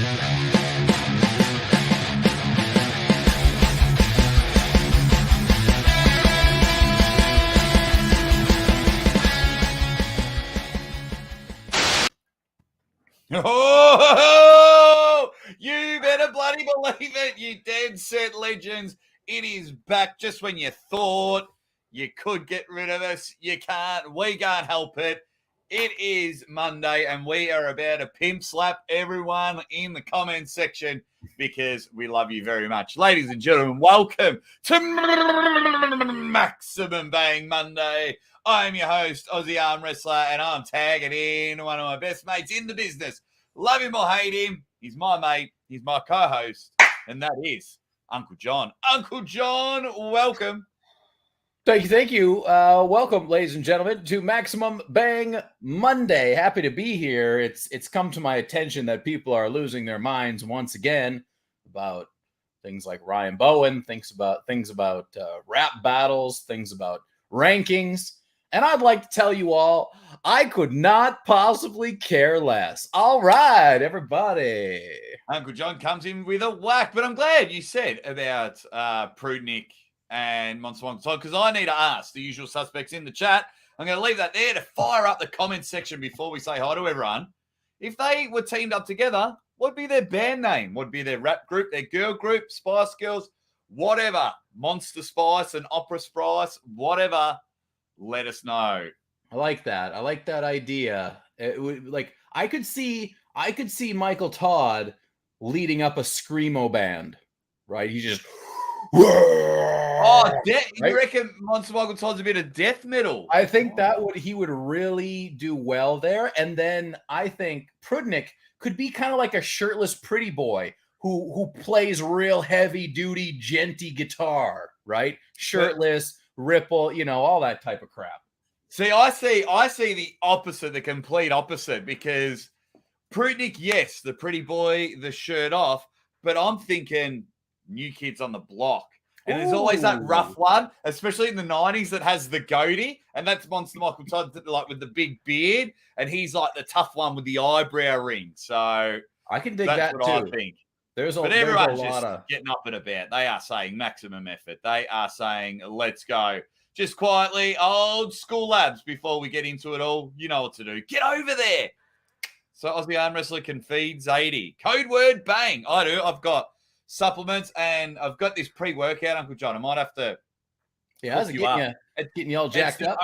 Oh, you better bloody believe it, you dead set legends. It is back just when you thought you could get rid of us. You can't. We can't help it. It is Monday, and we are about to pimp slap everyone in the comments section because we love you very much. Ladies and gentlemen, welcome to Maximum Bang Monday. I'm your host, Aussie Arm Wrestler, and I'm tagging in one of my best mates in the business. Love him or hate him, he's my mate, he's my co-host, and that is Uncle John. Uncle John, welcome. Thank you. Welcome, ladies and gentlemen, to Maximum Bang Monday. Happy to be here. It's come to my attention that people are losing their minds once again about things like Ryan Bowen, things about rap battles, things about rankings. And I'd like to tell you all, I could not possibly care less. All right, everybody. Uncle John comes in with a whack, but I'm glad you said about Prudnick and Monster because I need to ask the usual suspects in the chat. I'm going to leave that there to fire up the comments section before we say hi to everyone. If they were teamed up together, what'd be their band name? What'd be their rap group, their girl group, Spice Girls, whatever, Monster Spice and Opera Spice, whatever. Let us know. I like that. I like that idea. I could see Michael Todd leading up a screamo band, right? He just You reckon Monster Michael Todd's a bit of death metal? I think he would really do well there. And then I think Prudnick could be kind of like a shirtless pretty boy who plays real heavy duty genty guitar, right? Shirtless. Ripple, all that type of crap. See, I see the opposite, the complete opposite, because Prudnick, yes, the pretty boy, the shirt off, but I'm thinking New Kids on the Block. And there's always that rough one, especially in the 90s, that has the goatee, and that's Monster Michael Todd, like with the big beard, and he's like the tough one with the eyebrow ring. So I can dig that what too. I think. But everyone's just getting up and about. They are saying maximum effort. They are saying, let's go. Just quietly, old school labs, before we get into it all. You know what to do. Get over there. So Aussie Arm Wrestler can feed Zadie. Code word bang. I do. I've got supplements and I've got this pre-workout, Uncle John. I might have to. Yeah, it's getting you all jacked up.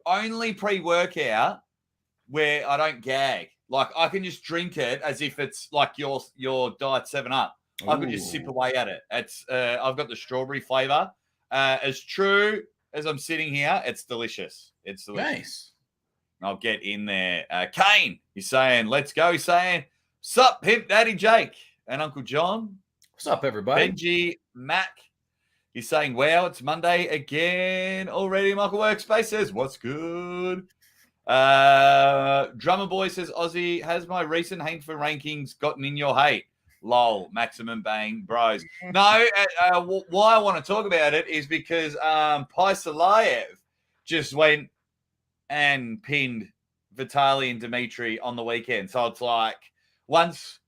Only pre-workout where I don't gag. Like, I can just drink it as if it's like your Diet 7-Up. I could just sip away at it. It's I've got the strawberry flavor. As true as I'm sitting here, it's delicious. It's delicious. Nice. I'll get in there. Kane, he's saying, let's go. He's saying, sup, Pimp Daddy Jake and Uncle John. What's up, everybody? Benji Mac. He's saying, wow, it's Monday again already. Michael Workspace says, what's good? Drummer Boy says, Aussie, has my recent hate for rankings gotten in your hate? Lol, Maximum Bang Bros. No, why I want to talk about it is because Paisalayev just went and pinned Vitaly and Dimitri on the weekend. So it's like once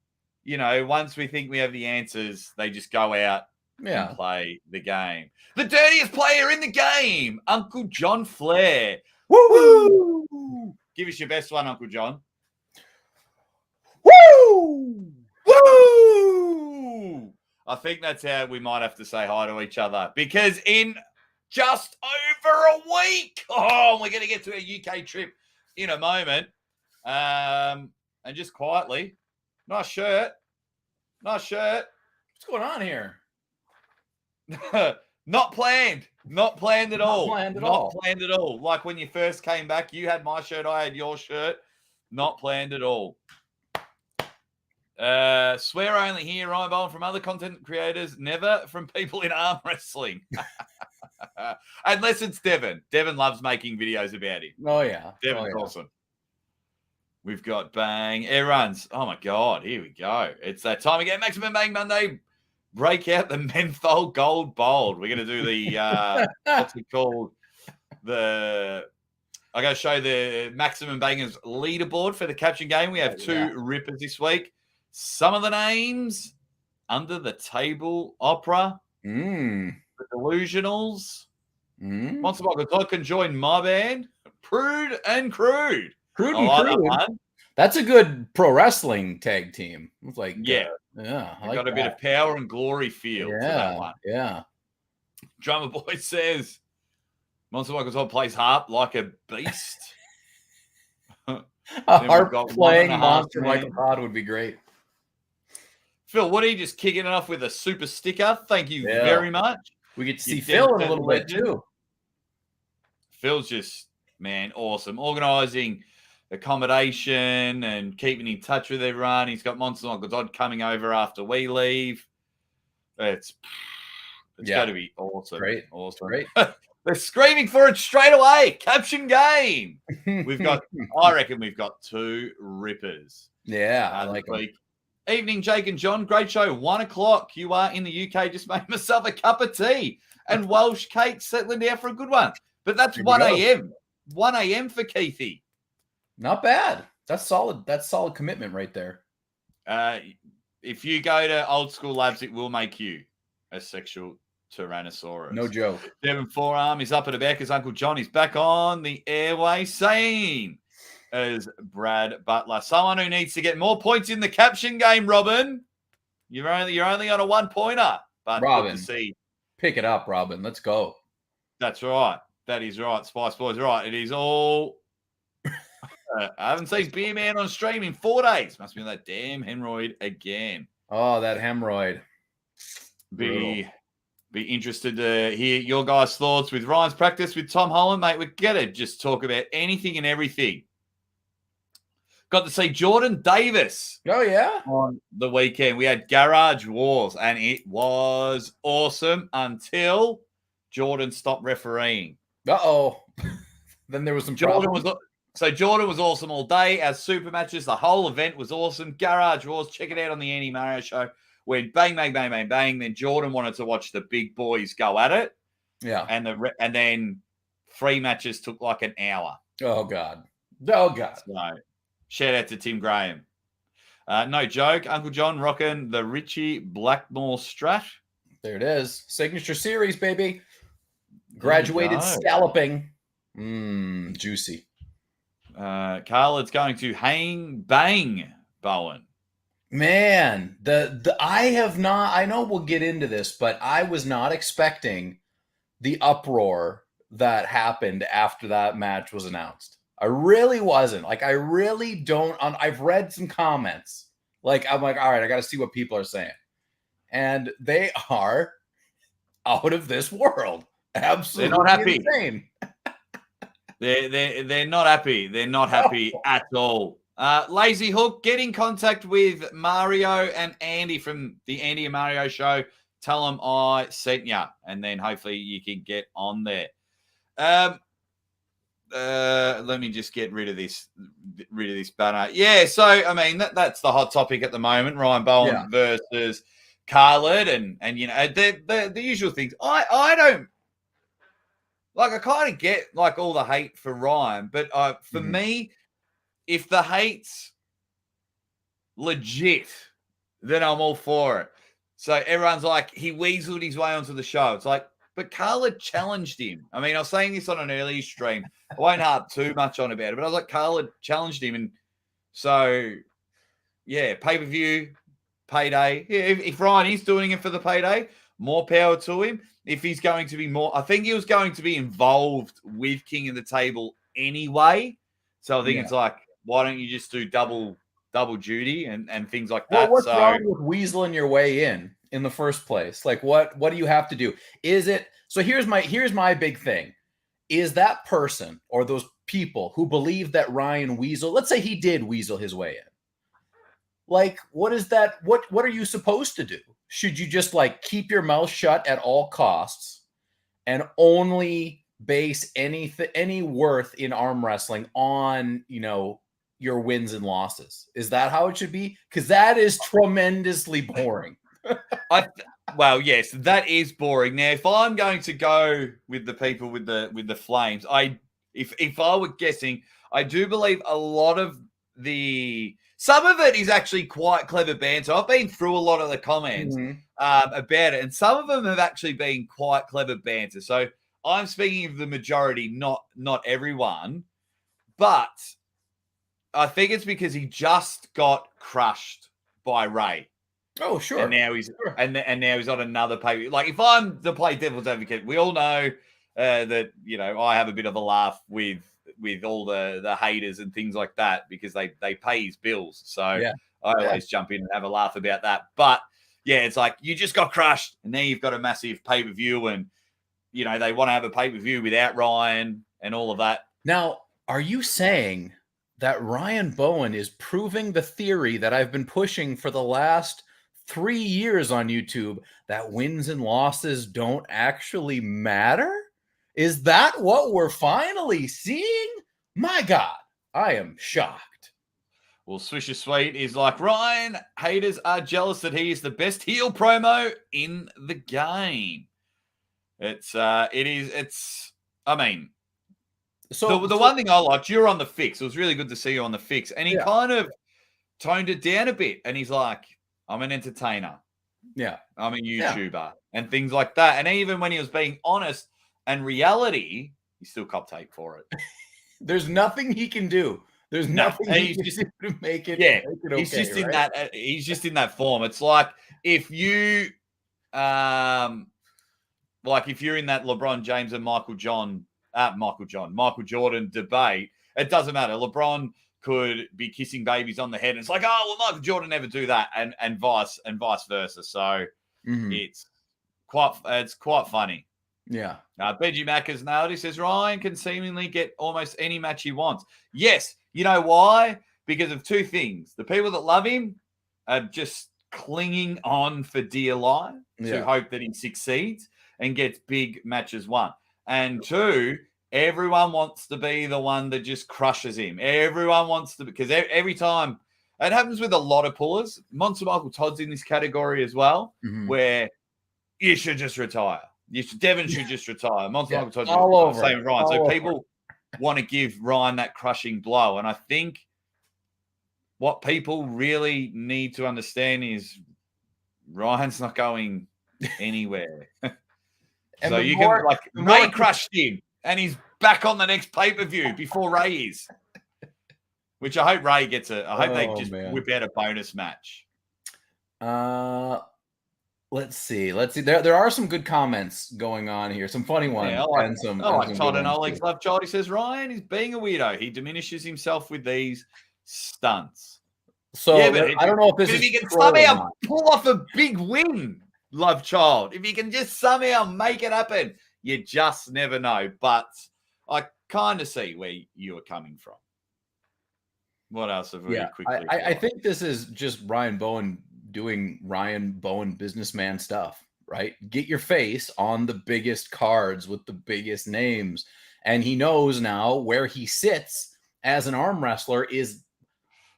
we think we have the answers, they just go out and play the game. The dirtiest player in the game, Uncle John Flair. Woo! Give us your best one, Uncle John. Woo! Woo! I think that's how we might have to say hi to each other, because in just over a week, we're going to get to a UK trip in a moment. And just quietly, nice shirt. What's going on here? Not planned at all. Not planned at all. Like when you first came back, you had my shirt, I had your shirt. Not planned at all. Swear only here, Ryan Bowen, from other content creators, never from people in arm wrestling. Unless it's Devin. Devin loves making videos about him. Oh, yeah. Devin's awesome. We've got Bang. Everyone's, oh my God, here we go. It's that time again. Maximum Bang Monday. Break out the menthol gold bold. We're going to do the, what's it called? I'm going to show the Maximum Bangers leaderboard for the caption game. We have two rippers this week. Some of the names: Under the Table Opera, The Delusionals, Monster Michael Todd can join my band, Prude and Crude. Crude I and like Crude. that one. That's a good pro wrestling tag team. It's like, Yeah. I Got a bit of power and glory feel to that one. Yeah. Drummer Boy says, Monster Michael Todd plays harp like a beast. A harp playing Monster Man. Michael Todd would be great. Phil, what are you just kicking it off with a super sticker? Thank you very much. We get to see Phil in a little bit too. Phil's just, man, awesome. Organising accommodation and keeping in touch with everyone. He's got Monster Michael Todd coming over after we leave. It's going to be awesome. Great. Awesome. Great. They're screaming for it straight away. Caption game. I reckon we've got 2 rippers. Yeah, I like them. Evening, Jake and John. Great show. 1:00. You are in the UK. Just made myself a cup of tea and Welsh cake, settling down for a good one. But that's 1 a.m. 1 a.m. for Keithy. Not bad. That's solid. That's solid commitment right there. If you go to Old School Labs, it will make you a sexual Tyrannosaurus. No joke. Devon Forearm is up and about because Uncle John is back on the airway saying, as Brad Butler, someone who needs to get more points in the caption game, Robin. You're only on a 1-pointer. But Robin, good to see. Pick it up, Robin. Let's go. That's right. That is right. Spice Boys right. It is all. I haven't seen Beer Man on stream in 4 days. Must be on that damn hemorrhoid again. Oh, that hemorrhoid. Be interested to hear your guys' thoughts with Ryan's practice with Tom Holland, mate. We're gonna just talk about anything and everything. Got to see Jordan Davis. Oh, yeah? On the weekend. We had Garage Wars, and it was awesome until Jordan stopped refereeing. Uh-oh. Then there was some problems. Jordan was awesome all day. Our super matches, the whole event was awesome. Garage Wars, check it out on the Andy Mario show. Went bang, bang, bang, bang, bang. Then Jordan wanted to watch the big boys go at it. Yeah. And then 3 matches took like an hour. Oh, God. Oh, God. So, shout out to Tim Graham. No joke. Uncle John rocking the Richie Blackmore Strat. There it is. Signature series, baby. Graduated scalloping. Juicy. Khaled's going to hang bang Bowen. Man, I know we'll get into this, but I was not expecting the uproar that happened after that match was announced. I really wasn't. Like, I really don't. I've read some comments. Like, I'm like, all right, I got to see what people are saying. And they are out of this world. Absolutely. They're not happy. Insane. They're not happy. They're not happy at all. Lazy Hook, get in contact with Mario and Andy from the Andy and Mario show. Tell them I sent you, and then hopefully you can get on there. Let me just get rid of this banner. Yeah, so I mean that's the hot topic at the moment. Ryan Bowen versus Khaled, and you know the usual things. I don't like. I kind of get like all the hate for Ryan, but for me, if the hate's legit, then I'm all for it. So everyone's like, he weaseled his way onto the show. It's like, but Khaled challenged him. I mean, I was saying this on an earlier stream. I won't harp too much on about it, but I was like, Khaled challenged him. And so, yeah, pay-per-view, payday. Yeah, if Ryan is doing it for the payday, more power to him. If he's going to be more, I think he was going to be involved with King of the Table anyway. So I think it's like, why don't you just do double duty and things like that? Well, what's wrong with weaseling your way in the first place? Like, what do you have to do? Is it so? Here's my big thing: is that person or those people who believe that Ryan weasel? Let's say he did weasel his way in. Like, what is that? What are you supposed to do? Should you just like keep your mouth shut at all costs and only base any worth in arm wrestling on your wins and losses? Is that how it should be? Because that is tremendously boring. Well, yes, that is boring. Now, if I'm going to go with the people with the flames, if I were guessing, I do believe a lot of the some of it is actually quite clever banter. I've been through a lot of the comments about it, and some of them have actually been quite clever banter. So I'm speaking of the majority, not everyone, but I think it's because he just got crushed by Ray. Oh, sure. And now he's and now he's on another pay. Like, if I'm to play devil's advocate, we all know that, you know, I have a bit of a laugh with all the haters and things like that because they pay his bills. So I always jump in and have a laugh about that. But yeah, it's like you just got crushed, and now you've got a massive pay-per-view, and you know they want to have a pay-per-view without Ryan and all of that. Now, are you saying that Ryan Bowen is proving the theory that I've been pushing for the last 3 years on YouTube, that wins and losses don't actually matter? Is that what we're finally seeing? My God, I am shocked. Well, Swisher Sweet is like, Ryan, haters are jealous that he is the best heel promo in the game. I mean, so the one thing I liked, you're on the fix. It was really good to see you on the fix. And he kind of toned it down a bit. And he's like, I'm an entertainer. Yeah. I'm a YouTuber and things like that. And even when he was being honest and reality, he still copped take for it. There's nothing he can do. There's nothing he can do to make it. Yeah, make it okay, he's just in that. He's just in that form. It's like if you, if you're in that LeBron James and Michael Jordan debate, it doesn't matter. LeBron could be kissing babies on the head, and it's like, oh well, Michael Jordan never do that, and vice versa. So it's quite funny. Yeah. Benji Mack has nailed. He says Ryan can seemingly get almost any match he wants. Yes, you know why? Because of two things. The people that love him are just clinging on for dear life to hope that he succeeds and gets big matches won. And two, everyone wants to be the one that just crushes him. Everyone wants to, because every time, it happens with a lot of pullers. Monster Michael Todd's in this category as well, where you should just retire. Devin should just retire. Monster Michael Todd all over. Same with Ryan. So people want to give Ryan that crushing blow. And I think what people really need to understand is Ryan's not going anywhere. So you can, like, Ray crushed him and he's back on the next pay-per-view before Ray is. Which I hope Ray gets I hope they just whip out a bonus match. Let's see. There are some good comments going on here. Some funny ones. Yeah, I like Todd and Oleg's Love Child. He says, Ryan is being a weirdo. He diminishes himself with these stunts. So but I don't know if he can somehow pull off a big win, Love Child. If he can just somehow make it happen, you just never know. But I kind of see where you are coming from. What else have we quickly? I think this is just Ryan Bowen doing Ryan Bowen businessman stuff, right? Get your face on the biggest cards with the biggest names. And he knows now where he sits as an arm wrestler is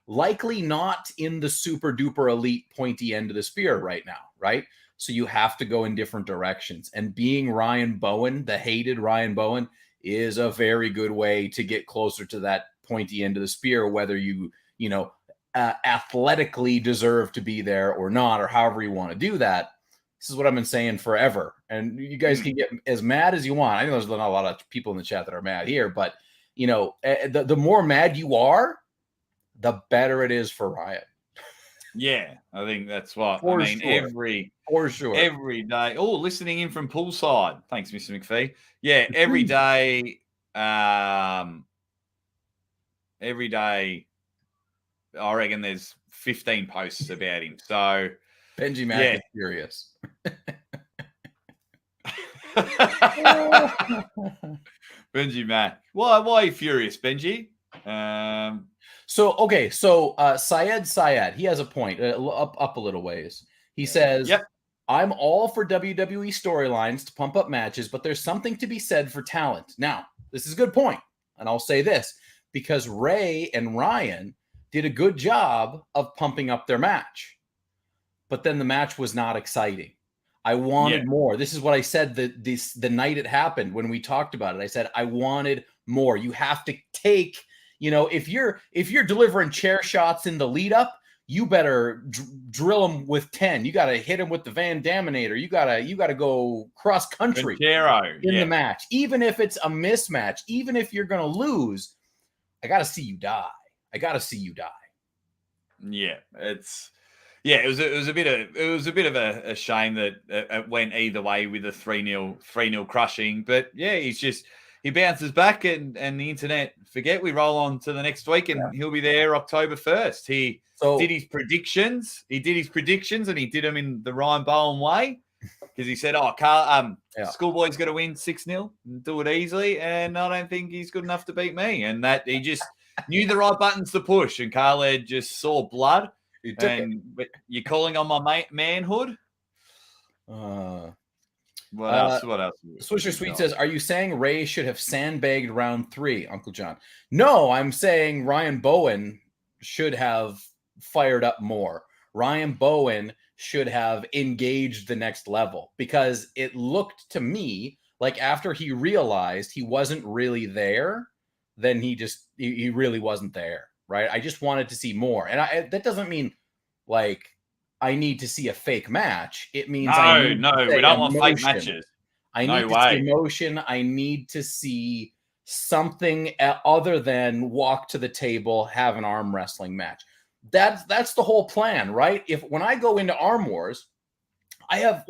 likely not in the super duper elite pointy end of the spear right now, right? So you have to go in different directions. And being Ryan Bowen, the hated Ryan Bowen, is a very good way to get closer to that pointy end of the spear, whether you athletically deserve to be there or not, or however you want to do that. This is what I've been saying forever. And you guys can get as mad as you want. I know there's not a lot of people in the chat that are mad here, but the more mad you are, the better it is for Ryan. Yeah, I think that's what for every day. Oh, listening in from poolside. Thanks, Mr. McPhee. Yeah, every day. Every day, I reckon there's 15 posts about him. So Benji Mack is furious. Benji Mack. Why are you furious, Benji? Syed, he has a point. Up a little ways. He says, I'm all for WWE storylines to pump up matches, but there's something to be said for talent. Now, this is a good point, and I'll say this, because Ray and Ryan did a good job of pumping up their match, but then the match was not exciting. I wanted more. This is what I said the night it happened when we talked about it. I said, I wanted more. You have to take You know, if you're delivering chair shots in the lead up, you better drill them with 10. You got to hit them with the Van Daminator. You got to go cross country in the match. Even if it's a mismatch, even if you're going to lose, I got to see you die. I got to see you die. Yeah, it was a bit of a shame that it went either way with a 3-0 crushing. But yeah, he bounces back and the internet forget we roll on to the next week and he'll be there October 1st. He did his predictions. He did his predictions and he did them in the Ryan Bowen way because he said, Schoolboy's going to win 6-0 and do it easily. And I don't think he's good enough to beat me. And that he just knew the right buttons to push. And Khaled just saw blood. And you're calling on my manhood? What else? Swisher Sweet says, are you saying Ray should have sandbagged round 3, Uncle John? No, I'm saying Ryan Bowen should have fired up more. Ryan Bowen should have engaged the next level because it looked to me like after he realized he wasn't really there, then he really wasn't there, right? I just wanted to see more. And that doesn't mean like I need to see a fake match. It means we don't want fake matches. I need to see emotion. I need to see something other than walk to the table, have an arm wrestling match. That's the whole plan, right? When I go into ArmWars, I have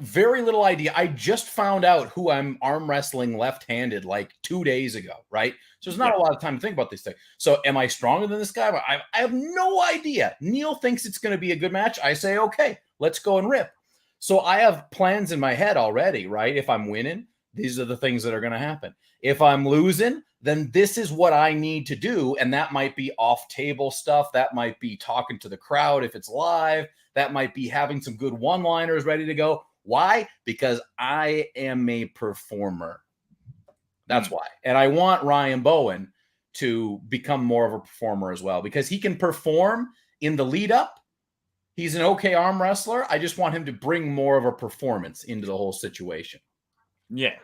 very little idea. I just found out who I'm arm wrestling left-handed like 2 days ago, right? So there's not a lot of time to think about these things. So am I stronger than this guy? I have no idea. Neil thinks it's going to be a good match. I say, okay, let's go and rip. So I have plans in my head already, right? If I'm winning, these are the things that are going to happen. If I'm losing, then this is what I need to do. And that might be off-table stuff. That might be talking to the crowd if it's live. That might be having some good one-liners ready to go. Why? Because I am a performer. That's why. And I want Ryan Bowen to become more of a performer as well because he can perform in the lead up. He's an okay arm wrestler. I just want him to bring more of a performance into the whole situation. Yeah.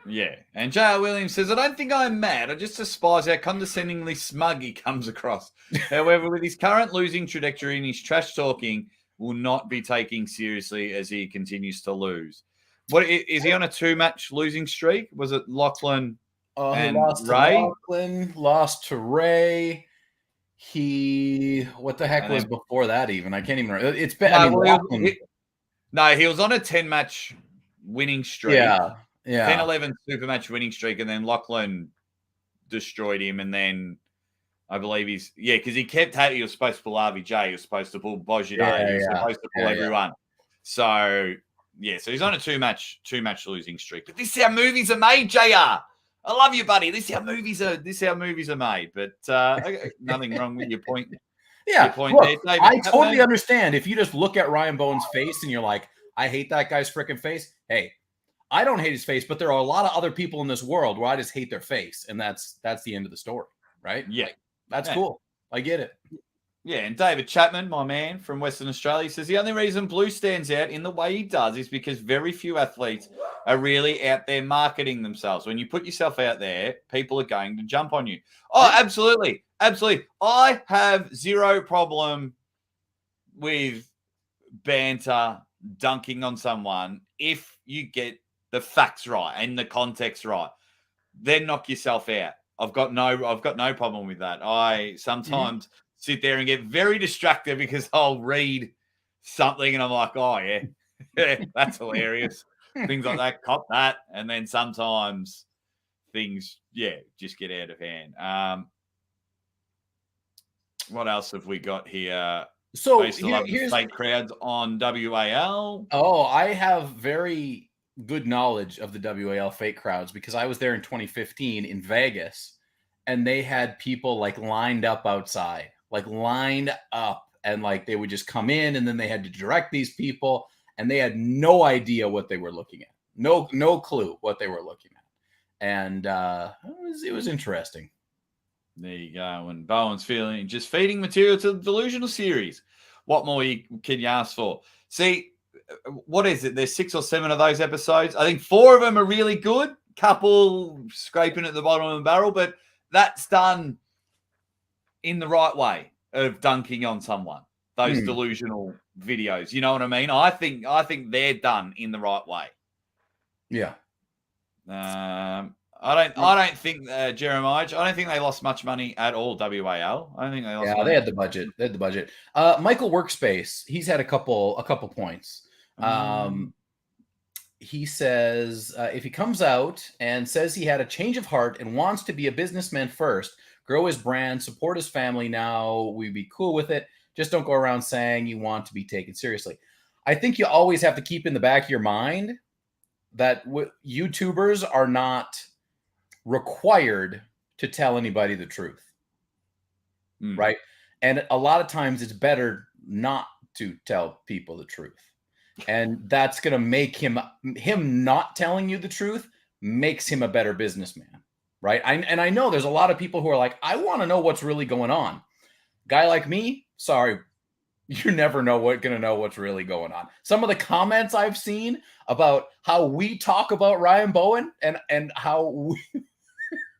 Yeah. And J.R. Williams says, I don't think I'm mad. I just despise how condescendingly smug he comes across. However, with his current losing trajectory and his trash talking, will not be taken seriously as he continues to lose. What is he on a 2-match losing streak? Was it Lachlan and lost Ray? To Lachlan, lost to Ray. What the heck was before that even? I can't even remember. It's been, he was on a 10-match winning streak. Yeah. 10-11 super match winning streak, and then Lachlan destroyed him, and then I believe because he kept he was supposed to pull RVJ, he was supposed to pull Bojide, he was supposed to pull everyone. So so he's on a two match losing streak. But this is how movies are made, JR. I love you, buddy. This is how movies are made. But nothing wrong with your point. Yeah, your point look, there, David. I totally understand if you just look at Ryan Bowen's face and you're like, I hate that guy's freaking face. Hey, I don't hate his face, but there are a lot of other people in this world where I just hate their face, and that's the end of the story, right? Yeah. That's cool. I get it. Yeah, and David Chapman, my man from Western Australia, says the only reason Blue stands out in the way he does is because very few athletes are really out there marketing themselves. When you put yourself out there, people are going to jump on you. Oh, absolutely. Absolutely. I have zero problem with banter, dunking on someone if you get the facts right and the context right. Then knock yourself out. I've got no problem with that. I sometimes sit there and get very distracted because I'll read something and I'm like, oh yeah, that's hilarious. Things like that, cop that. And then sometimes things, just get out of hand. What else have we got here? So here's fake crowds on WAL. Oh, I have very good knowledge of the WAL fake crowds because I was there in 2015 in Vegas, and they had people like lined up outside, and like they would just come in, and then they had to direct these people, and they had no idea what they were looking at, no clue what they were looking at, and it was interesting. There you go. And Bowen's feeding material to the Delusional series. What more can you ask for? See, what is it? There's 6 or 7 of those episodes. I think 4 of them are really good. Couple scraping at the bottom of the barrel, but that's done in the right way of dunking on someone. Those delusional videos, you know what I mean? I think they're done in the right way. Yeah. I don't think Jeremiah. I don't think they lost much money at all. WAL. I don't think they lost. Yeah, they had the budget. They had the budget. Michael Workspace. He's had a couple points. He says if he comes out and says he had a change of heart and wants to be a businessman first, grow his brand, support his family, now we'd be cool with it. Just don't go around saying you want to be taken seriously. I think you always have to keep in the back of your mind that YouTubers are not required to tell anybody the truth. Right? And a lot of times it's better not to tell people the truth. And that's going to make him not telling you the truth makes him a better businessman. Right? And I know there's a lot of people who are like, I want to know what's really going on. Guy like me, sorry, you never going to know what's really going on. Some of the comments I've seen about how we talk about Ryan Bowen and how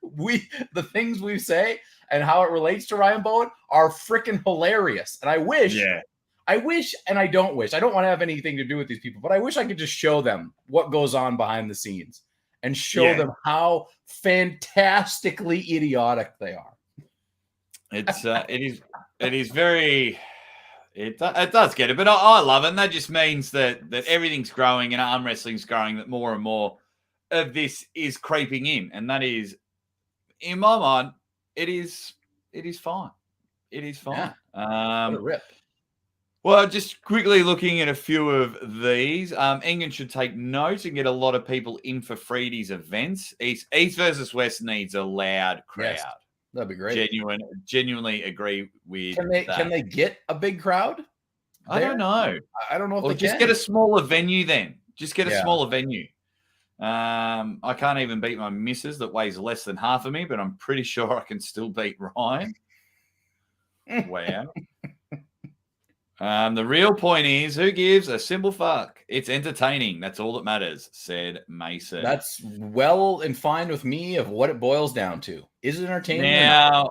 we the things we say and how it relates to Ryan Bowen are freaking hilarious. And I wish, and I don't want to have anything to do with these people, but I wish I could just show them what goes on behind the scenes and show them how fantastically idiotic they are. It is very. It does get it, but I love it. And that just means that everything's growing and arm wrestling's growing. That more and more of this is creeping in, and that is, in my mind, it is fine. It is fine. Yeah. What a rip. Well, just quickly looking at a few of these, England should take note and get a lot of people in for Freedy's events. East versus West needs a loud crowd. Yes. That'd be great. Genuinely agree with that. Can they get a big crowd? I don't know. I don't know if or they just can. Get a smaller venue then. Just get a smaller venue. I can't even beat my missus that weighs less than half of me, but I'm pretty sure I can still beat Ryan. Wow. The real point is, who gives a simple fuck? It's entertaining. That's all that matters, said Mason. That's well and fine with me of what it boils down to. Is it entertaining? Now,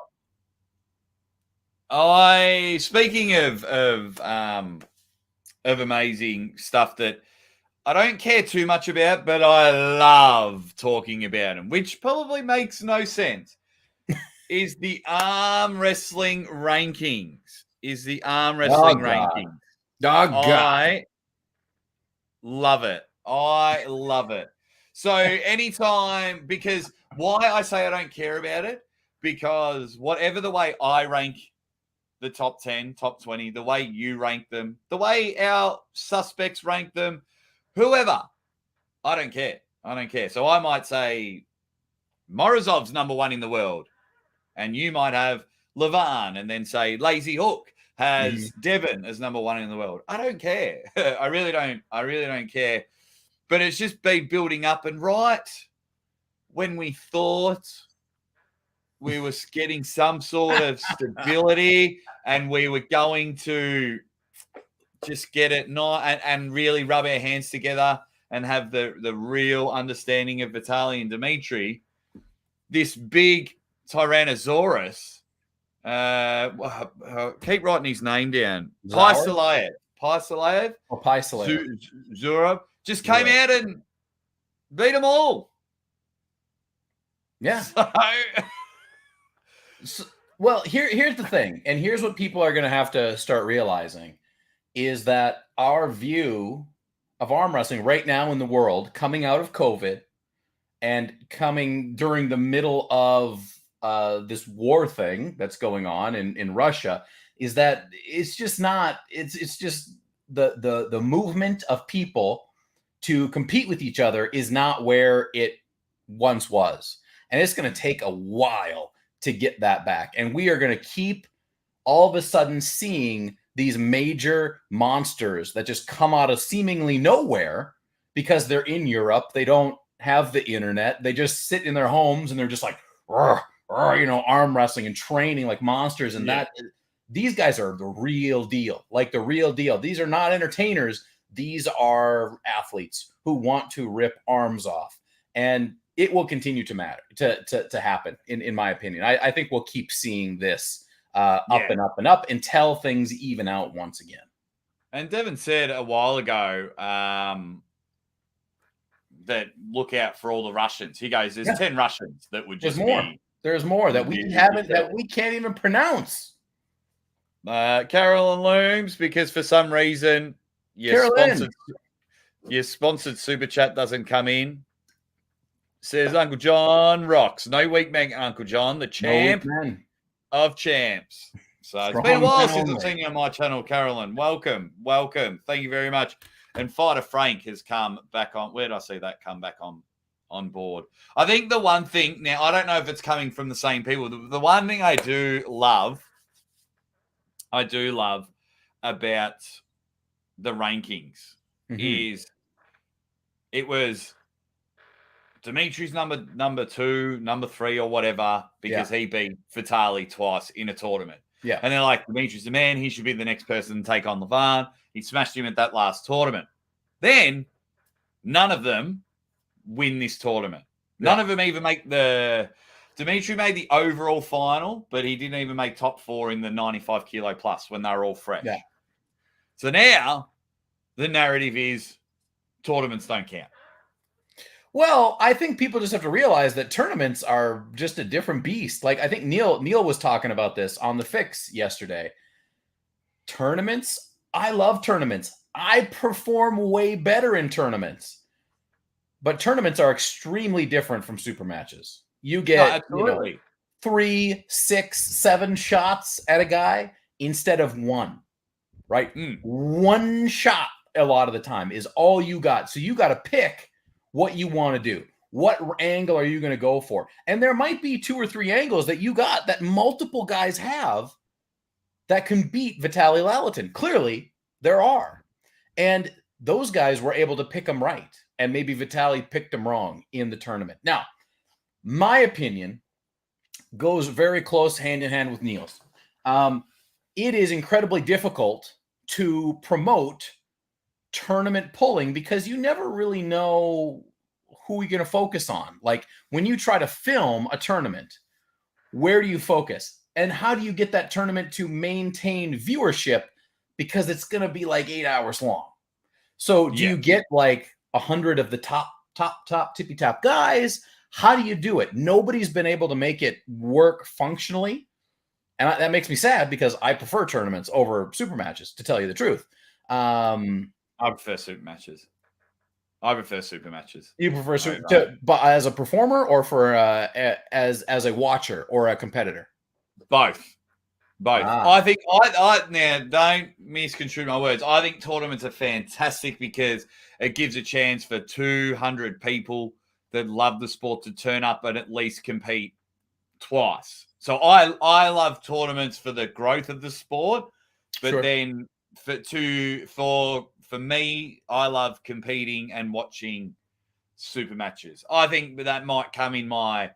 speaking of amazing stuff that I don't care too much about, but I love talking about them, which probably makes no sense, is the arm wrestling rankings. Rankings. Oh, God. I love it. I love it. So anytime, because why I say I don't care about it, because whatever the way I rank the top 10, top 20, the way you rank them, the way our suspects rank them, whoever, I don't care. I don't care. So I might say Morozov's number one in the world, and you might have Levan, and then say Lazy Hook has Devon as number one in the world. I don't care. I really don't care. But it's just been building up, and right when we thought we were getting some sort of stability and we were going to just get it and really rub our hands together and have the real understanding of Vitaly and Dmitry, this big Tyrannosaurus, keep writing his name down. Paisalayev. Or Paisalayev. Zurab just came out and beat them all. Yeah. So, well, here's the thing, and here's what people are going to have to start realizing, is that our view of arm wrestling right now in the world, coming out of COVID and coming during the middle of this war thing that's going on in Russia, is that it's just not, it's just the movement of people to compete with each other is not where it once was. And it's going to take a while to get that back. And we are going to keep all of a sudden seeing these major monsters that just come out of seemingly nowhere because they're in Europe. They don't have the internet. They just sit in their homes and they're just like, arm wrestling and training like monsters. And that these guys are the real deal, like the real deal. These are not entertainers. These are athletes who want to rip arms off. And it will continue to matter to happen. In my opinion, I think we'll keep seeing this up and up and up until things even out once again. And Devin said a while ago that look out for all the Russians. He goes, "There's 10 Russians that would just be." There's more that we haven't, that we can't even pronounce. Carolyn Looms, because for some reason your sponsored super chat doesn't come in. Says Uncle John rocks. No weak man, Uncle John, the champ of champs. So it's been a while since I've seen you on my channel, Carolyn. Welcome. Thank you very much. And Fighter Frank has come back on. Where did I see that come back on board? I think the one thing, now I don't know if it's coming from the same people. The one thing I do love about the rankings is it was Dimitri's number 2, number 3 or whatever, because he beat Vitali twice in a tournament. Yeah. And they're like, Dimitri's the man. He should be the next person to take on Levan. He smashed him at that last tournament. Then none of them win this tournament. None of them even make the... Dimitri made the overall final, but he didn't even make top 4 in the 95 kilo plus when they were all fresh. Yeah. So now the narrative is tournaments don't count. Well, I think people just have to realize that tournaments are just a different beast. Like, I think Neil was talking about this on the Fix yesterday. Tournaments, I love tournaments. I perform way better in tournaments. But tournaments are extremely different from super matches. You get 3, 6, 7 shots at a guy instead of 1, right? 1 shot a lot of the time is all you got. So you got to pick what you want to do. What angle are you going to go for? And there might be 2 or 3 angles that you got that multiple guys have that can beat Vitali Lalatin. Clearly, there are. And those guys were able to pick them right. And maybe Vitali picked them wrong in the tournament. Now, my opinion goes very close hand in hand with Neil's. It is incredibly difficult to promote tournament pulling because you never really know who you're going to focus on. Like when you try to film a tournament, where do you focus? And how do you get that tournament to maintain viewership? Because it's going to be like 8 hours long. So do you get like 100 of the top tippy top guys? How do you do it? Nobody's been able to make it work functionally. And that makes me sad because I prefer tournaments over super matches, to tell you the truth. I prefer super matches. You prefer but as a performer or for as a watcher or a competitor? Both. I think now don't misconstrue my words. I think tournaments are fantastic because it gives a chance for 200 people that love the sport to turn up and at least compete twice. So I love tournaments for the growth of the sport, but then for me, I love competing and watching super matches. I think that might come in my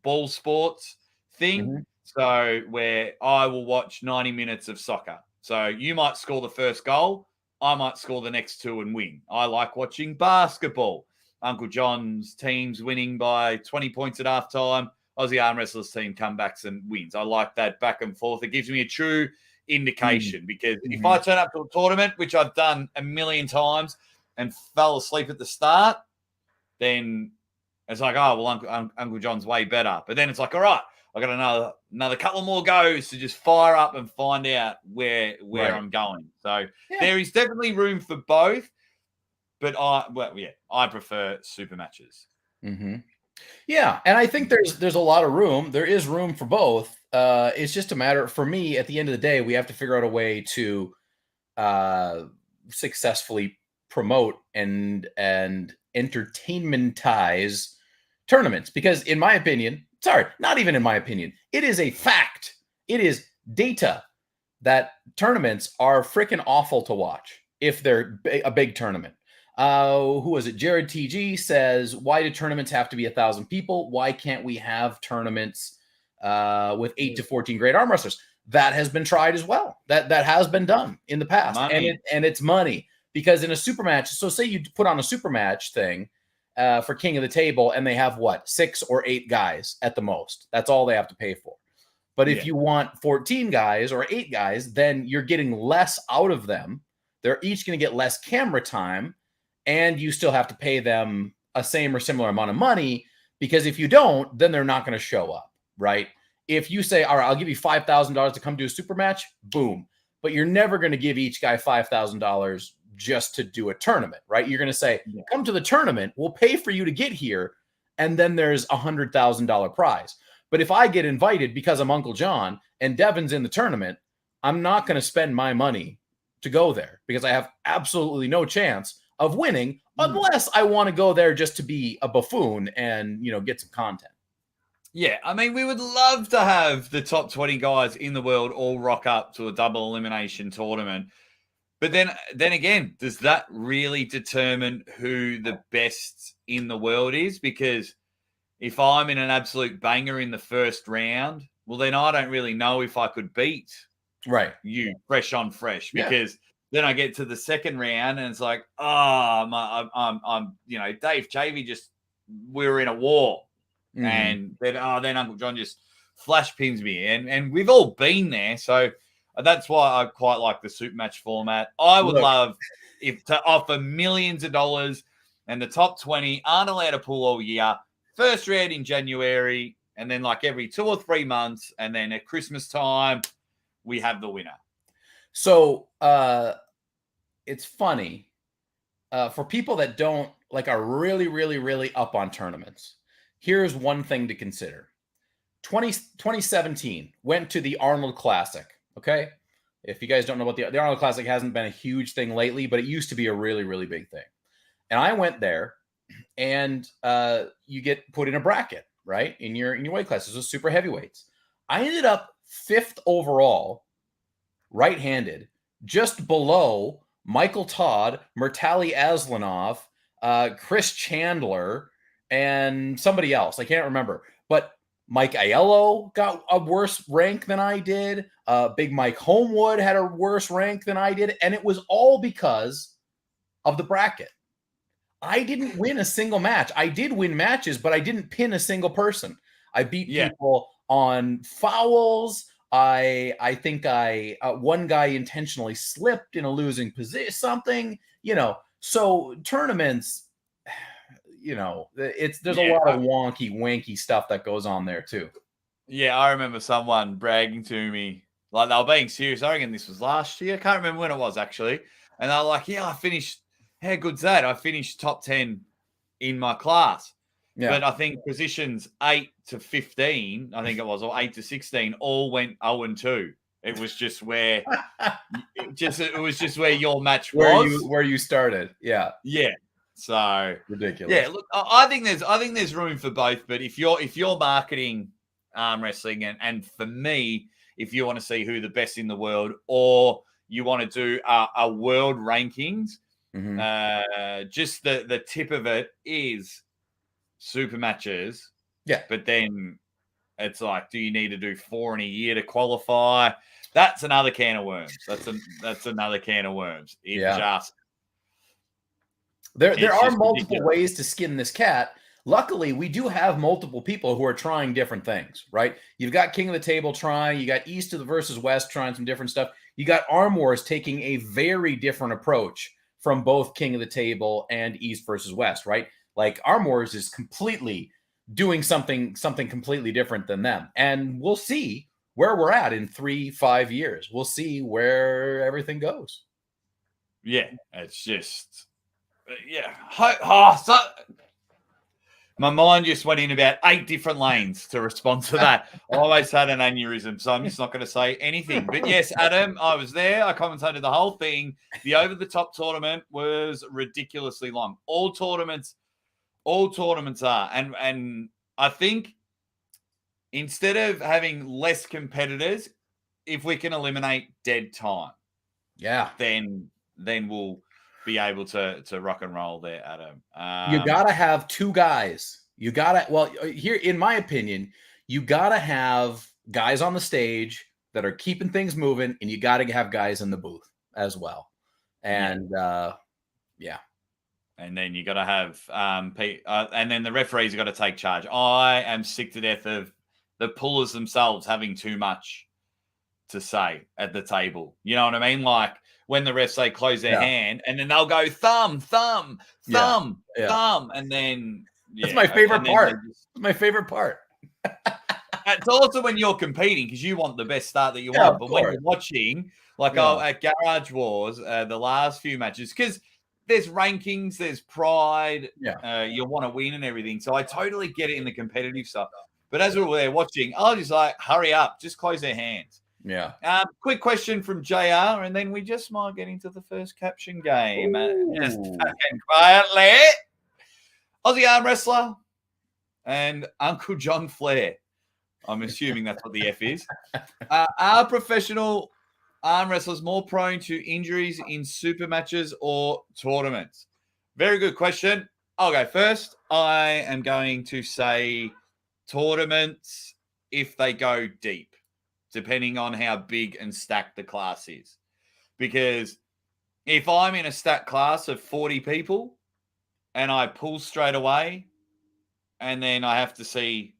ball sports thing. So where I will watch 90 minutes of soccer. So you might score the first goal. I might score the next 2 and win. I like watching basketball. Uncle John's team's winning by 20 points at halftime. Aussie arm wrestlers team comebacks and wins. I like that back and forth. It gives me a true indication because if I turn up to a tournament, which I've done a million times and fell asleep at the start, then it's like, oh, well, Uncle John's way better. But then it's like, all right, I got another couple more goes to just fire up and find out where I'm going. So there is definitely room for both, but I prefer super matches. Yeah, and I think there's a lot of room. There is room for both. It's just a matter, for me, at the end of the day, we have to figure out a way to successfully promote and entertainmentize tournaments. Because in my opinion, not even in my opinion, it is a fact. It is data that tournaments are freaking awful to watch if they're a big tournament. Who was it? Jared TG says, why do tournaments have to be 1,000 people? Why can't we have tournaments with 8 to 14 great arm wrestlers? That has been tried as well. That has been done in the past. And it's money. Because in a super match, so say you put on a super match thing for King of the Table, and they have what, 6 or 8 guys at the most. That's all they have to pay for. But if you want 14 guys or 8 guys, then you're getting less out of them. They're each going to get less camera time, and you still have to pay them a same or similar amount of money, because if you don't, then they're not going to show up, right? If you say, all right, I'll give you $5,000 to come do a super match, boom. But you're never going to give each guy $5,000 just to do a tournament, right? You're going to say, come to the tournament, we'll pay for you to get here, and then there's a $100,000 prize. But if I get invited because I'm Uncle John and Devin's in the tournament, I'm not going to spend my money to go there, because I have absolutely no chance of winning unless I want to go there just to be a buffoon and, get some content. Yeah, I mean, we would love to have the top 20 guys in the world all rock up to a double elimination tournament. But then again, does that really determine who the best in the world is? Because if I'm in an absolute banger in the first round, well, then I don't really know if I could beat you fresh on fresh, because then I get to the second round and it's like, I'm Dave Chavey we were in a war. Mm-hmm. And then Uncle John just flash pins me. And we've all been there. So that's why I quite like the super match format. I would love to offer millions of dollars, and the top 20 aren't allowed to pull all year. First round in January, and then like every 2 or 3 months, and then at Christmas time, we have the winner. So it's funny for people that don't are really, really, really up on tournaments. Here's one thing to consider. 2017 went to the Arnold Classic. Okay. If you guys don't know about the Arnold Classic, hasn't been a huge thing lately, but it used to be a really, really big thing. And I went there, and you get put in a bracket, right? In your weight classes with super heavyweights. I ended up 5th overall, right-handed, just below Michael Todd, Murtali Aslanov, Chris Chandler, and somebody else. I can't remember. But Mike Aiello got a worse rank than I did. Big Mike Homewood had a worse rank than I did. And it was all because of the bracket. I didn't win a single match. I did win matches, but I didn't pin a single person. I beat people on fouls. I think one guy intentionally slipped in a losing position, something, So tournaments, there's a lot of wonky, wanky stuff that goes on there too. Yeah, I remember someone bragging to me, like they were being serious. I reckon this was last year. I can't remember when it was actually. And they were like, I finished. How good's that? I finished top 10 in my class. Yeah. But I think positions 8 to 15, I think it was, or 8 to 16, all went 0-2. It was just where where your match was. Where you started. Yeah. Yeah. So ridiculous. Yeah, look, I think there's room for both, but if you're marketing arm wrestling, and for me, if you want to see who the best in the world, or you want to do a world rankings, just the tip of it is super matches. Yeah. But then it's like, do you need to do 4 in a year to qualify? That's another can of worms. That's another can of worms. There are multiple ways to skin this cat. Luckily, we do have multiple people who are trying different things, right? You've got King of the Table trying. You got East versus West trying some different stuff. You got ArmWars taking a very different approach from both King of the Table and East versus West, right? Like ArmWars is completely doing something completely different than them. And we'll see where we're at in 3-5 years. We'll see where everything goes. Yeah, it's just... my mind just went in about 8 different lanes to respond to that. I always had an aneurysm, so I'm just not going to say anything. But yes, Adam, I was there. I commentated the whole thing. The over-the-top tournament was ridiculously long. All tournaments are. And I think instead of having less competitors, if we can eliminate dead time, then we'll be able to rock and roll there, Adam. You gotta have 2 guys. Here, in my opinion, you gotta have guys on the stage that are keeping things moving, and you gotta have guys in the booth as well. And And then you got to have, and then the referees have got to take charge. I am sick to death of the pullers themselves having too much to say at the table. You know what I mean? Like when the refs say close their hand, and then they'll go thumb, thumb, thumb, thumb, and then that's my favorite part. My favorite part. It's also when you're competing because you want the best start that you want. But when you're watching, like at Garage Wars, the last few matches, because there's rankings, there's pride, you want to win and everything. So I totally get it in the competitive stuff. But as we were there watching, I was just like, hurry up, just close their hands. Yeah. Quick question from JR, and then we just might get into the first caption game. Just fucking quietly. Aussie arm wrestler and Uncle John Flair. I'm assuming that's what the F is. Are professional arm wrestlers more prone to injuries in super matches or tournaments? Very good question. I'll go first. I am going to say tournaments if they go deep, depending on how big and stacked the class is. Because if I'm in a stacked class of 40 people and I pull straight away and then I have to see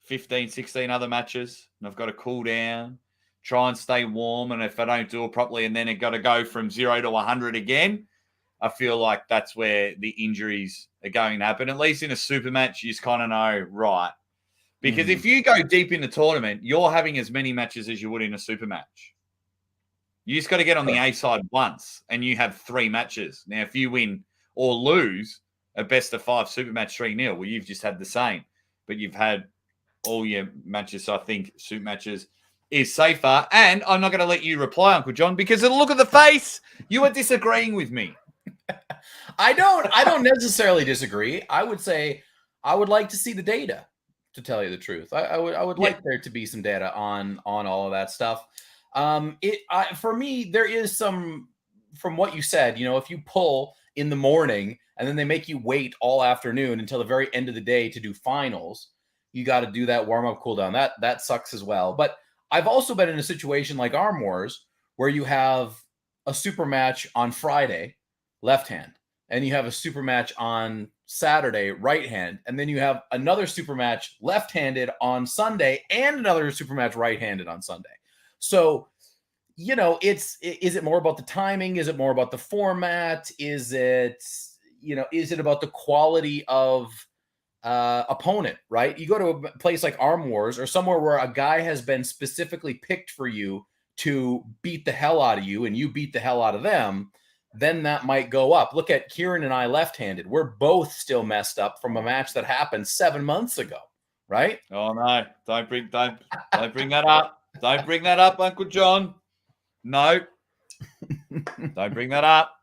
15, 16 other matches, and I've got to cool down, try and stay warm, and if I don't do it properly, and then I've got to go from 0 to 100 again, I feel like that's where the injuries are going to happen. At least in a super match, you just kind of know, right. Because if you go deep in the tournament, you're having as many matches as you would in a super match. You just got to get on the A side once, and you have 3 matches. Now, if you win or lose a best of 5 super match 3-0, well, you've just had the same, but you've had all your matches. So I think super matches is safer. And I'm not going to let you reply, Uncle John, because of the look of the face, you are disagreeing with me. I don't necessarily disagree. I would say I would like to see the data, to tell you the truth. I would like there to be some data on all of that stuff. For me, there is some, from what you said, you know, if you pull in the morning and then they make you wait all afternoon until the very end of the day to do finals, you got to do that warm-up cooldown. That sucks as well. But I've also been in a situation like ArmWars where you have a super match on Friday, left hand, and you have a super match on Saturday, right hand, and then you have another super match left-handed on Sunday and another super match right-handed on Sunday. So, you know, is it more about the timing? Is it more about the format? Is it about the quality of opponent, right? You go to a place like ArmWars or somewhere where a guy has been specifically picked for you to beat the hell out of you and you beat the hell out of them, then that might go up. Look at Kieran and I left-handed. We're both still messed up from a match that happened 7 months ago, right? Oh no, don't bring that up. Don't bring that up, Uncle John. No. Don't bring that up.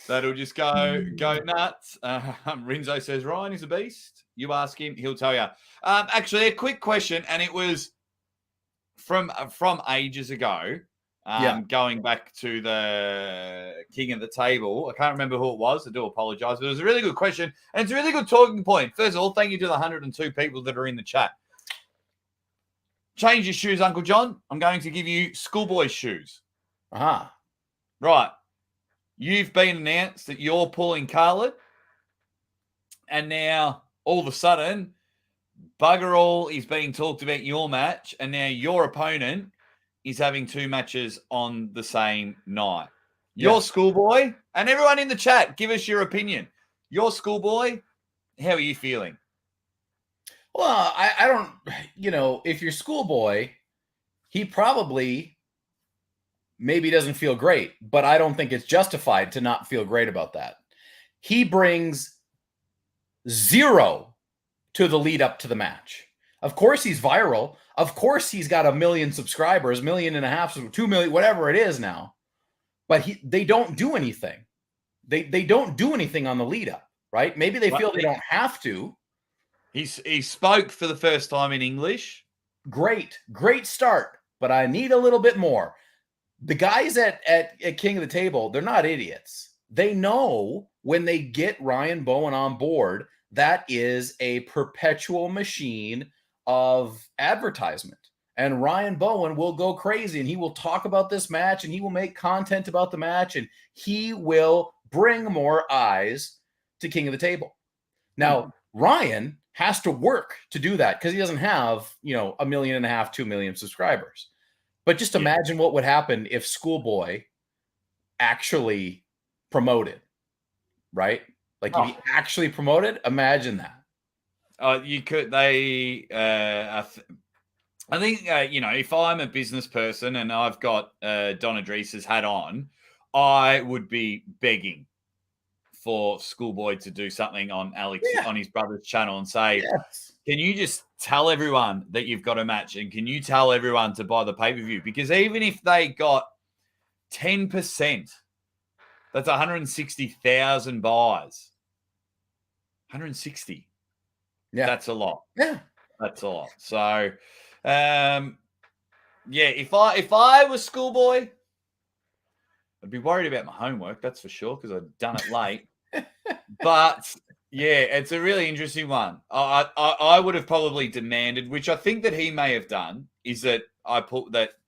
That'll just go nuts. Rinzo says, Ryan is a beast. You ask him, he'll tell you. Actually, a quick question, and it was from ages ago, going back to the King of the Table. I can't remember who it was. I do apologize. But it was a really good question, and it's a really good talking point. First of all, thank you to the 102 people that are in the chat. Change your shoes, Uncle John. I'm going to give you schoolboy shoes. Right. You've been announced that you're pulling Khaled, and now all of a sudden, bugger all is being talked about your match, and now your opponent is having 2 matches on the same night. Your schoolboy, and everyone in the chat, give us your opinion. Your schoolboy, how are you feeling? Well, I don't, if you're schoolboy, he probably maybe doesn't feel great, but I don't think it's justified to not feel great about that. He brings 0 to the lead up to the match. Of course he's viral. Of course he's got 1 million subscribers, 1.5 million, 2 million, whatever it is now. But they don't do anything. They don't do anything on the lead up, right? Maybe they feel they don't have to. He spoke for the first time in English. Great start, but I need a little bit more. The guys at King of the Table, they're not idiots. They know when they get Ryan Bowen on board, that is a perpetual machine of advertisement. And Ryan Bowen will go crazy, and he will talk about this match, and he will make content about the match, and he will bring more eyes to King of the Table. Now, Ryan has to work to do that because he doesn't have, 1.5 million, 2 million subscribers. But just imagine what would happen if Schoolboy actually promoted, right? Like if he actually promoted, imagine that. You could. I think if I'm a business person and I've got Don Idris's hat on, I would be begging for Schoolboy to do something on on his brother's channel and say, can you just tell everyone that you've got a match, and can you tell everyone to buy the pay-per-view? Because even if they got 10%, that's 160,000 buys. 160. Yeah. That's a lot. Yeah. That's a lot. So, if I was Schoolboy, I'd be worried about my homework, that's for sure, because I'd done it late. But yeah, it's a really interesting one. I would have probably demanded, which I think that he may have done, is that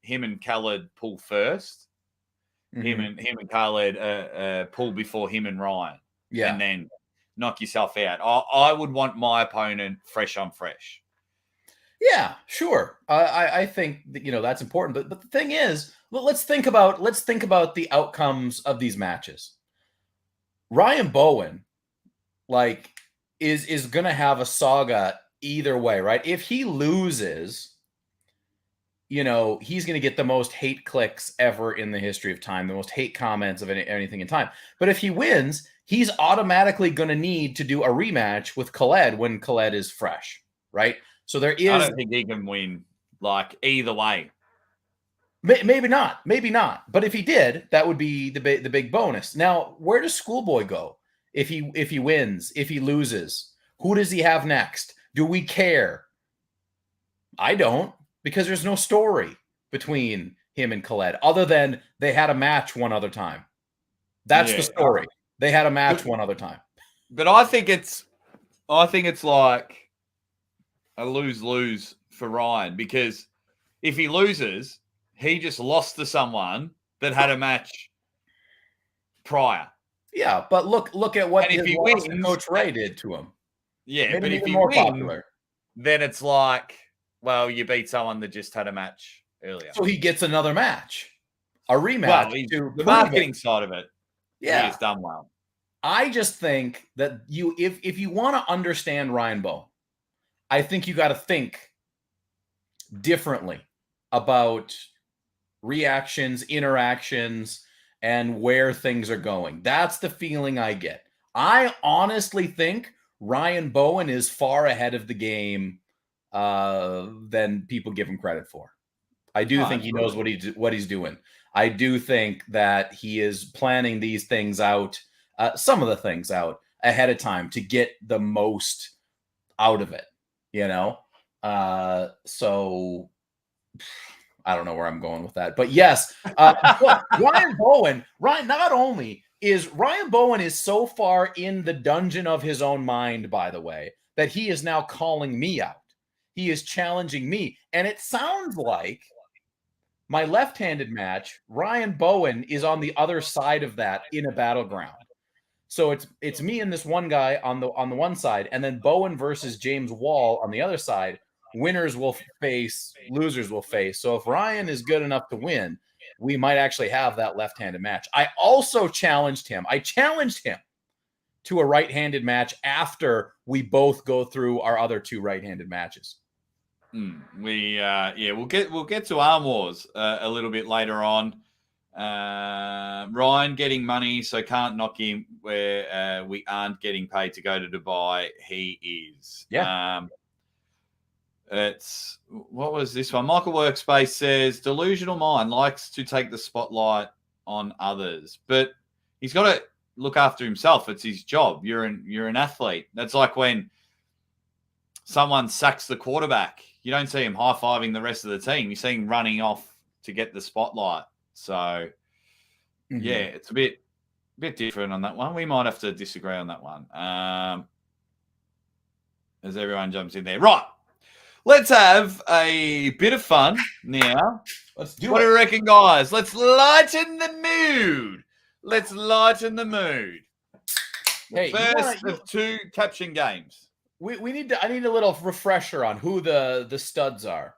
him and Khaled pull first. Mm-hmm. Him and Khaled pull before him and Ryan. Yeah. And then knock yourself out. I would want my opponent fresh on fresh. Yeah, sure. I think that, that's important. But the thing is, let's think about the outcomes of these matches. Ryan Bowen, is going to have a saga either way, right? If he loses, he's going to get the most hate clicks ever in the history of time, the most hate comments of anything in time. But if he wins, he's automatically going to need to do a rematch with Khaled when Khaled is fresh, right? So there is. I don't think he can win either way. Maybe not. But if he did, that would be the big bonus. Now, where does Schoolboy go if he wins? If he loses, who does he have next? Do we care? I don't, because there's no story between him and Khaled other than they had a match one other time. That's the story. They had a match one other time. But I think it's like a lose-lose for Ryan, because if he loses, he just lost to someone that had a match prior. Yeah, but look at what his loss to Coach Ray did to him. Yeah, but if he wins, popular, then it's like, well, you beat someone that just had a match earlier. So he gets another match, a rematch. Well, the marketing side of it, yeah, he's done well. I just think that if you want to understand Ryan Bowen, I think you got to think differently about reactions, interactions, and where things are going. That's the feeling I get. I honestly think Ryan Bowen is far ahead of the game than people give him credit for. I do think he knows what he's doing. I do think that he is planning these things out, some of the things out ahead of time to get the most out of it. So I don't know where I'm going with that, but yes, Ryan Bowen. Not only is Ryan Bowen is so far in the dungeon of his own mind, by the way, that he is now calling me out. He is challenging me, and it sounds like my left-handed match, Ryan Bowen is on the other side of that in a battleground. So it's me and this one guy on the one side, and then Bowen versus James Wall on the other side. Winners will face, losers will face. So if Ryan is good enough to win, we might actually have that left-handed match. I also challenged him. I challenged him to a right-handed match after we both go through our other two right-handed matches. We'll get to ArmWars a little bit later on. Ryan getting money, so can't knock him where we aren't getting paid to go to Dubai. He is. Yeah. What was this one? Michael Workspace says, delusional mind likes to take the spotlight on others, but he's got to look after himself. It's his job. You're an athlete. That's like when someone sacks the quarterback. You don't see him high-fiving the rest of the team. You see him running off to get the spotlight. So, yeah, it's a bit different on that one. We might have to disagree on that one. As everyone jumps in there. Right. Let's have a bit of fun now. Let's do What it. do you reckon, guys? Let's lighten the mood. Let's lighten the mood. Hey, First of two caption games. we need to. I need a little refresher on who the studs are.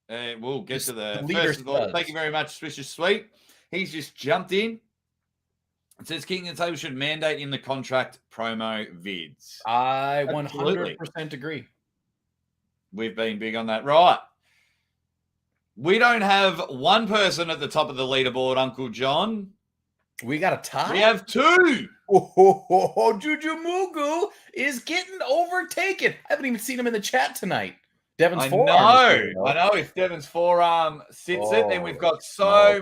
We'll get to the leader first of all. studs. Thank you very much, Swisher Sweet. He's just jumped in. It says King of the Table should mandate in the contract promo vids. I Absolutely. 100% agree. We've been big on that. Right. We don't have one person at the top of the leaderboard, Uncle John. We got a tie. We have two. Juju Mugu is getting overtaken. I haven't even seen him in the chat tonight. Devin's forearm. I know. If Devin's forearm sits it, then we've got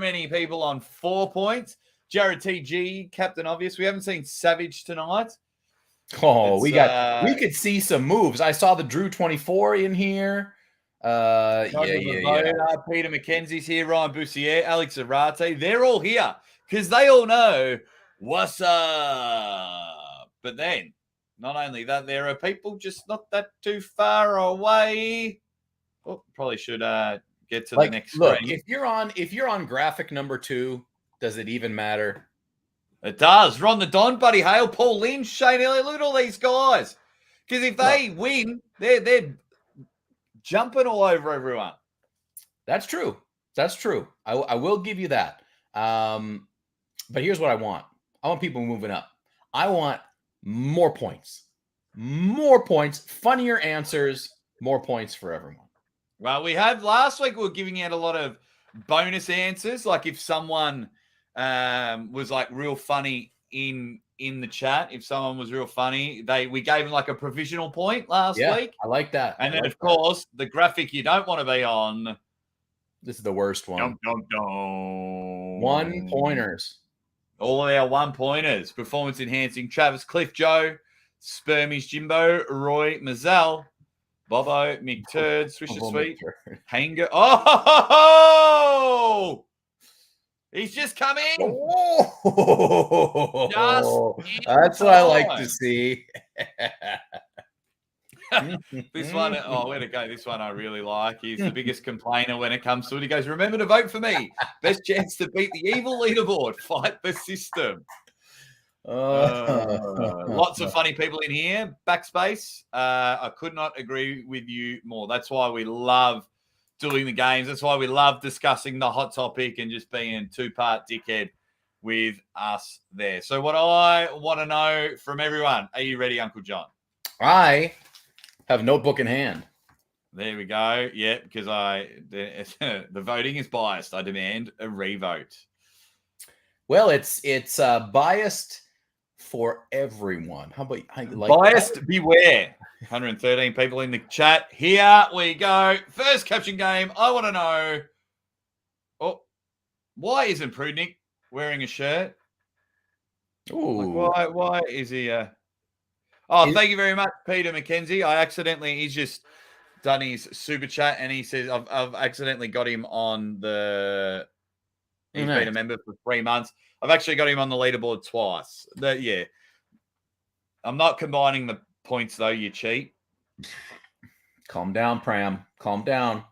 many people on 4 points. Jared TG, Captain Obvious. We haven't seen Savage tonight. Oh, we could see some moves. I saw the Drew 24 in here. Yeah. Peter McKenzie's here, Ryan Boussier, Alex Zarate. They're all here because they all know what's up. But then, not only that, there are people just not that too far away. Oh, probably should get to the next look, screen. If you're on graphic number 2, does it even matter? It does. Ron the Don, Buddy Hale, Paul Lynch, Shane Elliott. Look at all these guys. Because if they win, they're jumping all over everyone. That's true. That's true. I will give you that. But here's what I want. I want people moving up. I want more points. More points, funnier answers, more points for everyone. Well, we had last week, we were giving out a lot of bonus answers. Like if someone was like real funny in the chat, if someone was real funny, we gave them like a provisional point last week. I like that. And then, of course, the graphic you don't want to be on. This is the worst one. Dum, dum, dum. 1 pointers. All of our 1 pointers. Performance enhancing Travis, Cliff, Joe, Spermies, Jimbo, Roy, Mazzell, Bobo, Mick Turd, Swisher Sweet, Hanger. Oh! He's just come in. Oh, that's what I like to see. This one, where'd it go? This one I really like. He's the biggest complainer when it comes to it. He goes, remember to vote for me. Best chance to beat the evil leaderboard. Fight the system. Lots of funny people in here. Backspace. I could not agree with you more. That's why we love doing the games. That's why we love discussing the hot topic and just being two-part dickhead with us there. So what I want to know from everyone, are you ready, Uncle John? I have notebook in hand. There we go. Yeah, because the voting is biased. I demand a revote. Well, it's biased for everyone. How about biased? Beware. 113 people in the chat. Here we go. First caption game. I want to know. Oh, why isn't Prudnick wearing a shirt? Ooh. Like, why is he? Thank you very much, Peter McKenzie. He's just done his super chat and he says, I've accidentally got him on he's been a member for 3 months. I've actually got him on the leaderboard twice. I'm not combining the points though, you cheat. Calm down, Pram. Calm down.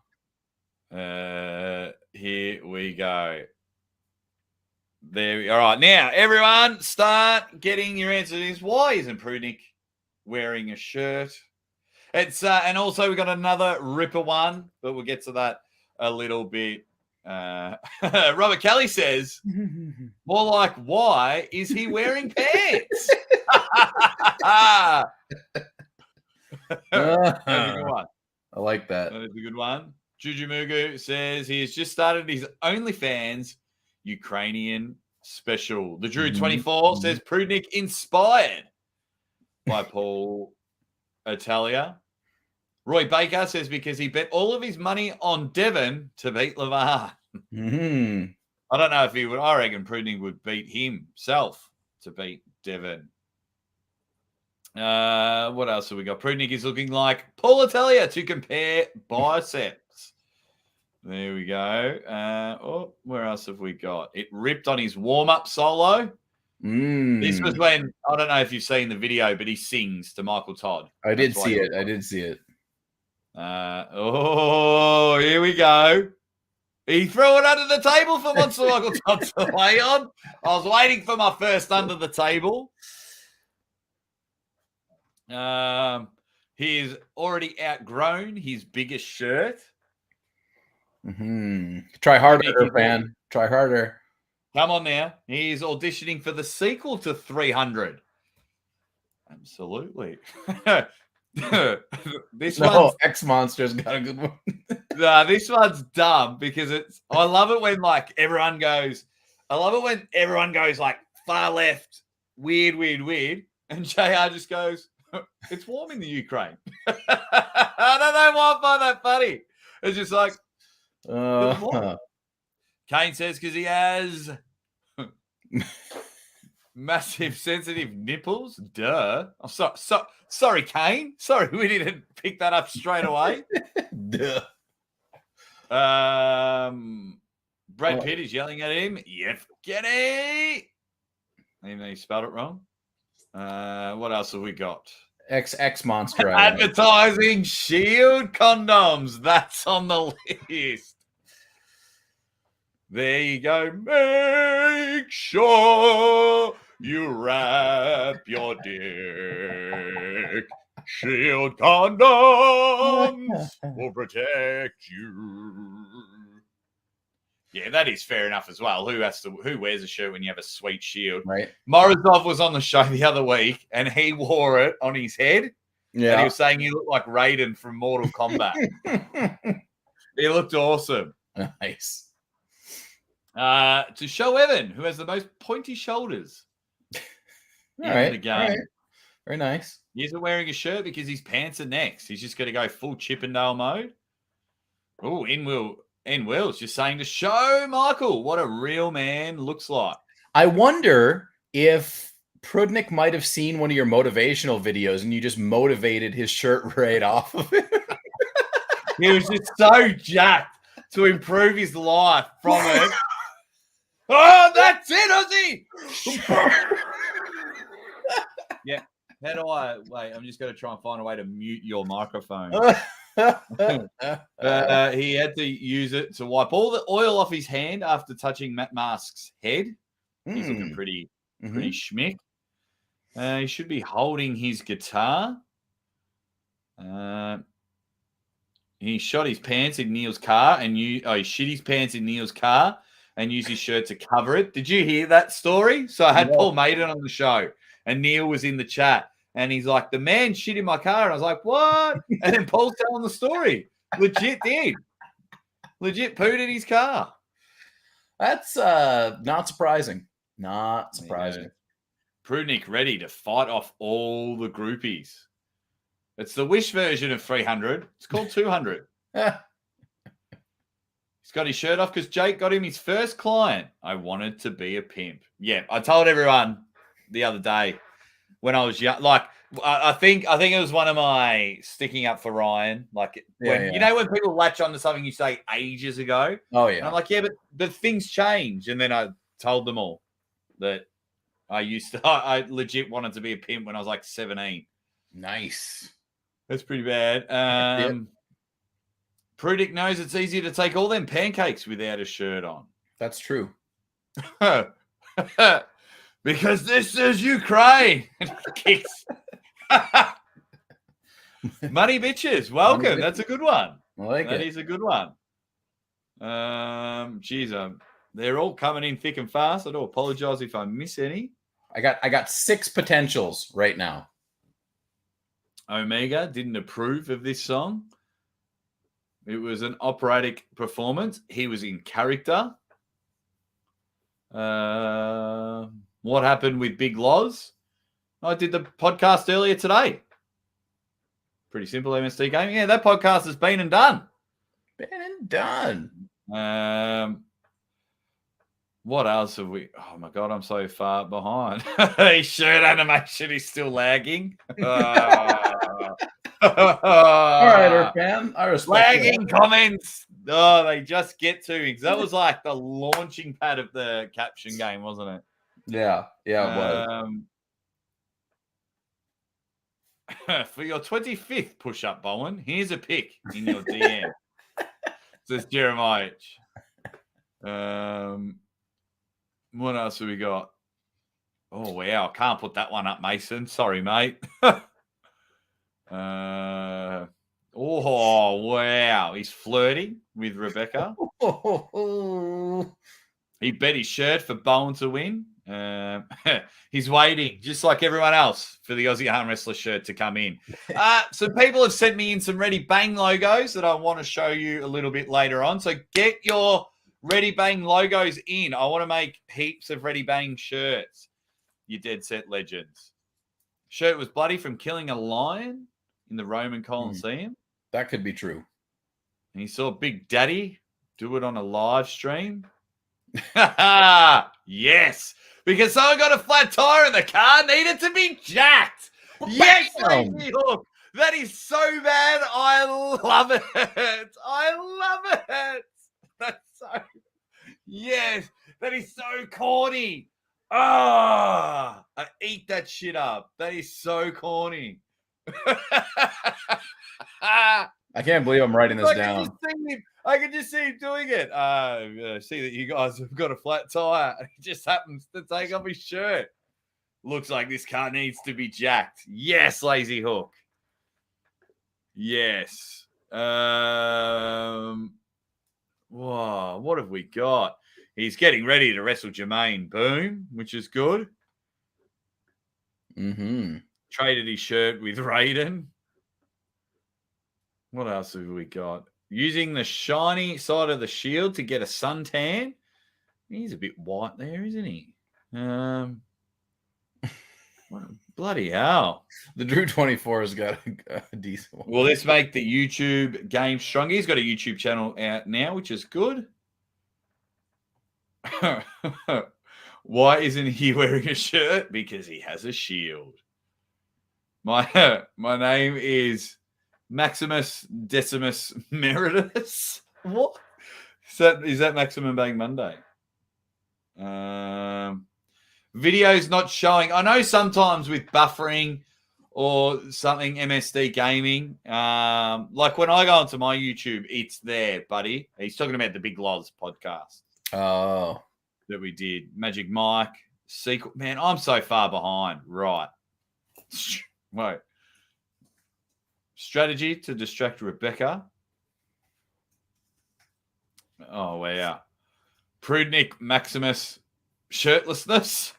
Here we go. All right. Now, everyone, start getting your answers. Why isn't Prudnick wearing a shirt? It's and also we got another ripper one, but we'll get to that a little bit. Robert Kelly says more like, why is he wearing pants? That's a good one. I like that. That is a good one. Juju Mugu says he has just started his OnlyFans Ukrainian special. The Drew 24 says Prudnick inspired by Paul Italia. Roy Baker says because he bet all of his money on Devon to beat LeVar. I don't know if he would. I reckon Prudnick would beat himself to beat Devon. What else have we got? Prudnick is looking like Paul Italia to compare biceps. There we go. Where else have we got? It ripped on his warm-up solo. This was when, I don't know if you've seen the video, but he sings to Michael Todd. I did see it. Here we go. He threw it under the table for Monster Michael Todd to lay on. I was waiting for my first under the table. He's already outgrown his biggest shirt. Try harder, fan. Try harder. Come on now. He's auditioning for the sequel to 300. Absolutely. X Monster's got a good one. Nah, this one's dumb because I love it when everyone goes like far left, weird, and JR just goes, it's warm in the Ukraine. I don't know why I find that funny. It's just like Kane says because he has massive sensitive nipples. Duh. I'm sorry, Kane. Sorry, we didn't pick that up straight away. Duh. Brad Pitt is yelling at him. Yevgeny. Even though he spelled it wrong. What else have we got? X Monster. Advertising Shield condoms. That's on the list. There you go. Make sure you wrap your dick. Shield condoms will protect you. Yeah, that is fair enough as well. Who wears a shirt when you have a sweet shield? Right. Morozov was on the show the other week and he wore it on his head. Yeah. And he was saying he looked like Raiden from Mortal Kombat. He looked awesome. Nice. To show Evan, who has the most pointy shoulders in the game. All right. Very nice. He isn't wearing a shirt because his pants are next. He's just going to go full Chippendale mode. Oh, Will's just saying to show Michael what a real man looks like. I wonder if Prudnick might have seen one of your motivational videos and you just motivated his shirt right off of it. He was just so jacked to improve his life from it. Oh, that's it, Ozzy! Yeah. How do I wait? I'm just going to try and find a way to mute your microphone. He had to use it to wipe all the oil off his hand after touching Matt Mask's head. He's looking pretty schmick. He should be holding his guitar. He shot his pants in Neil's car he shit his pants in Neil's car and used his shirt to cover it. Did you hear that story? So I had Paul Maiden on the show and Neil was in the chat and he's like, the man shit in my car. And I was like, what? And then Paul's telling the story. Legit did. Legit pooed in his car. That's not surprising. Not surprising. Yeah. Prudnick ready to fight off all the groupies. It's the Wish version of 300. It's called 200. He's got his shirt off because Jake got him his first client. I wanted to be a pimp. Yeah, I told everyone the other day when I was young. Like, I think it was one of my sticking up for Ryan. Like, you know when people latch onto something you say ages ago? Oh, yeah. And I'm like, yeah, but things change. And then I told them all that I legit wanted to be a pimp when I was like 17. Nice. That's pretty bad. Prudnick knows it's easy to take all them pancakes without a shirt on. That's true. Because this is Ukraine. Money bitches. Welcome. Money bitches. That's a good one. I like it. That is a good one. They're all coming in thick and fast. I do apologize if I miss any. I got 6 potentials right now. Omega didn't approve of this song. It was an operatic performance. He was in character. What happened with Big Loz? I did the podcast earlier today. Pretty simple, MSD Gaming. Yeah, that podcast has been and done. What else have we? Oh my God, I'm so far behind. His shirt animation is still lagging. All right, Irfan. I respect lagging that. Comments. Oh, they just get to me. That was like the launching pad of the caption game, wasn't it? Yeah, it was. For your 25th push-up, Bowen, here's a pic in your DM. Says Jeremiah H. What else have we got? Oh, wow. I can't put that one up, Mason. Sorry, mate. Oh, wow. He's flirting with Rebecca. He bet his shirt for Bowen to win. He's waiting, just like everyone else, for the Aussie Arm Wrestler shirt to come in. So people have sent me in some Ready Bang logos that I want to show you a little bit later on. So get your Ready Bang logos in. I want to make heaps of Ready Bang shirts. You dead set legends. Shirt was bloody from killing a lion in the Roman Colosseum. That could be true. And he saw Big Daddy do it on a live stream. Yes, because someone got a flat tire in the car, needed to be jacked. Yes, Lazy Hook. That is so bad. I love it. I love it. That's so. Yes, that is so corny. I eat that shit up. That is so corny. I can't believe I'm writing this down. I can just see him doing it. See that you guys have got a flat tire. He just happens to take off his shirt. Looks like this car needs to be jacked. Yes, Lazy Hook. Yes. Whoa, what have we got? He's getting ready to wrestle Jermaine Boom, which is good. Traded his shirt with Raiden. What else have we got? Using the shiny side of the shield to get a suntan. He's a bit white there, isn't he? Bloody hell. The Drew 24 has got a decent one. Will this make the YouTube game stronger? He's got a YouTube channel out now, which is good. Why isn't he wearing a shirt? Because he has a shield. My name is Maximus Decimus Meritus. What? Is that Maximum Bang Monday? Videos not showing. I know sometimes with buffering or something, MSD gaming, like when I go onto my YouTube, it's there, buddy. He's talking about the Big Loz podcast. Oh. That we did. Magic Mike. Sequel. Man, I'm so far behind. Right. Wait. Strategy to distract Rebecca. Oh, wow. Prudnik Maximus shirtlessness.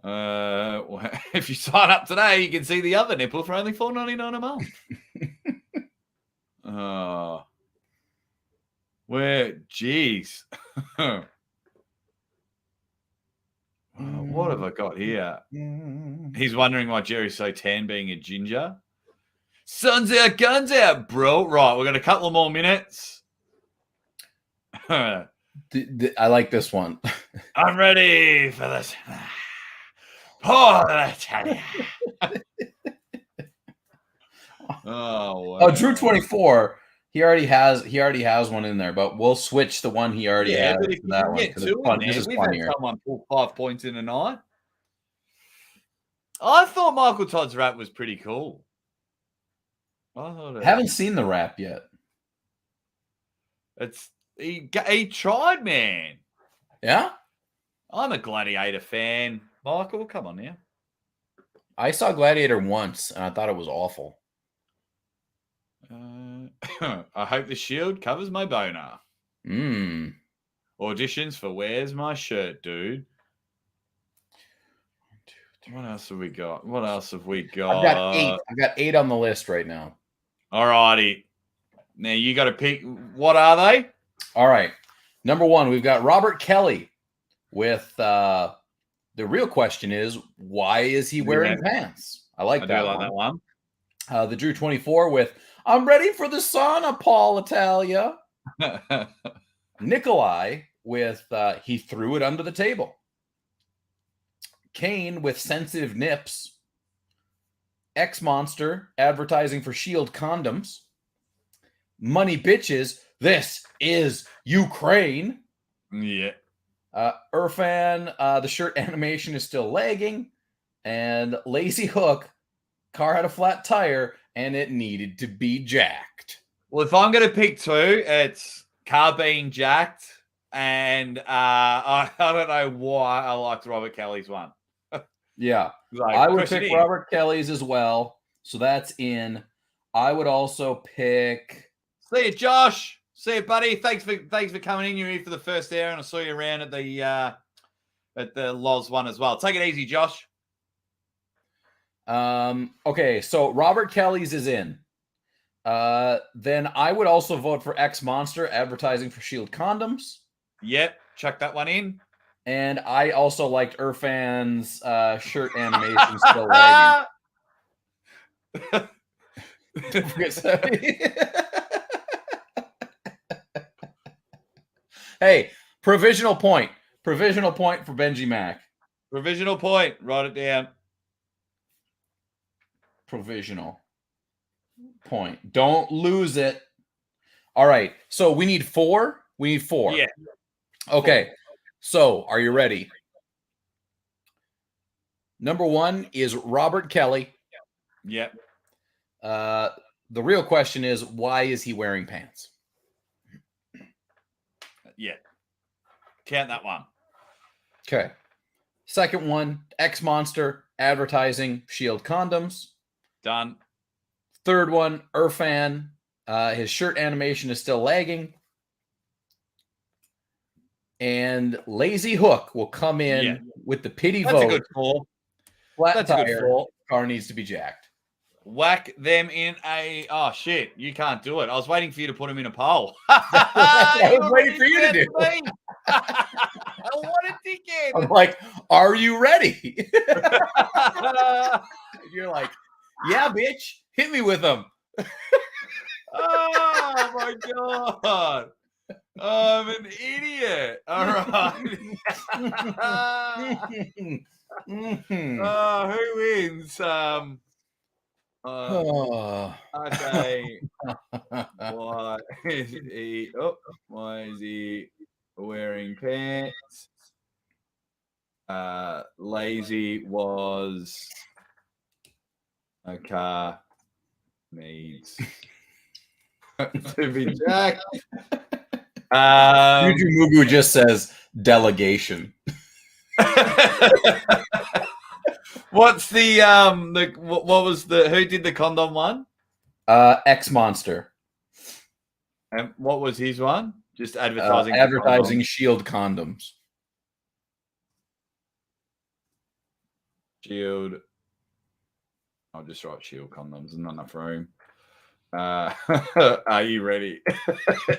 If you sign up today, you can see the other nipple for only $4.99 a month. Where? Jeez. What have I got here? He's wondering why Jerry's so tan being a ginger. Sun's out, guns out, bro. Right, we've got a couple of more minutes. I like this one. I'm ready for this. Oh, I tell you. Wow. Oh, Drew 24. He already has one in there, but we'll switch the one he already has to that one. This is funnier. Had someone pull 5 points in a night. I thought Michael Todd's rap was pretty cool. I haven't seen the rap yet. He tried, man. Yeah? I'm a Gladiator fan. Michael, come on now. I saw Gladiator once, and I thought it was awful. I hope the shield covers my boner. Auditions for Where's My Shirt, dude? What else have we got? I've got 8 on the list right now. All righty. Now you got to pick. What are they? All right. Number 1, we've got Robert Kelly with the real question is, why is he wearing pants? I like that one. The Drew 24 with, I'm ready for the sauna, Paul Italia. Nikolai with, he threw it under the table. Kane with sensitive nips. X-Monster advertising for Shield condoms. Money Bitches, this is Ukraine. Yeah. Irfan, the shirt animation is still lagging. And Lazy Hook, car had a flat tire and it needed to be jacked. Well, if I'm going to pick two, it's car being jacked, and I don't know why I liked Robert Kelly's one. Yeah, Like, I would pick Robert Kelly's as well. So that's in. I would also pick. See you, Josh. See you, buddy. Thanks for coming in. You're here for the first hour, and I saw you around at the Loz one as well. Take it easy, Josh. Okay, so Robert Kelly's is in. Then I would also vote for X Monster advertising for Shield condoms. Yep, chuck that one in. And I also liked Irfan's shirt animation still lagging. Hey, provisional point. Provisional point for Benji Mac. Provisional point. Write it down. Provisional point. Don't lose it. All right. So we need 4. We need 4. Yeah. Okay. 4. So are you ready? Number 1 is Robert Kelly. Yep. The real question is, why is he wearing pants? Yeah. Count that one. Okay. Second one, X Monster advertising Shield condoms. Done. Third one, Irfan. His shirt animation is still lagging. And Lazy Hook will come in with the pity vote. That's a good call. Flat tire. Car needs to be jacked. Whack them in a... Oh, shit. You can't do it. I was waiting for you to put them in a poll. I was waiting for you to do it. What a dickhead. I'm like, are you ready? You're like, yeah, bitch. Hit me with them. Oh, my God. I'm an idiot. All right. Who wins? Okay. Why is he wearing pants? Lazy was a car needs to be jacked. Juju Mugu just says delegation. What's the what was the who did the condom one? X Monster. And what was his one? Just advertising. Advertising Shield condoms. Shield. I'll just write Shield condoms. There's not enough room. Are you ready?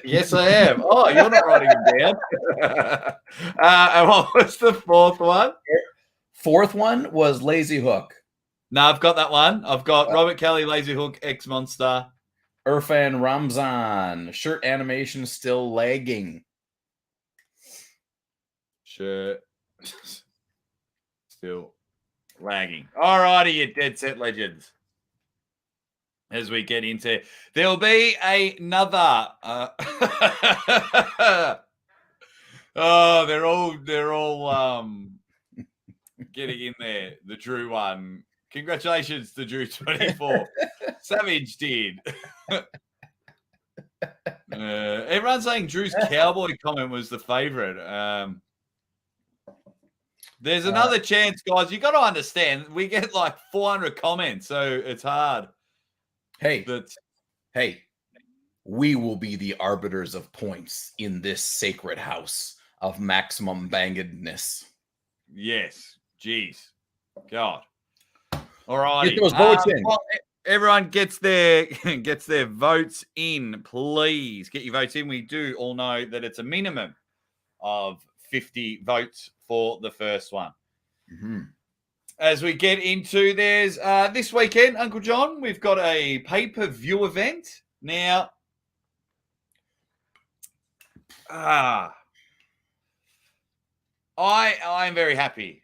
Yes, I am. Oh, you're not writing them down. And what was the fourth one? Fourth one was Lazy Hook. No, I've got that one. I've got Robert Kelly, Lazy Hook, X Monster. Irfan Ramzan. Shirt animation still lagging. Shirt still lagging. All righty, you dead set legends. As we get into, there'll be another. They're all getting in there. The Drew one. Congratulations to Drew 24. Savage did. Everyone's saying Drew's cowboy comment was the favorite. There's another chance, guys. You got to understand, we get like 400 comments, so it's hard. Hey, we will be the arbiters of points in this sacred house of maximum bangedness. Yes. Jeez. God. All right. Get those votes in. Well, everyone gets their votes in, please. Get your votes in. We do all know that it's a minimum of 50 votes for the first one. Mm-hmm. As we get into, there's this weekend, Uncle John, we've got a pay-per-view event. Now, I'm very happy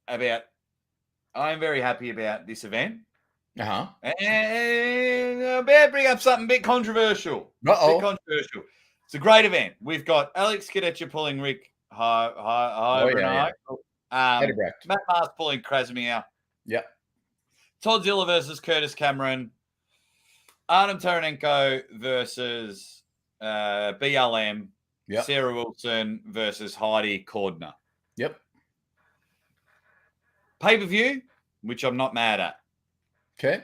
about this event. Uh-huh. And I'm about to bring up something a bit controversial. Uh-oh. Bit controversial. It's a great event. We've got Alex Kadetcha pulling Rick Matt Mars pulling Krasimir. Yep. Toddzilla versus Curtis Cameron. Artem Taranenko versus BLM. Yep. Sarah Wilson versus Heidi Cordner. Yep. Pay-per-view, which I'm not mad at. Okay.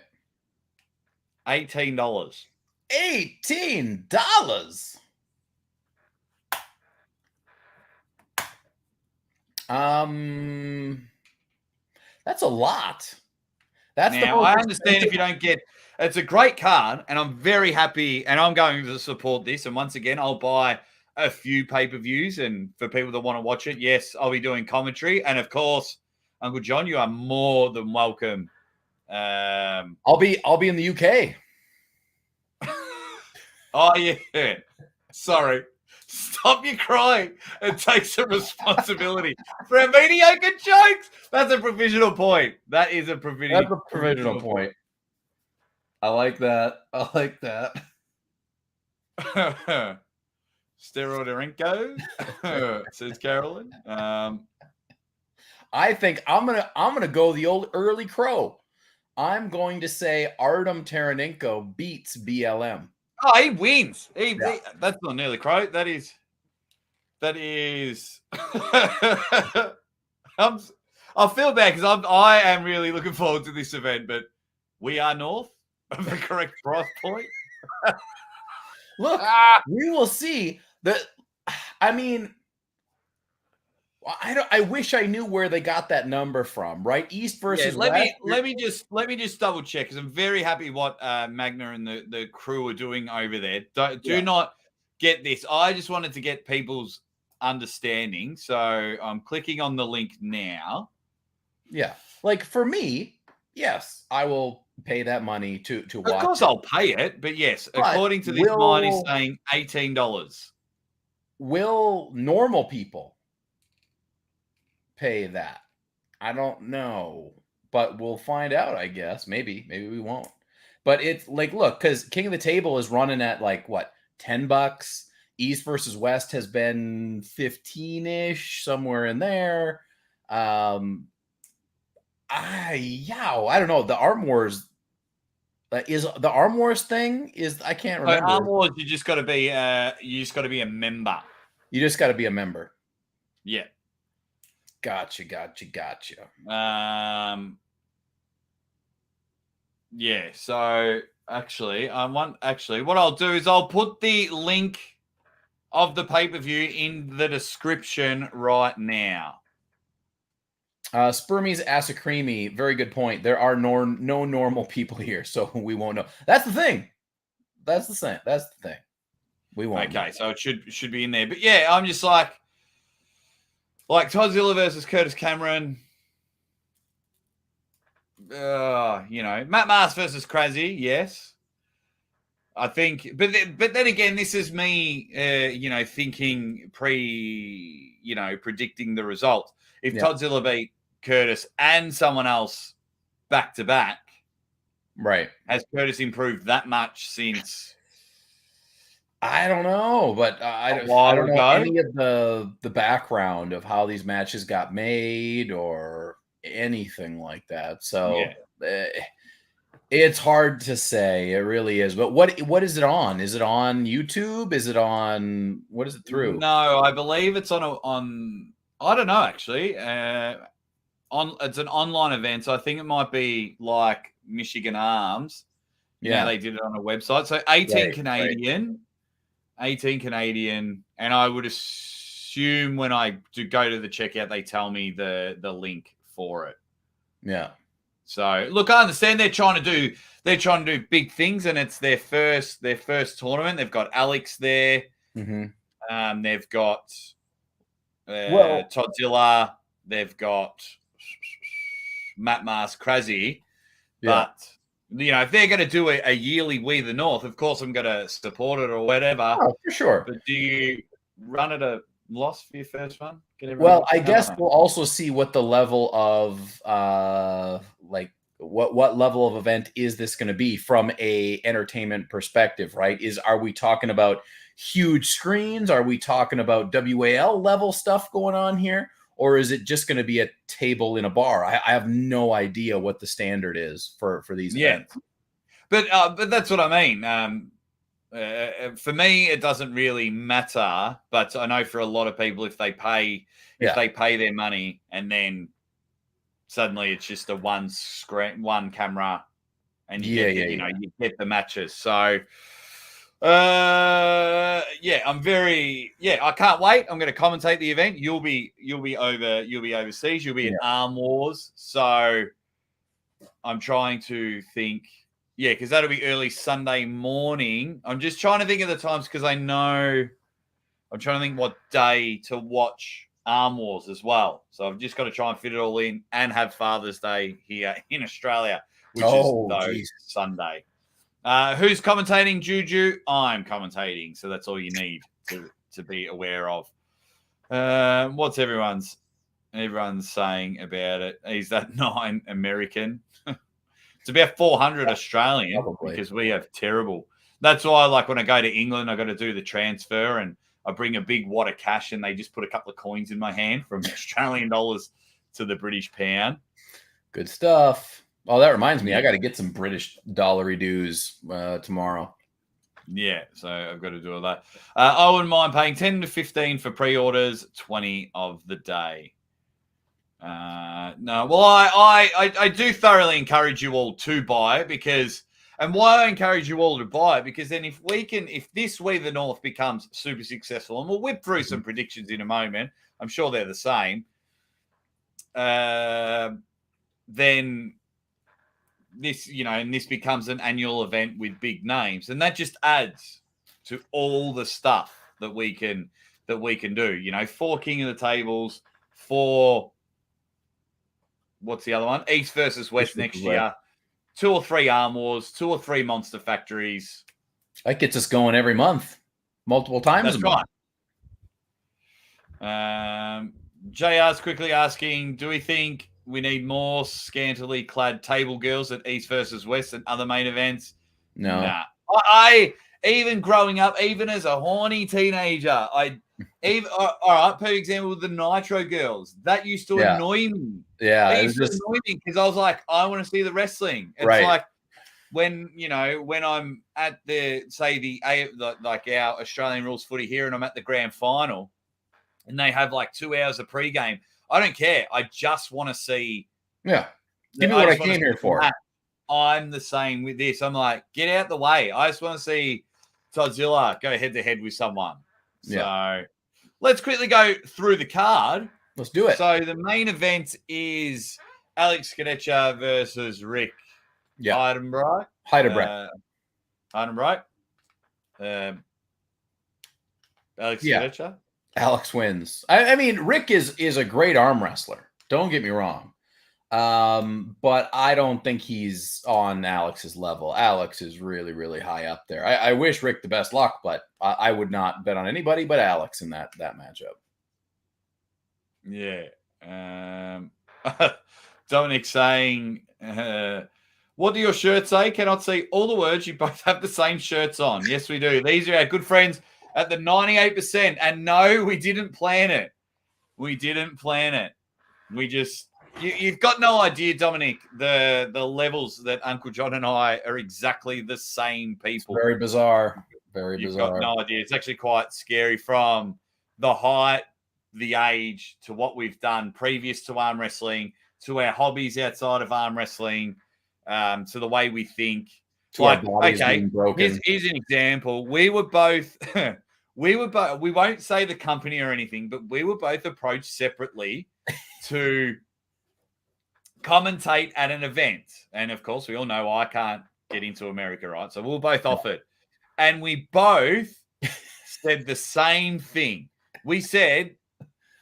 $18. $18. That's a lot. That's now, I understand if you don't get. It's a great card, and I'm very happy, and I'm going to support this. And once again, I'll buy a few pay-per-views, and for people that want to watch it, yes, I'll be doing commentary, and of course, Uncle John, you are more than welcome. I'll be in the UK. Oh yeah, sorry. Stop your crying and take some responsibility for our mediocre jokes. That's a provisional point. That is a provisional. That's a provisional point. I like that. I like that. Steroidenko, says Carolyn. I think I'm gonna go the old early crow. I'm going to say Artem Taranenko beats BLM. Oh, he wins. That's not nearly crow. That is. I feel bad because I am really looking forward to this event, but we are north of the correct price point. Look, we will see. I mean, I wish I knew where they got that number from. Right, East versus West. Let me just double check because I'm very happy what Magna and the crew are doing over there. Do not get this. I just wanted to get people's understanding, so I'm clicking on the link now. Yeah, like for me, yes, I will pay that money to watch. Of course, I'll pay it, but yes, according to this mine, is saying $18. Will normal people pay that? I don't know, but we'll find out. I guess maybe we won't. But it's like, look, because King of the Table is running at like what, $10. East versus West has been 15-ish, somewhere in there. I don't know. The ArmWars is the ArmWars thing is I can't remember. ArmWars, you just got to be a member. You just got to be a member. Yeah. Gotcha. Yeah. So actually, what I'll do is I'll put the link of the pay-per-view in the description right now. Spermies Asacreamy, very good point. There are no normal people here, so we won't know. That's the thing. That's the thing. We won't. Okay, so it should be in there. But yeah, I'm just like Toddzilla versus Curtis Cameron. Matt Mars versus Krasny, yes. I think, but then again, this is me, thinking predicting the result. If Toddzilla beat Curtis and someone else back to back, right? Has Curtis improved that much since? I don't know, but I don't know any of the background of how these matches got made or anything like that. So. Yeah. It's hard to say. It really is. But what is it on? Is it on YouTube? Is it on what is it through? No, I believe it's on I don't know actually. It's an online event, so I think it might be like Michigan Arms. Yeah, they did it on a website. So 18 Canadian. 18 Canadian, and I would assume when I do go to the checkout, they tell me the link for it. Yeah. So look, I understand they're trying to do big things, and it's their first tournament. They've got Alex there. Mm-hmm. They've got Toddzilla. They've got Matt Mars, Krasny. Yeah. But if they're going to do a yearly We the North, of course I'm going to support it or whatever. Oh, for sure. But do you run at a loss for your first one? Well, I guess we'll also see what the level of what level of event is this going to be from a entertainment perspective, right? Are we talking about huge screens? Are we talking about WAL level stuff going on here? or is it just going to be a table in a bar? I have no idea what the standard is for these events. But that's what I mean. For me, it doesn't really matter. But I know for a lot of people, if they pay their money and then suddenly it's just a one screen, one camera, and you get the matches. So I can't wait. I'm going to commentate the event. You'll be overseas. You'll be at ArmWars. So I'm trying to think. Yeah, because that'll be early Sunday morning. I'm just trying to think of the times because I'm trying to think what day to watch ArmWars as well. So I've just got to try and fit it all in and have Father's Day here in Australia, which is Sunday. Who's commentating, Juju? I'm commentating, so that's all you need to be aware of. What's everyone's saying about it? Is that 9 American? It's about 400 Australian because we have terrible. That's why, like, when I go to England, I got to do the transfer and I bring a big wad of cash and they just put a couple of coins in my hand from Australian dollars to the British pound. Good stuff. Oh, that reminds me, I got to get some British dollary dues tomorrow. Yeah, so I've got to do all that. I wouldn't mind paying 10 to 15 for pre-orders, 20 of the day. No, well, I do thoroughly encourage you all to buy it because, and why I encourage you all to buy it, because then if this We the North becomes super successful, and we'll whip through some predictions in a moment, I'm sure they're the same, then this becomes an annual event with big names, and that just adds to all the stuff that we can do. 4 King of the Tables, 4. What's the other one? East versus West next year. 2 or 3 ArmWars, 2 or 3 Monster Factories. That gets us going every month, multiple times. That's right. JR's quickly asking, do we think we need more scantily clad table girls at East versus West and other main events? No. Nah. I even growing up, even as a horny teenager, all right, per example, with the Nitro girls, that used to annoy me. Yeah, it used to annoy me because I was like, I want to see the wrestling. It's like when I'm at our Australian rules footy here, and I'm at the grand final, and they have like 2 hours of pregame. I don't care. I just want to see. Yeah, give me what I came here for. I'm the same with this. I'm like, get out the way. I just want to see Godzilla go head to head with someone. So let's quickly go through the card. Let's do it. So the main event is Alex Kadecha versus Rick Heidenreich. Heidenreich. Alex Kadecha. Alex wins. I mean, Rick is a great arm wrestler. Don't get me wrong. But I don't think he's on Alex's level. Alex is really, really high up there. I wish Rick the best luck, but I would not bet on anybody but Alex in that matchup. Yeah. Dominic saying, what do your shirts say? Cannot see all the words. You both have the same shirts on. Yes, we do. These are our good friends at the 98%. And no, we didn't plan it. We just... You've got no idea, Dominic, the levels that Uncle John and I are exactly the same people. It's very bizarre. You've got no idea. It's actually quite scary, from the height, the age, to what we've done previous to arm wrestling, to our hobbies outside of arm wrestling, to the way we think. Here's an example. We were both we won't say the company or anything, but we were both approached separately to commentate at an event. And of course, we all know I can't get into America, right? So we were both offered. And we both said the same thing. We said,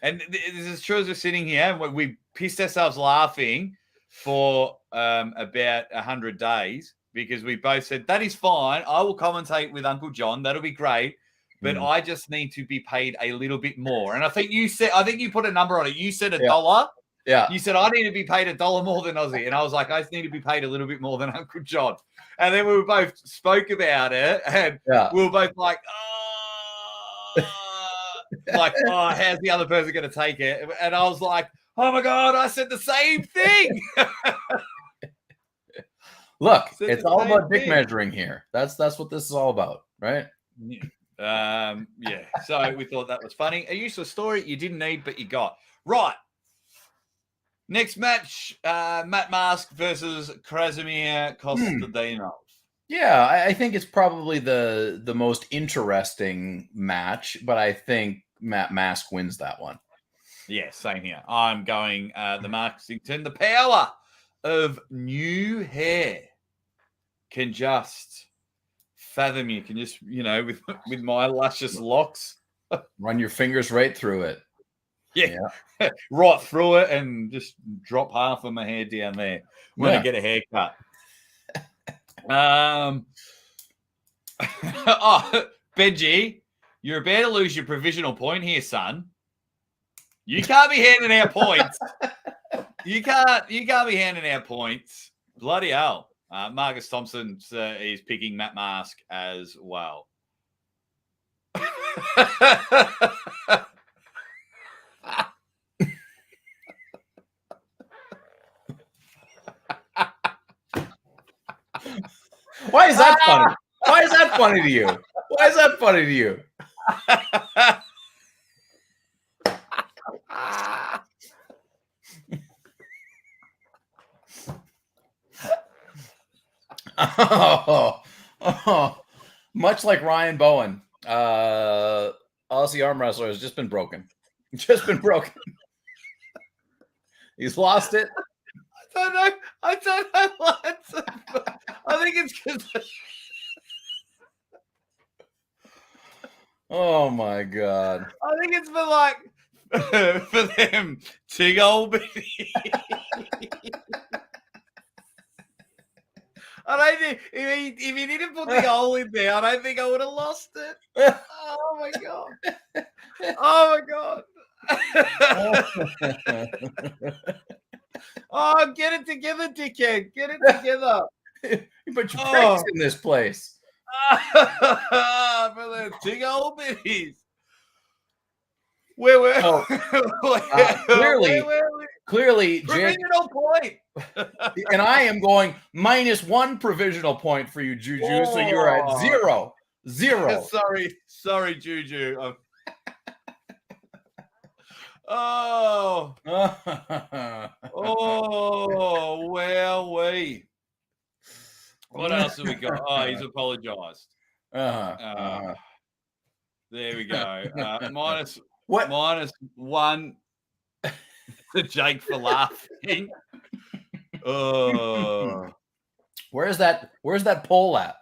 and this is true as we're sitting here, we pissed ourselves laughing for about 100 days, because we both said, that is fine. I will commentate with Uncle John. That'll be great. But I just need to be paid a little bit more. And I think you put a number on it. You said $1. Yeah. You said, I need to be paid $1 more than Aussie. And I was like, I just need to be paid a little bit more than Uncle John. And then we were both spoke about it. And we were both like, Like, oh, how's the other person going to take it? And I was like, oh my God, I said the same thing. Look, it's all about dick measuring here. That's what this is all about, right? Yeah. So we thought that was funny. A useless story you didn't need, but you got. Right. Next match, Matt Mask versus Krasimir Kostadinov. Yeah, I think it's probably the most interesting match, but I think Matt Mask wins that one. Yeah, same here. I'm going the Marksington. The power of new hair can just fathom you. Can just, with my luscious locks. Run your fingers right through it. Yeah. Right through it and just drop half of my hair down there when I get a haircut. Benji, you're about to lose your provisional point here, son. You can't be handing out points. You can't be handing out points. Bloody hell. Marcus Thompson is picking Matt Mask as well. Why is that funny? Why is that funny to you? Why is that funny to you? Much like Ryan Bowen, Aussie arm wrestler has just been broken. Just been broken. He's lost it. I don't know what. I think it's because. Oh my God! I think it's for them tig old bitty. I don't think if he didn't put the hole in there, I don't think I would have lost it. Oh my God! Oh my God! Oh, get it together, dickhead! Get it together! You put your pricks in this place. For the tig old bitties. Clearly, provisional point. And I am going -1 provisional point for you, Juju. So you're at 0. Sorry, Juju. Oh, well, what else have we got? Oh, he's apologized. There we go. -1 to Jake for laughing. Where's that poll at?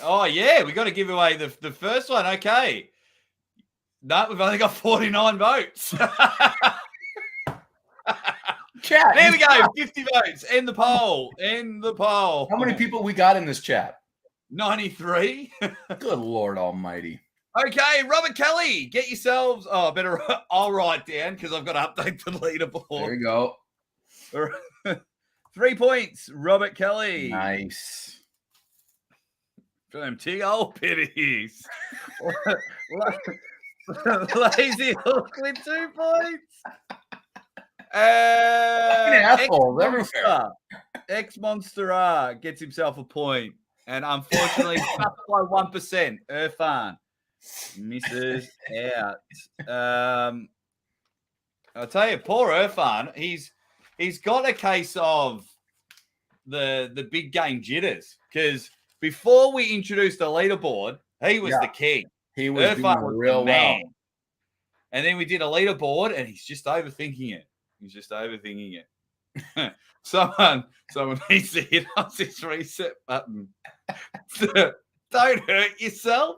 Oh yeah, we got to give away the first one. Okay. No, we've only got 49 votes. Chat. There we go. 50 votes. End the poll. How many people we got in this chat? 93. Good Lord Almighty. Okay, Robert Kelly, get yourselves. Oh, I'll write down because I've got to update the leaderboard. There you go. 3 points, Robert Kelly. Nice. For them tig old pitties. Lazy Hook with 2 points. Assholes everywhere. Ex-Monster gets himself a point. And unfortunately, up by 1%. Irfan misses out. I'll tell you, poor Irfan, he's got a case of the big game jitters. Because before we introduced the leaderboard, he was the king. He was doing real well. And then we did a leaderboard, and he's just overthinking it. Someone needs to hit us this reset button. Don't hurt yourself.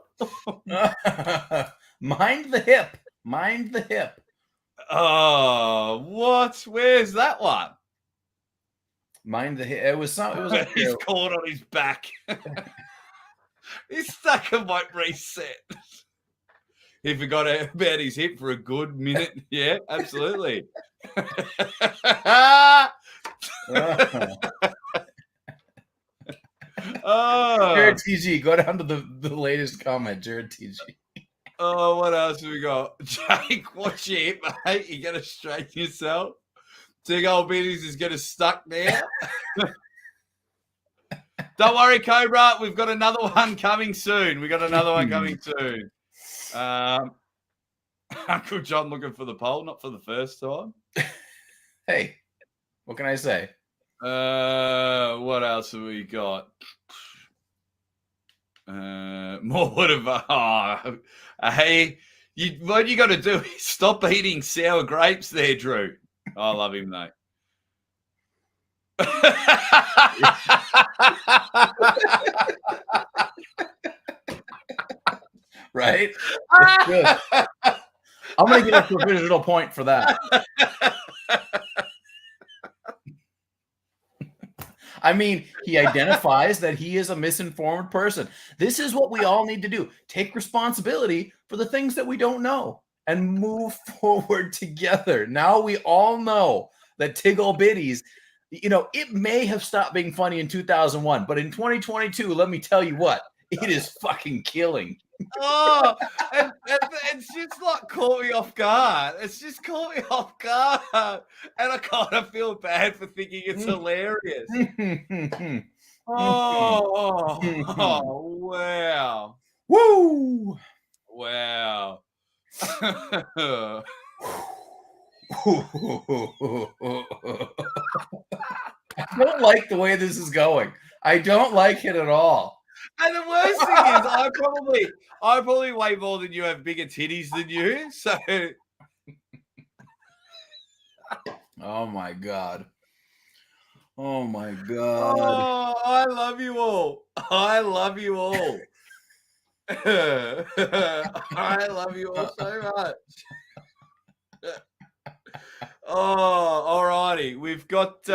Mind the hip. Oh, what? Where's that one? Mind the hip. It was he's caught on his back. His stacker might reset. He forgot about his hip for a good minute. Yeah, absolutely. Jared TG, go down to the latest comment, Jared TG. Oh, what else have we got? Jake, watch it, mate. You got to straighten yourself. Big old Biddies is getting stuck there. Don't worry, Cobra. We've got another one coming soon. Uncle John looking for the poll, not for the first time. Hey, what can I say? What else have we got? More of hey, what you got to do is stop eating sour grapes there, Drew. I love him, mate. Right? That's good. I'm going to get a provisional point for that. I mean, he identifies that he is a misinformed person. This is what we all need to do. Take responsibility for the things that we don't know and move forward together. Now we all know that Tiggle Bitties, it may have stopped being funny in 2001, but in 2022, let me tell you what, it is fucking killing. Oh, and it's just like caught me off guard. It's just caught me off guard. And I kind of feel bad for thinking it's hilarious. Oh, wow. Woo! Wow. I don't like the way this is going. I don't like it at all. And the worst thing is, I probably weigh more than you, have bigger titties than you. So, oh my god, Oh, I love you all. I love you all. I love you all so much. Oh, all righty. We've got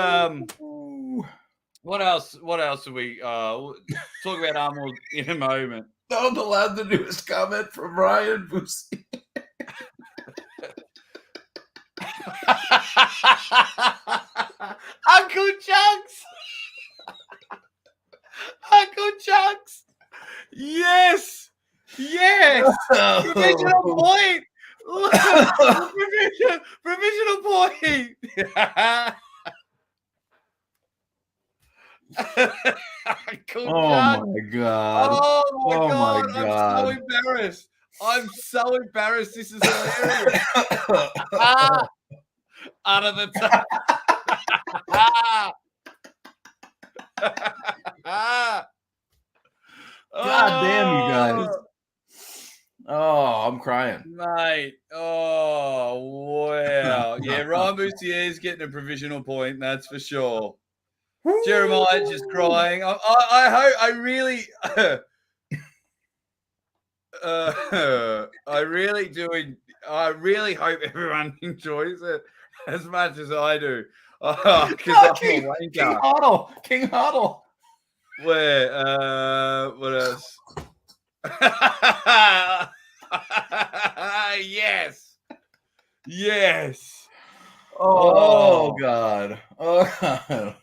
what else? What else are we talk about ArmWars in a moment? Don't allow the newest comment from Ryan Boosie. Uncle Chunks. Uncle Chunks. Yes. Provisional point. Provisional point. Uncle Chunks. My god. Oh my Oh god. my god. I'm so embarrassed. I'm so embarrassed. This is hilarious. Out of the top. God damn, you guys. Oh, I'm crying. Mate. Oh, wow. Yeah, Ryan Boussier is getting a provisional point, that's for sure. Jeremiah just crying. I really I really hope everyone enjoys it as much as I do. King Huddle. Where? What else? Yes. Oh god. Oh.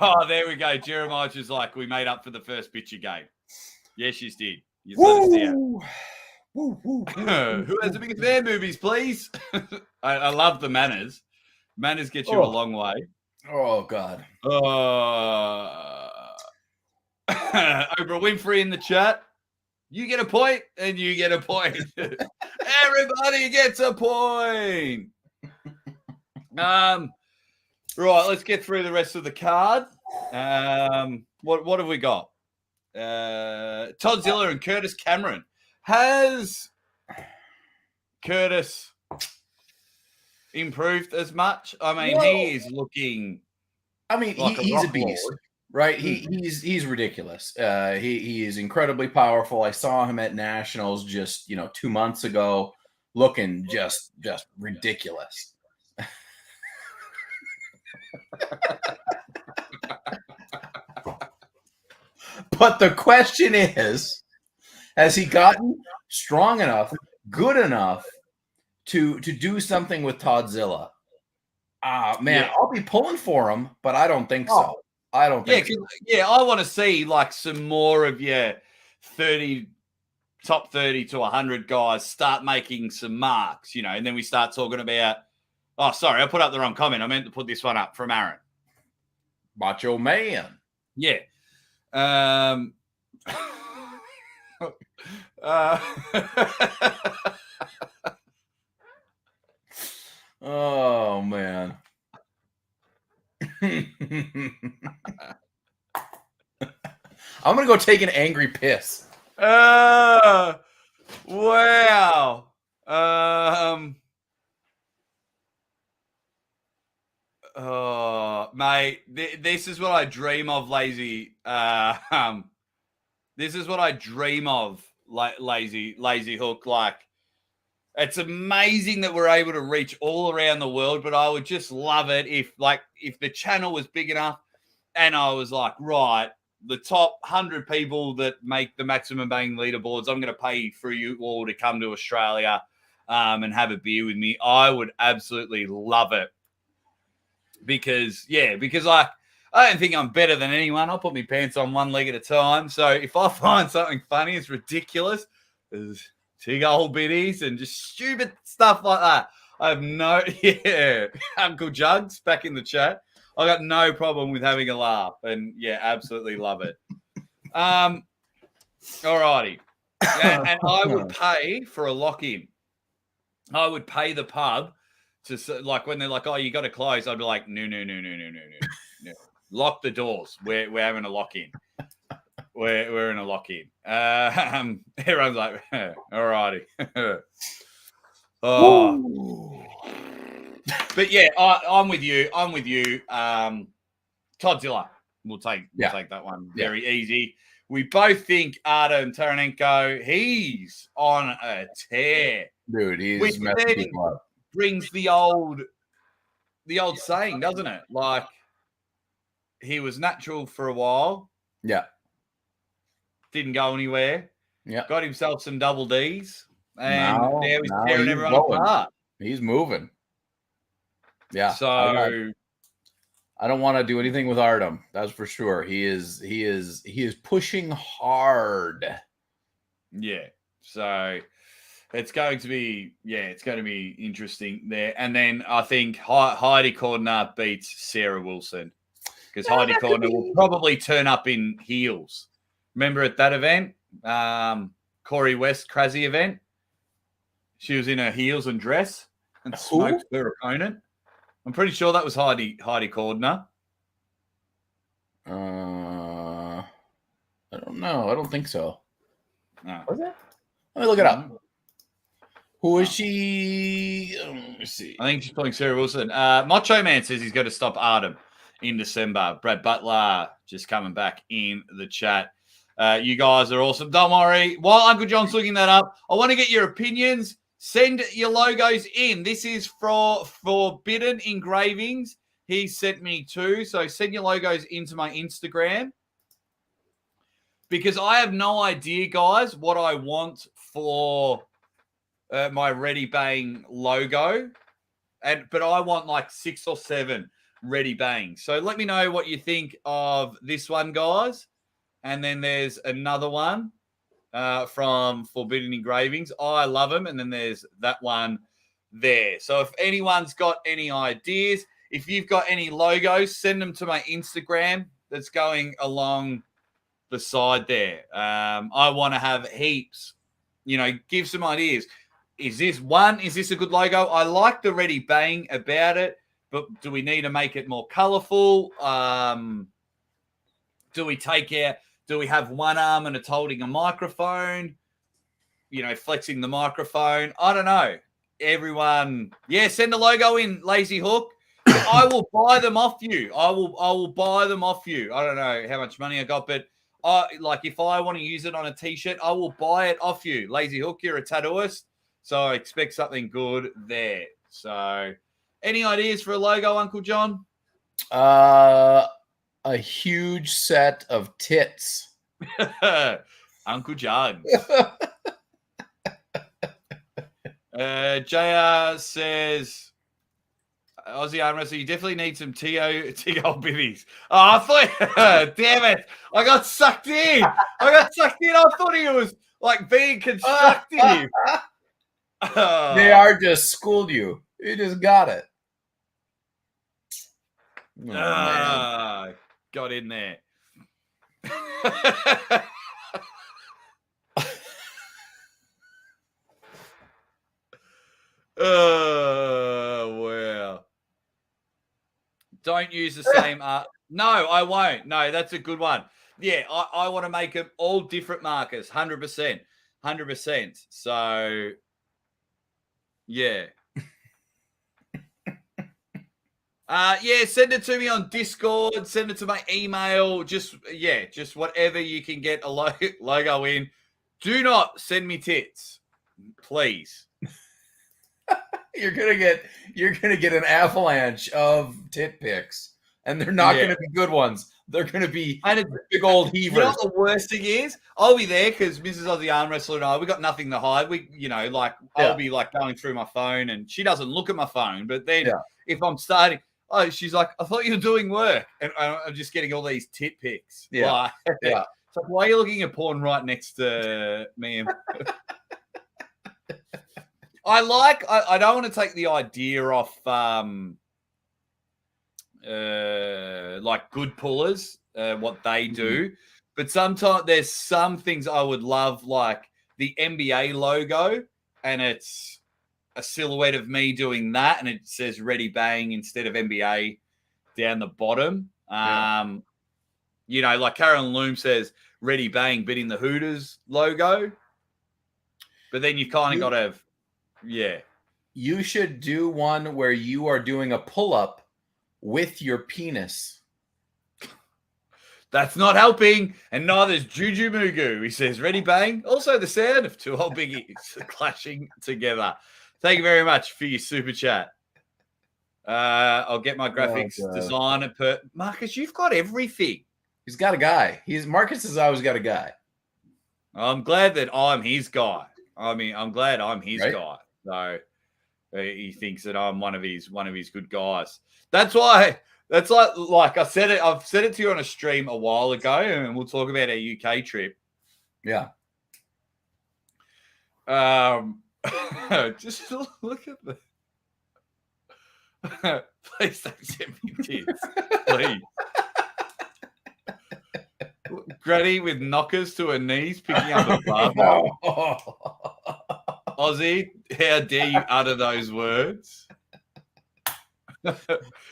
Oh, there we go. Jeremiah is like, we made up for the first picture game. Yes, you did. You let us down. Who has the biggest man movies, please? I love the manners. Manners get you a long way. Oh god. Oprah Winfrey in the chat. You get a point, and you get a point. Everybody gets a point. Right, let's get through the rest of the card. What have we got? Toddzilla and Curtis Cameron. Has Curtis improved as much? I mean, he is looking. I mean, like he's a beast, right? He's ridiculous. He is incredibly powerful. I saw him at Nationals just 2 months ago, looking just ridiculous. But the question is, has he gotten strong enough, good enough to do something with Toddzilla? Man, I'll be pulling for him, but I don't think so. I don't think so. Yeah, I want to see like some more of your 30 top 30 to 100 guys start making some marks, and then we start talking about, oh, sorry, I put up the wrong comment. I meant to put this one up from Aaron. Macho Man. Yeah. Oh, man. I'm going to go take an angry piss. Wow. Oh, mate, this is what I dream of, Lazy. This is what I dream of, Lazy Hook. Like, it's amazing that we're able to reach all around the world, but I would just love it if the channel was big enough and I was like, right, the top 100 people that make the Maximum Bang leaderboards, I'm going to pay for you all to come to Australia and have a beer with me. I would absolutely love it. Because I don't think I'm better than anyone. I'll put my pants on one leg at a time. So if I find something funny, it's ridiculous. There's big old biddies and just stupid stuff like that. I have no, Uncle Jugs back in the chat. I got no problem with having a laugh, and absolutely love it. Alrighty, and I would pay for a lock-in. I would pay the pub. To like when they're like, oh, you got to close, I'd be like, no. Lock the doors. We're having a lock in. We're in a lock in. Everyone's like, all righty. Oh, but I'm with you. Todzilla. We'll take that one very easy. We both think Artem Taranenko, he's on a tear, dude. He's messing people up. Brings the old saying, doesn't it? Like, he was natural for a while. Yeah. Didn't go anywhere. Yeah. Got himself some double Ds. And now he's tearing everyone apart. He's moving. Yeah. So I don't want to do anything with Artem. That's for sure. He is pushing hard. Yeah. So it's going to be interesting there. And then I think Heidi Cordner beats Sarah Wilson because Heidi Cordner will probably turn up in heels. Remember at that event, Corey West Crazy event? She was in her heels and dress and smoked her opponent. I'm pretty sure that was Heidi Cordner. I don't know. I don't think so. No. Was it? Let me look it up. Who is she? Let me see. I think she's playing Sarah Wilson. Macho Man says he's going to stop Artem in December. Brad Butler just coming back in the chat. You guys are awesome. Don't worry. While Uncle John's looking that up, I want to get your opinions. Send your logos in. This is for Forbidden Engravings. He sent me 2. So send your logos into my Instagram. Because I have no idea, guys, what I want for my Ready Bang logo. But I want like 6 or 7 Ready Bang. So let me know what you think of this one, guys. And then there's another one from Forbidden Engravings. I love them. And then there's that one there. So if anyone's got any ideas, if you've got any logos, send them to my Instagram that's going along the side there. I want to have heaps, give some ideas. Is this a good logo? I like the Ready Bang about it, but do we need to make it more colorful? Do we have one arm and it's holding a microphone? Flexing the microphone. I don't know. Everyone, send a logo in, Lazy Hook. I will buy them off you. I will buy them off you. I don't know how much money I got, but if I want to use it on a t-shirt, I will buy it off you. Lazy Hook, you're a tattooist, so I expect something good there. So, any ideas for a logo, Uncle John? A huge set of tits. Uncle John. JR says, Aussie arm wrestler, you definitely need some T.O. biddies. Oh, I thought, damn it. I got sucked in. I thought he was like being constructive. They are just schooled you. You just got it. Oh, man. Got in there. Wow. Don't use the same art. No, I won't. No, that's a good one. Yeah, I want to make them all different markers, 100%. 100%. So, yeah. Yeah, send it to me on Discord. Send it to my email. Just whatever you can get a logo in. Do not send me tits, please. You're gonna get an avalanche of tit pics, and they're not gonna be good ones. They're gonna be big old heavers. You know what the worst thing is? I'll be there because Mrs. Aussie Arm Wrestler and I, we got nothing to hide. I'll be like going through my phone, and she doesn't look at my phone. But then if I'm starting, she's like, I thought you were doing work, and I'm just getting all these tit pics. Yeah, yeah. So why are you looking at porn right next to me? I don't want to take the idea off like good pullers, what they do. But sometimes there's some things I would love, like the NBA logo, and it's a silhouette of me doing that, and it says Ready Bang instead of NBA down the bottom. Like Karen Loom says Ready Bang, but in the Hooters logo. But then you kind of got to You should do one where you are doing a pull-up with your penis. That's not helping, and neither is Juju Mugu. He says, Ready Bang. Also the sound of two old biggies clashing together. Thank you very much for your super chat. I'll get my graphics designer. Marcus, you've got everything. He's got a guy. Marcus has always got a guy. I'm glad that I'm his guy. I mean, I'm glad I'm his guy. So he thinks that I'm one of his good guys. That's why. That's like I said it. I've said it to you on a stream a while ago, and we'll talk about our UK trip. Yeah. Just look at the. Please don't send me kids, please. Granny with knockers to her knees, picking up a barbell. Aussie, how dare you utter those words? How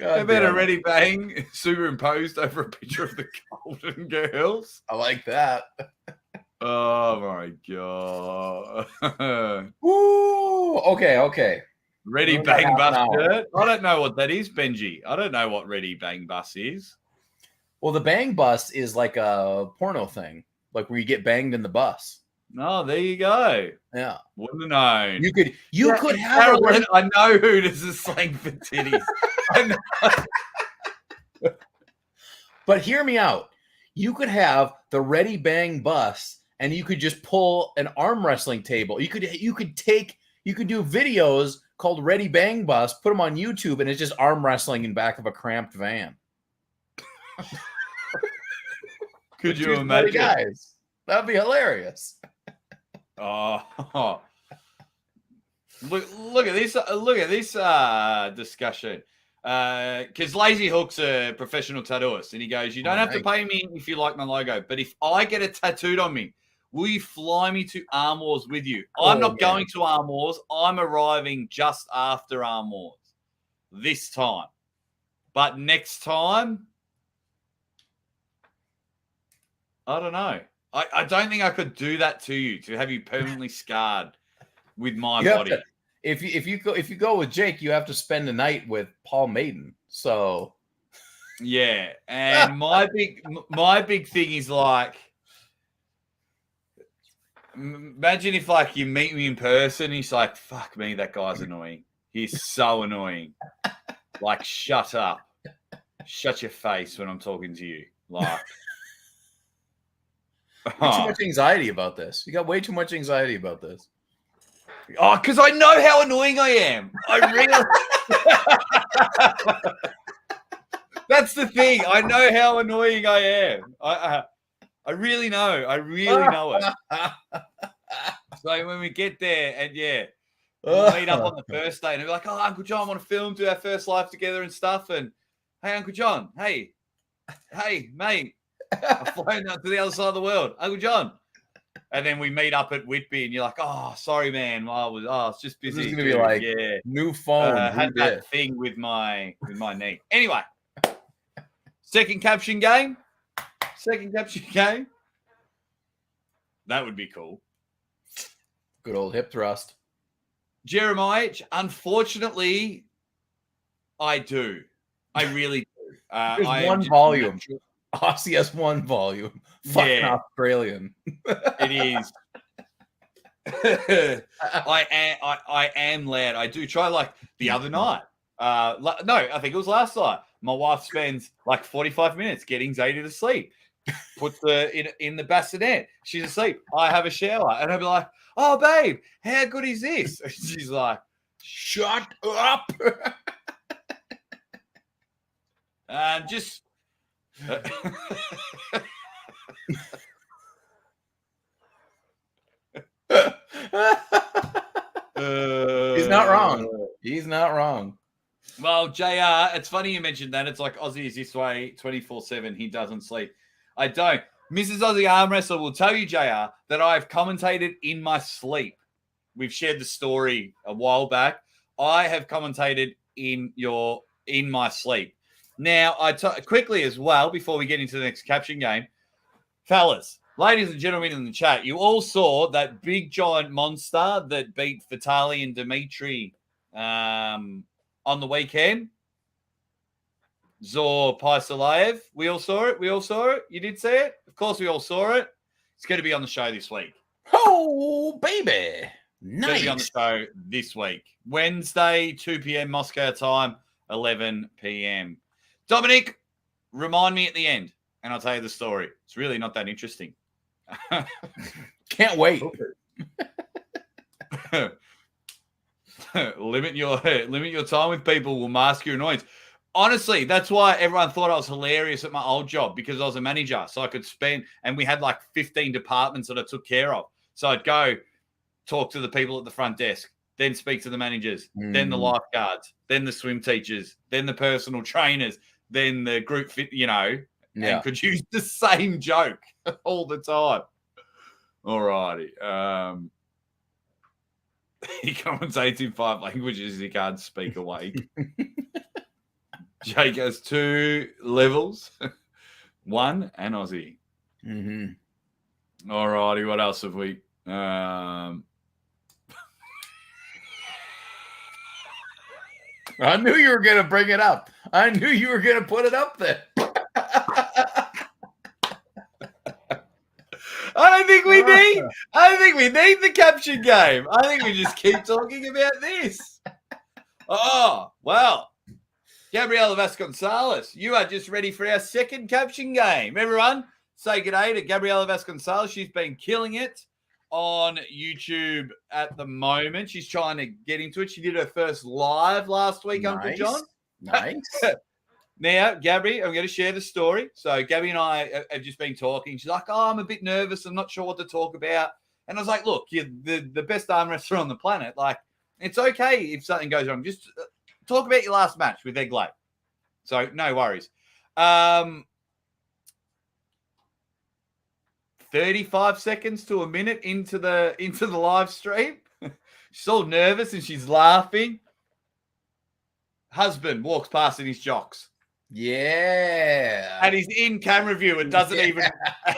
about a Ready Bang superimposed over a picture of the Golden Girls? I like that. Oh my god! Woo! Okay. Ready Bang Bus shirt. I don't know what that is, Benji. I don't know what Ready Bang Bus is. Well, the Bang Bus is like a porno thing, like where you get banged in the bus. Oh, there you go. Yeah, wouldn't have known. You could have. Carolyn, I know who does a slang for titties. I know. But hear me out. You could have the Ready Bang Bus, and you could just pull an arm wrestling table. You could do videos called Ready Bang Bus, put them on YouTube, and it's just arm wrestling in back of a cramped van. Could you imagine? Guys, that'd be hilarious. Oh, look at this! Look at this discussion. Because Lazy Hook's a professional tattooist, and he goes, "You don't have to pay me if you like my logo, but if I get it tattooed on me, will you fly me to ArmWars with you?" I'm not going to ArmWars. I'm arriving just after ArmWars this time, but next time. I don't know. I don't think I could do that to you, to have you permanently scarred with my body. If you go with Jake, you have to spend the night with Paul Maiden. So yeah, and my big thing is like, imagine if like you meet me in person, he's like, fuck me, that guy's annoying. He's so annoying. Like, shut up. Shut your face when I'm talking to you. Like. Too much anxiety about this. You got way too much anxiety about this. Oh, because I know how annoying I am. I really. That's the thing. I know how annoying I am. I really know. I really know it. So when we get there, and we'll meet up on the first day, and they're like, "Oh, Uncle John, I want to film, do our first live together and stuff." And hey, Uncle John, hey, mate, I'm flying out to the other side of the world, Uncle John. And then we meet up at Whitby, and you're like, "Oh, sorry, man, it's just busy." This is gonna be like new phone. Had that thing with my knee. Anyway, second caption game. That would be cool. Good old hip thrust. Jeremiah, unfortunately, I do. I really do. There's one volume. Aussie has one volume. Fucking Australian. It is. I am loud. I do try, like the other night. No, I think it was last night. My wife spends like 45 minutes getting Zadie to sleep. Puts her in the bassinet. She's asleep. I have a shower, and I'll be like, "Oh, babe, how good is this?" And she's like, "Shut up." Just. He's not wrong. He's not wrong. Well, JR, it's funny you mentioned that. It's like Aussie is this way 24/7. He doesn't sleep. I don't. Mrs. Aussie Arm Wrestler will tell you, JR, that I've commentated in my sleep. We've shared the story a while back. I have commentated in my sleep. Now, quickly as well, before we get into the next caption game, fellas, ladies and gentlemen in the chat, you all saw that big giant monster that beat Vitaly and Dimitri on the weekend. Zor Paisalayev. We all saw it. You did see it? Of course we all saw it. It's going to be on the show this week. Oh, baby. Nice. Going to be on the show this week. Wednesday, 2 p.m. Moscow time, 11 p.m. Dominic, remind me at the end, and I'll tell you the story. It's really not that interesting. Can't wait. Limit your time with people will mask your annoyance. Honestly, that's why everyone thought I was hilarious at my old job, because I was a manager. So I could spend, and we had like 15 departments that I took care of. So I'd go talk to the people at the front desk, then speak to the managers, then the lifeguards, then the swim teachers, then the personal trainers, then the group fit, and could use the same joke all the time. All righty. He commentates in 5 languages. He can't speak a week. Jake has 2 levels, 1 and Aussie. Mm-hmm. All righty. What else have we? I knew you were going to bring it up. I knew you were going to put it up there. I don't think we need the caption game. I think we just keep talking about this. Oh, well. Gabriela Vasconcelos, you are just ready for our second caption game. Everyone, say good day to Gabriela Vasconcelos. She's been killing it on YouTube at the moment. She's trying to get into it. She did her first live last week, nice. Uncle John. Nice. Now, Gabby, I'm going to share the story. So Gabby and I have just been talking. She's like, "Oh, I'm a bit nervous. I'm not sure what to talk about." And I was like, "Look, you're the best arm wrestler on the planet. Like, it's okay if something goes wrong. Just talk about your last match with Egg Lake." So no worries. 35 seconds to a minute into the live stream. She's all nervous and she's laughing. Husband walks past in his jocks. Yeah. And he's in camera view and doesn't even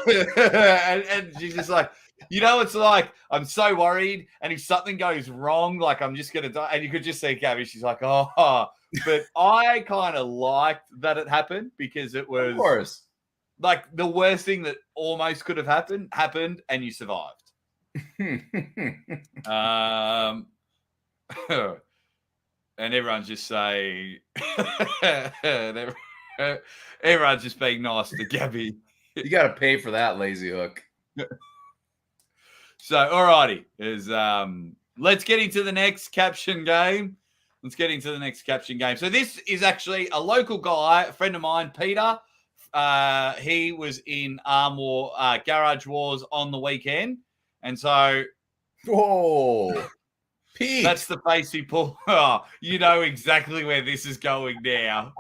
and she's just like, it's like, I'm so worried, and if something goes wrong, like I'm just gonna die. And you could just see Gabby, she's like, "Oh," but I kind of liked that it happened, because it was, of course, like the worst thing that almost could have happened, and you survived. And everyone's just saying, everyone's just being nice to Gabby. You got to pay for that, lazy hook. So, alrighty, let's get into the next caption game. So this is actually a local guy, a friend of mine, Peter. He was in Garage Wars on the weekend. And so Whoa. Pete. That's the face he pulled. Oh, you know exactly where this is going now.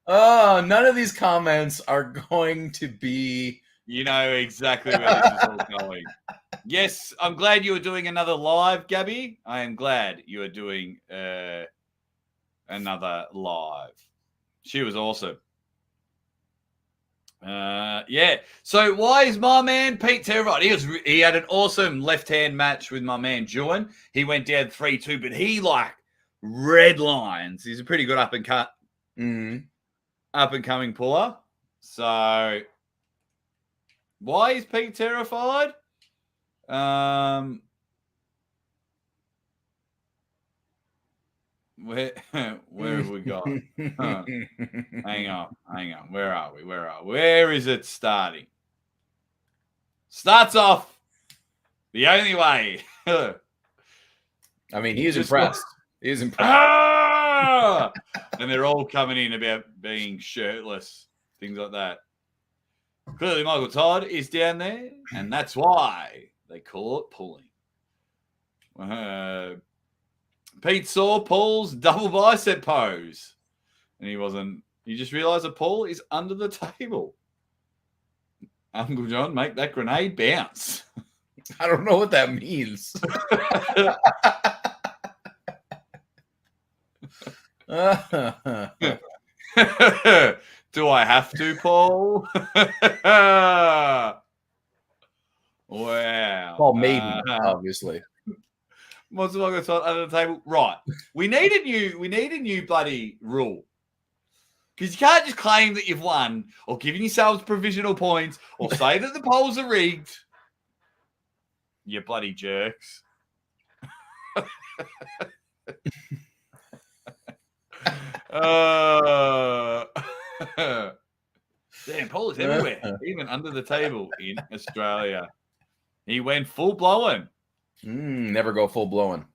Oh, none of these comments are going to be. You know exactly where this is all going. Yes, I'm glad you were doing another live, Gabby. I am glad you are doing another live. She was awesome. Yeah. So why is my man Pete terrified? He had an awesome left-hand match with my man Juan. He went down 3-2, but he like red lines. He's a pretty good up and coming puller. So why is Pete terrified? Where have we got? Hang on. Where are we? Where is it starting? Starts off the only way. I mean, he's impressed. He's impressed. Ah! And they're all coming in about being shirtless, things like that. Clearly, Michael Todd is down there, and that's why they call it pulling. Pete saw Paul's double bicep pose, and he wasn't. You just realised that Paul is under the table. Uncle John, make that grenade bounce. I don't know what that means. Do I have to, Paul? Wow. Paul Maiden, obviously. What's the longest under the table? Right. We need a new bloody rule. Because you can't just claim that you've won or giving yourselves provisional points or say that the polls are rigged. You bloody jerks. Damn, Paul is everywhere, even under the table in Australia. He went full blowing. Never go full blowing.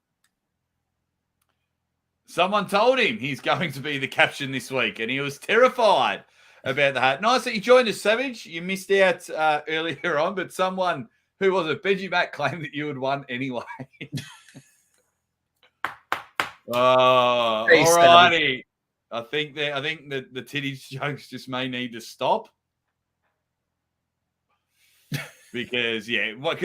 Someone told him he's going to be the caption this week, and he was terrified about the hat. Nice that you joined us, Savage. You missed out earlier on, but someone, who was it? Benji Mac claimed that you had won anyway. Oh, Hey, all righty. I think that the titties jokes just may need to stop. Because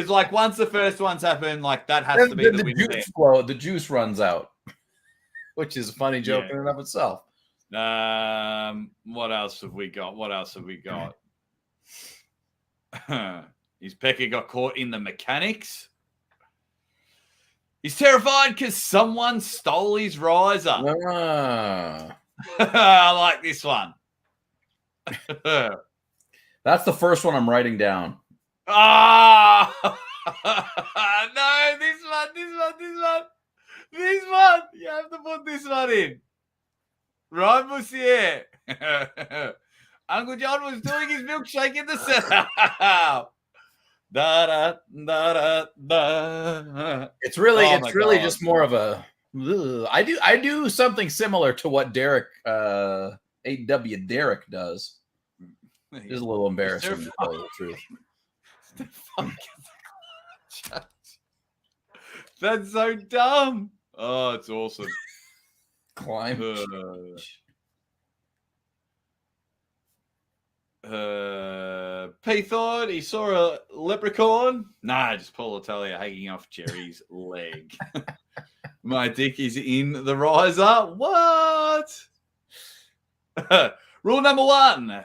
like once the first ones happen, like that has to be the winner. Juice flow, the juice runs out, which is a funny joke in and of itself. What else have we got? His pecker got caught in the mechanics. He's terrified because someone stole his riser. I like this one. That's the first one I'm writing down. Ah, no, this one. You have to put this one in. Right, Monsieur? Uncle John was doing his milkshake in the setup. Da, da, da. It's really just more of a. I do something similar to what Derek, AW Derek does. It's a little embarrassing to tell you the truth. That's so dumb. Oh, it's awesome. Climb. P thought he saw a leprechaun. Nah, just Paul Italia hanging off Jerry's leg. My dick is in the riser. What? Rule number 1.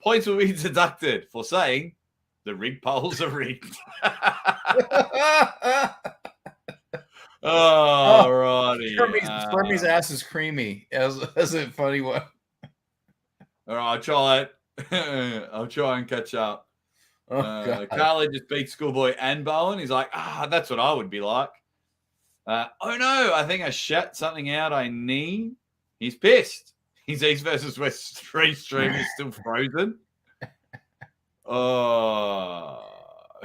Points will be deducted for saying the rig poles are rigged. Oh, righty. Fermi's ass is creamy. As a funny one. All right, I'll try it. I'll try and catch up. Khaled just beat Schoolboy and Bowen. He's like, that's what I would be like. Oh no, I think I shut something out I need. He's pissed. His East versus West stream is still frozen. Oh,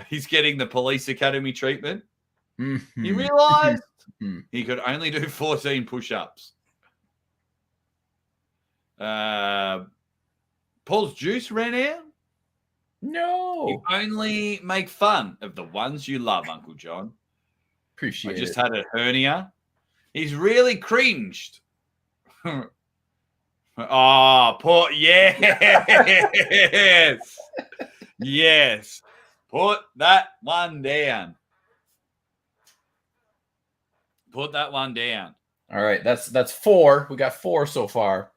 he's getting the police academy treatment. Mm-hmm. He realized he could only do 14 push-ups. Paul's juice ran out. No. You only make fun of the ones you love, Uncle John. Appreciate I just it. had a hernia. He's really cringed. Oh, poor yes. Yes. Put that one down. Put that one down. All right, that's 4. We got 4 so far.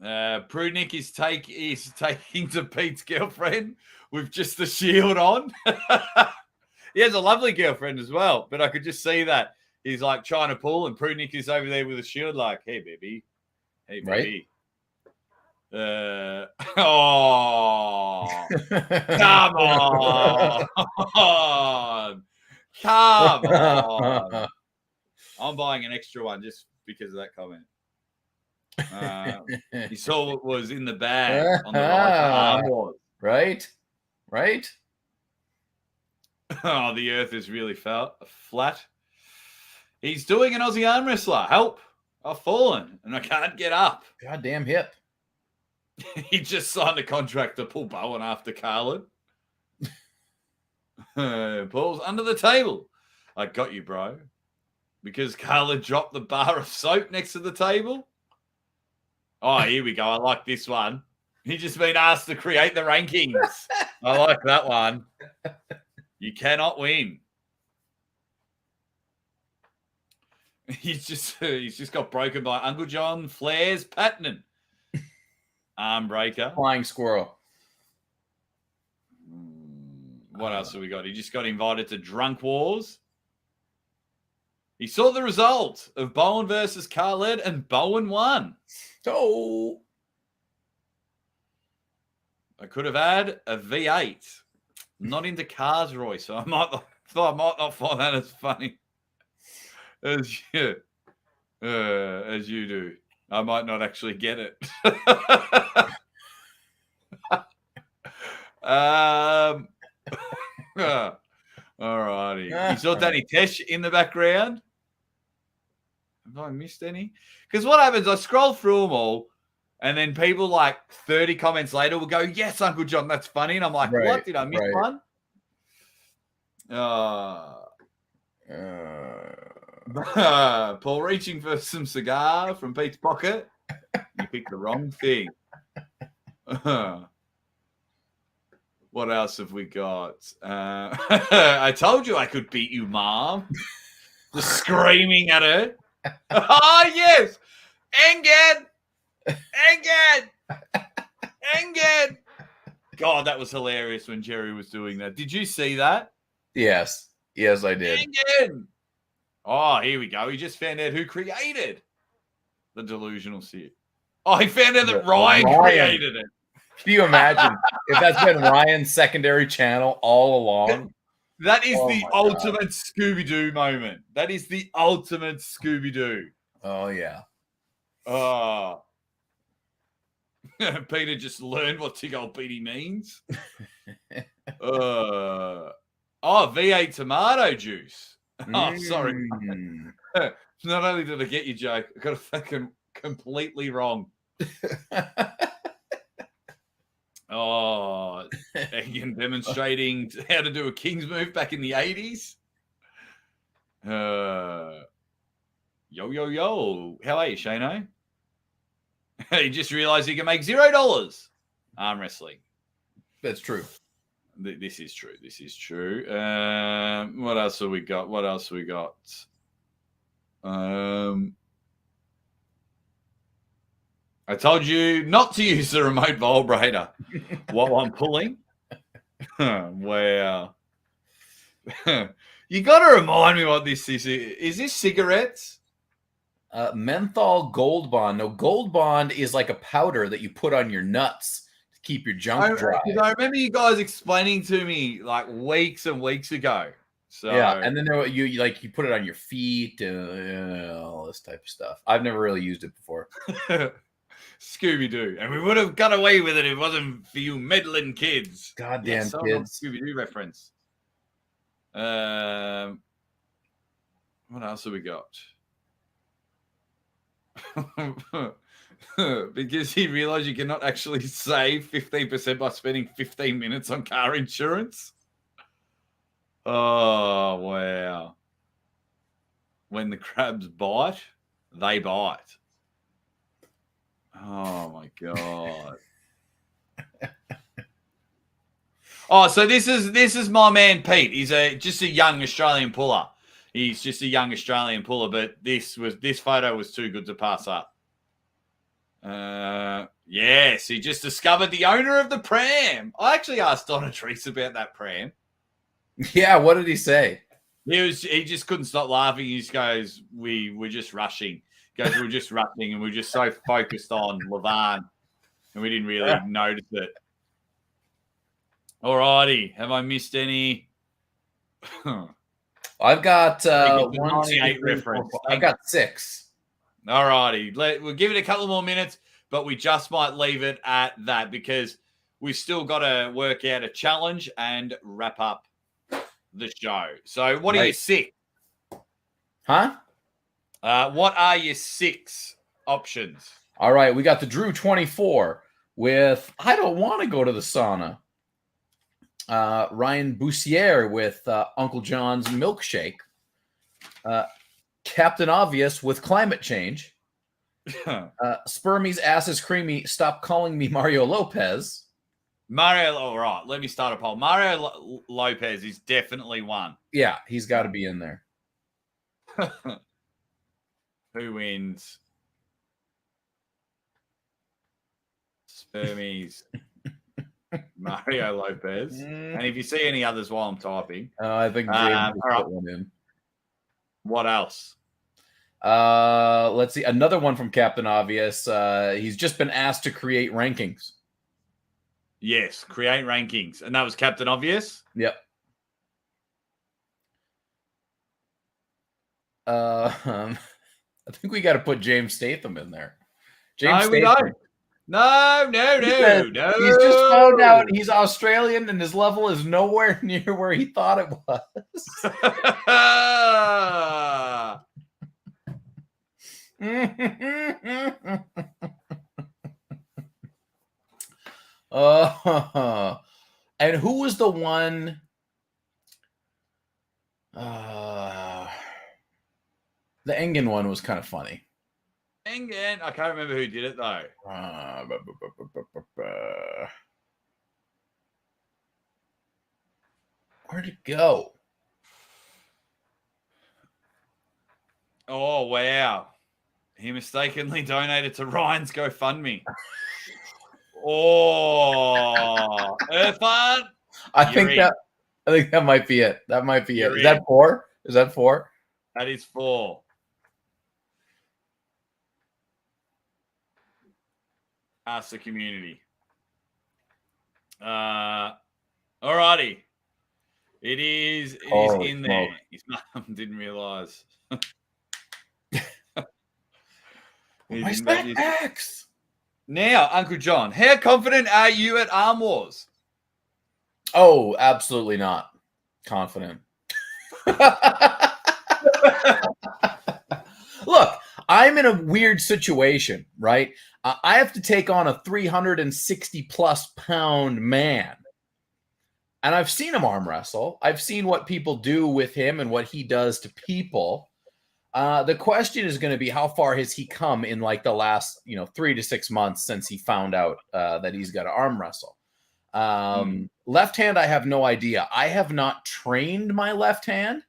Prudnick is taking to Pete's girlfriend with just the shield on. He has a lovely girlfriend as well, but I could just see that he's like trying to pull, and Prudnick is over there with a shield, like, "Hey, baby, hey, baby." Right? Oh, come on, come on! I'm buying an extra one just because of that comment. You saw what was in the bag on the right armwars. Right. Oh, the earth is really flat. He's doing an Aussie arm wrestler. Help! I've fallen and I can't get up. Goddamn hip. He just signed a contract to pull Bowen after Khaled. Paul's under the table. I got you, bro. Because Khaled dropped the bar of soap next to the table. Oh, here we go. I like this one. He's just been asked to create the rankings. I like that one. You cannot win. He's just got broken by Uncle John Flair's Patton. Arm breaker. Flying squirrel. What else have we got? He just got invited to Drunk Wars. He saw the result of Bowen versus Khaled, and Bowen won. Oh. I could have had a V8. Not into cars, Roy, so I might not find that as funny as you do. I might not actually get it. All righty. You saw Danny Tesh in the background? Have I missed any? Because what happens, I scroll through them all, and then people like 30 comments later will go, "Yes, Uncle John, that's funny." And I'm like, what? Did I miss one? Paul reaching for some cigar from Pete's pocket. You picked the wrong thing. What else have we got? I told you I could beat you, Mom. Just screaming at her. Oh, yes. Engen. God, that was hilarious when Jerry was doing that. Did you see that? Yes, I did. Engen. Oh, here we go. He just found out who created the delusional Sid. Oh, he found out that Ryan created it. Can you imagine if that's been Ryan's secondary channel all along? That is the ultimate Scooby-Doo moment. That is the ultimate Scooby-Doo. Oh, yeah. Oh. Peter just learned what Tig Old Petey means. V8 tomato juice. Oh, sorry. Not only did I get your joke, I got it fucking completely wrong. Oh, again, demonstrating how to do a King's move back in the 80s. Yo. How are you, Shano? He just realized he can make $0 arm wrestling. That's true. This is true. What else have we got? I told you not to use the remote vibrator while I'm pulling. Wow. You got to remind me what this is. Is this cigarettes? Menthol Gold Bond. No, Gold Bond is like a powder that you put on your nuts to keep your junk dry. I remember you guys explaining to me like weeks and weeks ago. So yeah, and then you put it on your feet and all this type of stuff. I've never really used it before. Scooby-Doo. And we would have got away with it if it wasn't for you meddling kids. Goddamn kids. Scooby-Doo reference. What else have we got? Because he realized you cannot actually save 15% by spending 15 minutes on car insurance. Oh, wow. When the crabs bite, they bite. Oh, my God. Oh, so this is my man Pete. He's just a young Australian puller. He's just a young Australian puller, but this photo was too good to pass up. Yes, he just discovered the owner of the pram. I actually asked Donatrice about that pram. Yeah, what did he say? He just couldn't stop laughing. He just goes, we're just rushing. He goes, we're just rushing, and we're just so focused on Levan, and we didn't really notice it. All righty. Have I missed any? I've got 98 reference. I've got 6. All righty. We'll give it a couple more minutes, but we just might leave it at that because we've still got to work out a challenge and wrap up the show. So what are your 6? Huh? What are your 6 options? All right. We got the Drew 24 with I don't want to go to the sauna. Ryan Boussier with Uncle John's milkshake. Captain Obvious with climate change. Spermie's ass is creamy. Stop calling me Mario Lopez. All right. Let me start a poll. Mario Lopez is definitely one. Yeah, he's got to be in there. Who wins? Spermies. Mario Lopez. And if you see any others while I'm typing. I think James put one in. What else? Let's see. Another one from Captain Obvious. He's just been asked to create rankings. Yes, create rankings. And that was Captain Obvious? Yep. I think we got to put James Statham in there. No, we don't. No. He's just found out he's Australian and his level is nowhere near where he thought it was. And who was the one? The Engen one was kind of funny. Engen, I can't remember who did it though. Where'd it go? Oh wow. He mistakenly donated to Ryan's GoFundMe. Oh, Irfan. I think that might be it. That might be it. Is that 4? Is that 4? That is 4. Ask the community. All righty. It is in there. His mum didn't realize. Where's that axe? Now, Uncle John, how confident are you at ArmWars? Oh, absolutely not confident. Look, I'm in a weird situation, right? I have to take on a 360 plus pound man. And I've seen him arm wrestle. I've seen what people do with him and what he does to people. The question is going to be how far has he come in like the last, 3 to 6 months since he found out that he's got to arm wrestle. Left hand, I have no idea. I have not trained my left hand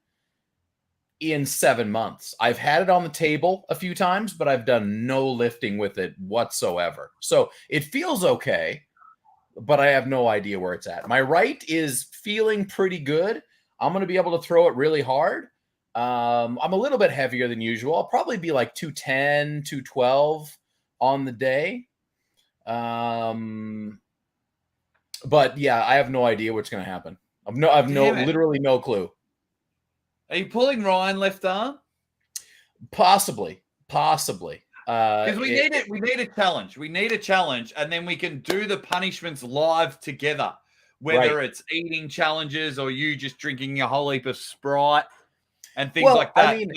in 7 months. I've had it on the table a few times, but I've done no lifting with it whatsoever. So it feels okay, but I have no idea where it's at. My right is feeling pretty good. I'm going to be able to throw it really hard. I'm a little bit heavier than usual. I'll probably be like 210, 212 on the day. But yeah, I have no idea what's going to happen. I've literally no clue. Are you pulling Ryan left arm? Possibly. Because we need it. We need a challenge. We need a challenge, and then we can do the punishments live together. Whether it's eating challenges or you just drinking a whole heap of Sprite and things like that. I mean,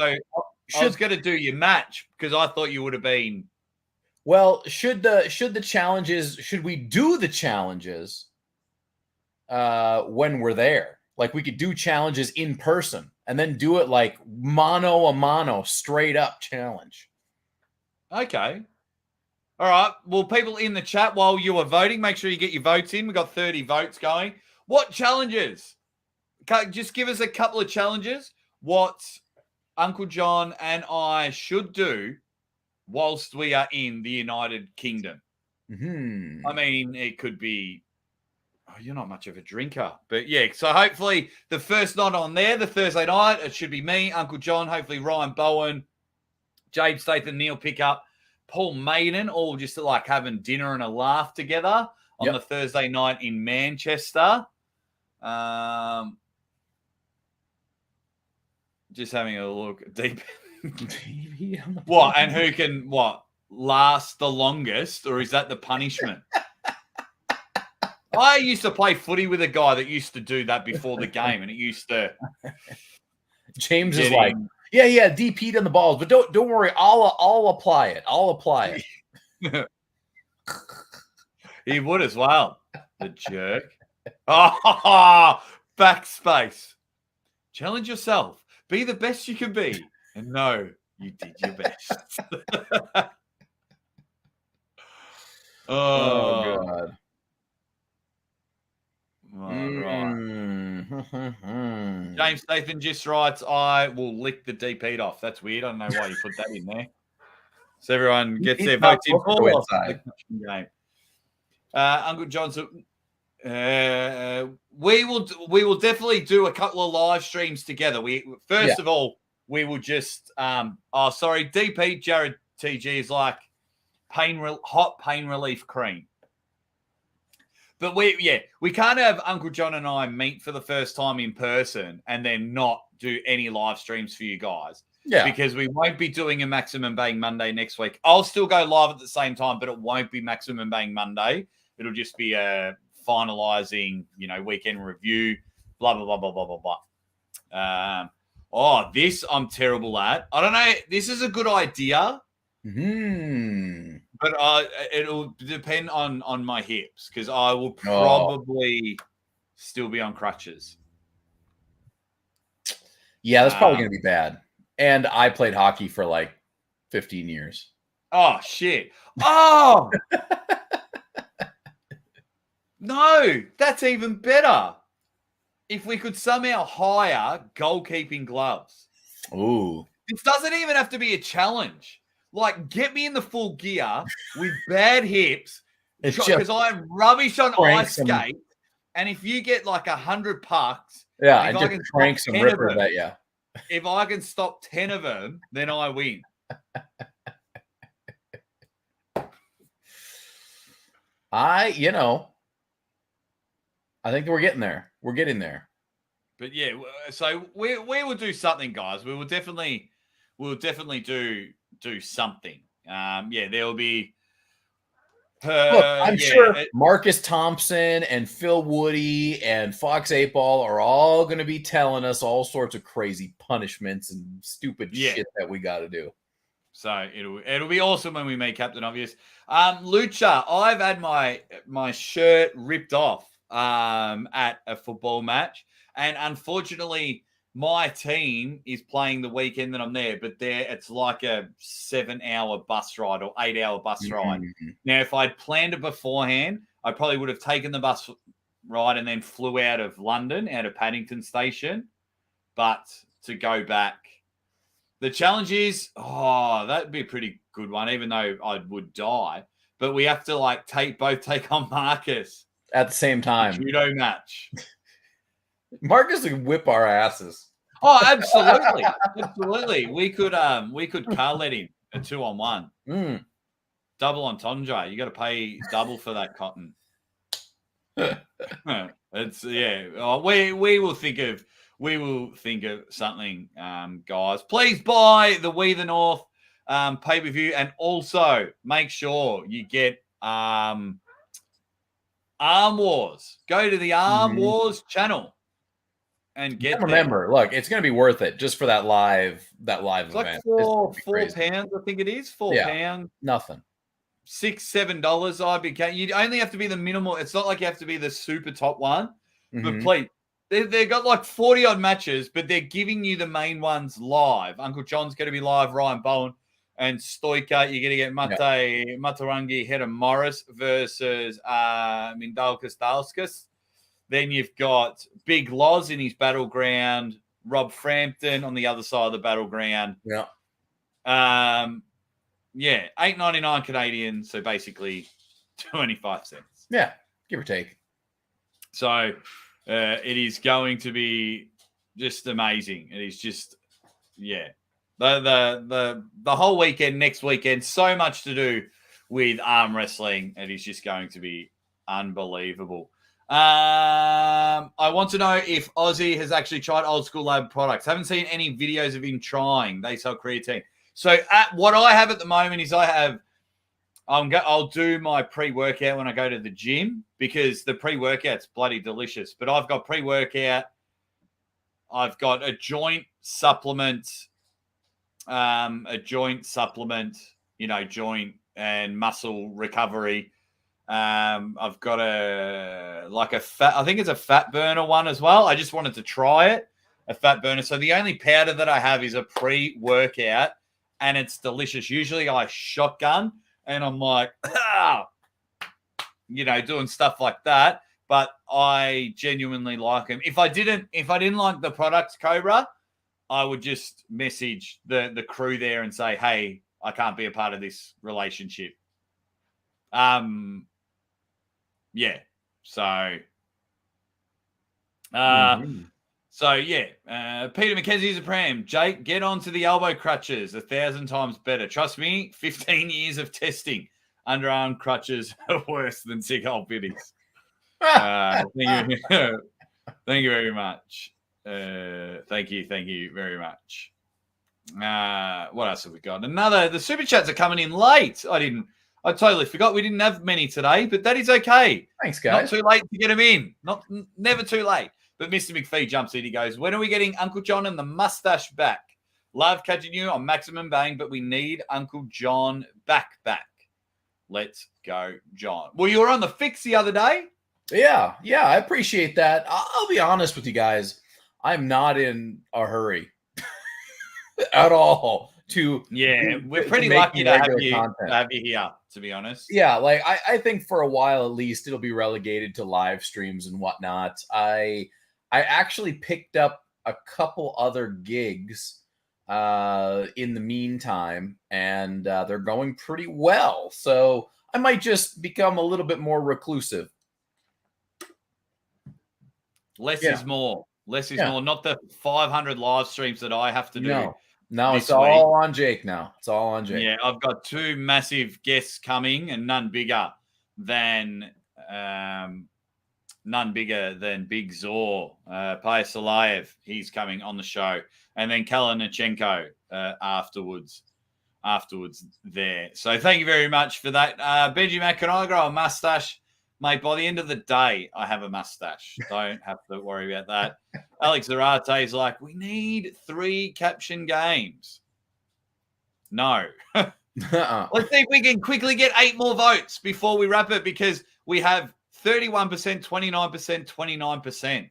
I was going to do your match because I thought you would have been. Well, should the challenges? Should we do the challenges when we're there? Like we could do challenges in person and then do it like mano a mano, straight up challenge. Okay. All right. Well, people in the chat while you are voting, make sure you get your votes in. We've got 30 votes going. What challenges? Just give us a couple of challenges. What Uncle John and I should do whilst we are in the United Kingdom. Mm-hmm. I mean, it could be, you're not much of a drinker, but yeah. So hopefully the first night on there, the Thursday night, it should be me, Uncle John, hopefully Ryan Bowen, Jade Statham, Neil Pickup, Paul Maiden, all just like having dinner and a laugh together on the Thursday night in Manchester. Just having a look deep. What? And who can last the longest, or is that the punishment? I used to play footy with a guy that used to do that before the game, and it used to. James is like, yeah, DP'd on the balls, but don't worry, I'll apply it. I'll apply it. He would as well, the jerk. Oh, backspace. Challenge yourself. Be the best you can be. And no, you did your best. Oh, God. Right. James Statham just writes, I will lick the deep heat off. That's weird. I don't know why you put that in there. So everyone gets their votes in for the game. Uncle Johnson, we will definitely do a couple of live streams together. First of all, we will just DP Jared TG is like hot pain relief cream. But we can't have Uncle John and I meet for the first time in person and then not do any live streams for you guys. Yeah. Because we won't be doing a Maximum Bang Monday next week. I'll still go live at the same time, but it won't be Maximum Bang Monday. It'll just be a finalizing, weekend review, blah, blah, blah, blah, blah, blah, blah. This I'm terrible at. I don't know. This is a good idea. But it'll depend on my hips because I will probably still be on crutches. Yeah, that's probably going to be bad. And I played hockey for like 15 years. Oh, shit. Oh! No, that's even better. If we could somehow hire goalkeeping gloves. Ooh. It doesn't even have to be a challenge. Like, get me in the full gear with bad hips because I'm rubbish on ice skate. And if you get like 100 pucks, and just crank some rippers at you. If I can stop 10 of them, then I win. I think we're getting there. We're getting there. But yeah, so we will do something, guys. We will definitely do something. There will be. Look, I'm sure Marcus Thompson and Phil Woody and Fox 8-Ball are all going to be telling us all sorts of crazy punishments and stupid shit that we got to do. So it'll be awesome when we meet Captain Obvious. Lucha, I've had my shirt ripped off at a football match, and unfortunately, my team is playing the weekend that I'm there, but it's like a 7-hour bus ride or 8-hour bus ride. Now, if I'd planned it beforehand, I probably would have taken the bus ride and then flew out of London, out of Paddington Station. But to go back, the challenge is, that'd be a pretty good one, even though I would die. But we have to both take on Marcus at the same time. Judo match. Marcus would whip our asses. Oh, absolutely. Absolutely. We could Khaled him a 2-on-1. Double entendre. You got to pay double for that cotton. It's we will think of something, guys. Please buy the We the North pay-per-view, and also make sure you get ArmWars. Go to the ArmWars channel. and get there. Remember, look, it's going to be worth it just for that live It's like event. £4, I think it is £4. Nothing. $6-7. I became. You only have to be the minimal. It's not like you have to be the super top one. But please, they've got like 40 odd matches, but they're giving you the main ones live. Uncle John's going to be live. Ryan Bowen and Stoica. You're going to get Matarangi Hedda Morris versus Mindaugas Dalskas. Then you've got Big Loz in his battleground, Rob Frampton on the other side of the battleground. Yeah. $8.99 Canadian, so basically 25 cents. Yeah, give or take. So it is going to be just amazing. It is just, the whole weekend, next weekend, so much to do with arm wrestling. It is just going to be unbelievable. I want to know if Aussie has actually tried Old School Lab products. Haven't seen any videos of him trying. They sell creatine. So what I have at the moment is I'll do my pre-workout when I go to the gym because the pre-workout's bloody delicious. But I've got pre-workout. I've got a joint supplement, joint and muscle recovery. I've got I think it's a fat burner one as well. I just wanted to try it, a fat burner. So the only powder that I have is a pre-workout and it's delicious. Usually I shotgun and I'm like, doing stuff like that. But I genuinely like them. If I didn't like the product, Cobra, I would just message the crew there and say, hey, I can't be a part of this relationship. Peter McKenzie's a pram. Jake, get onto the elbow crutches. 1,000 times better. Trust me, 15 years of testing. Underarm crutches are worse than sick old biddies. Thank you very much. Thank you very much. What else have we got? The super chats are coming in late. I totally forgot we didn't have many today, but that is okay. Thanks, guys. Not too late to get them in. Never too late. But Mr. McPhee jumps in. He goes, when are we getting Uncle John and the mustache back? Love catching you on Maximum Bang, but we need Uncle John back. Let's go, John. Well, you were on the fix the other day. Yeah, I appreciate that. I'll be honest with you guys. I'm not in a hurry at all. We're pretty lucky to have you here, to be honest. Yeah, like I think for a while at least it'll be relegated to live streams and whatnot. I actually picked up a couple other gigs in the meantime, and they're going pretty well. So I might just become a little bit more reclusive. Less is more. Less is more. Not the 500 live streams that I have to do. No, it's all on Jake now. It's all on Jake. Yeah, I've got two massive guests coming and none bigger than Big Zor. Paya Salayev, he's coming on the show. And then Kalanichenko afterwards there. So thank you very much for that. Benji Mac, can I grow a mustache? Mate, by the end of the day, I have a mustache. Don't have to worry about that. Alex Zarate is like, we need 3 caption games. No. Let's see if we can quickly get 8 more votes before we wrap it because we have 31%, 29%, 29%.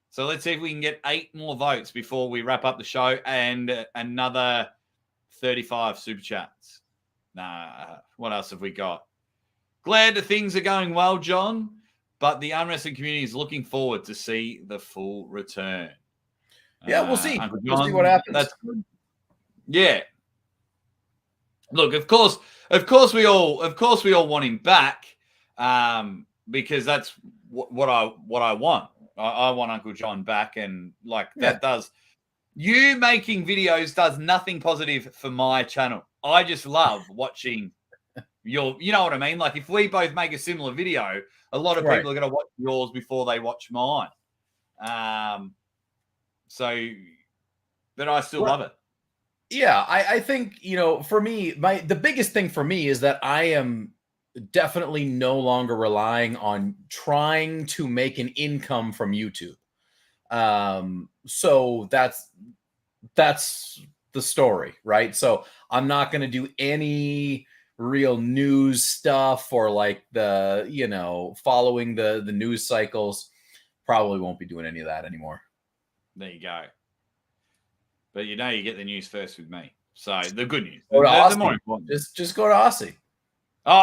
So let's see if we can get 8 more votes before we wrap up the show and another 35 super chats. What else have we got? Glad that things are going well, John, but the arm wrestling community is looking forward to see the full return. Yeah, we'll see. We'll see what happens. That's good. Yeah. Look, of course we all want him back, because that's what I want. I want Uncle John back, and that does. You making videos does nothing positive for my channel. I just love watching. You know what I mean? Like if we both make a similar video, a lot of people are going to watch yours before they watch mine. But I still love it. Yeah, I think, for me, the biggest thing for me is that I am definitely no longer relying on trying to make an income from YouTube. So that's the story, right? So I'm not going to do any real news stuff or like the, following the news cycles. Probably won't be doing any of that anymore. There you go. But you get the news first with me. So the good news. Go to the more important. Just go to Aussie.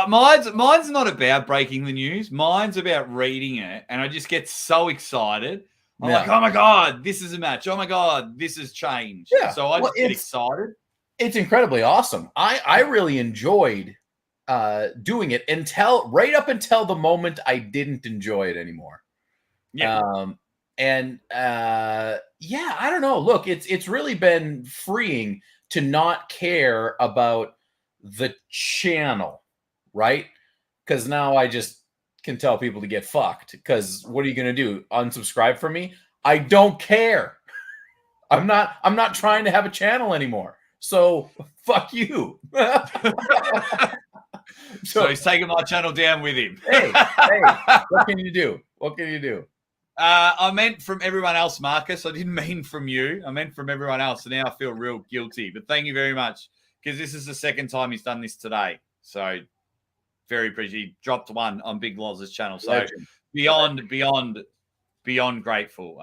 Mine's not about breaking the news. Mine's about reading it, and I just get so excited. I'm like, oh my God, this is a match. Oh my God, this has changed. Yeah. So I just get excited. It's incredibly awesome. I really enjoyed doing it right up until the moment I didn't enjoy it anymore. Yeah. I don't know. Look, it's really been freeing to not care about the channel, right? Because now I just can tell people to get fucked. Because what are you gonna do? Unsubscribe from me? I don't care. I'm not trying to have a channel anymore. So fuck you. So he's taking my channel down with him. hey, what can you do? What can you do? I meant from everyone else, Marcus. I didn't mean from you. I meant from everyone else. And now I feel real guilty. But thank you very much, because this is the second time he's done this today. So very appreciative. He dropped one on Big Loz's channel. So Legend. beyond grateful.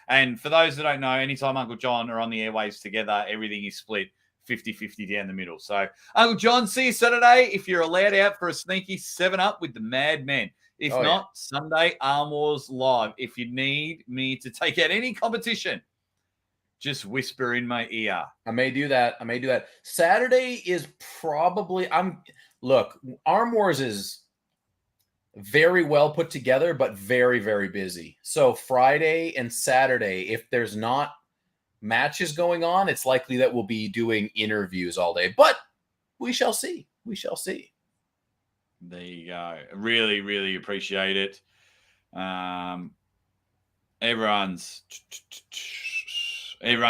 And for those that don't know, anytime Uncle John are on the airwaves together, everything is split 50-50 down the middle. So Uncle John, see you Saturday. If you're allowed out for a sneaky 7-up with the Madmen. If not, Sunday, ArmWars Live. If you need me to take out any competition, just whisper in my ear. I may do that. Saturday is probably look, ArmWars is very well put together, but very, very busy. So Friday and Saturday, if there's not matches going on, it's likely that we'll be doing interviews all day. But we shall see. There you go. Really, really appreciate it. Everyone's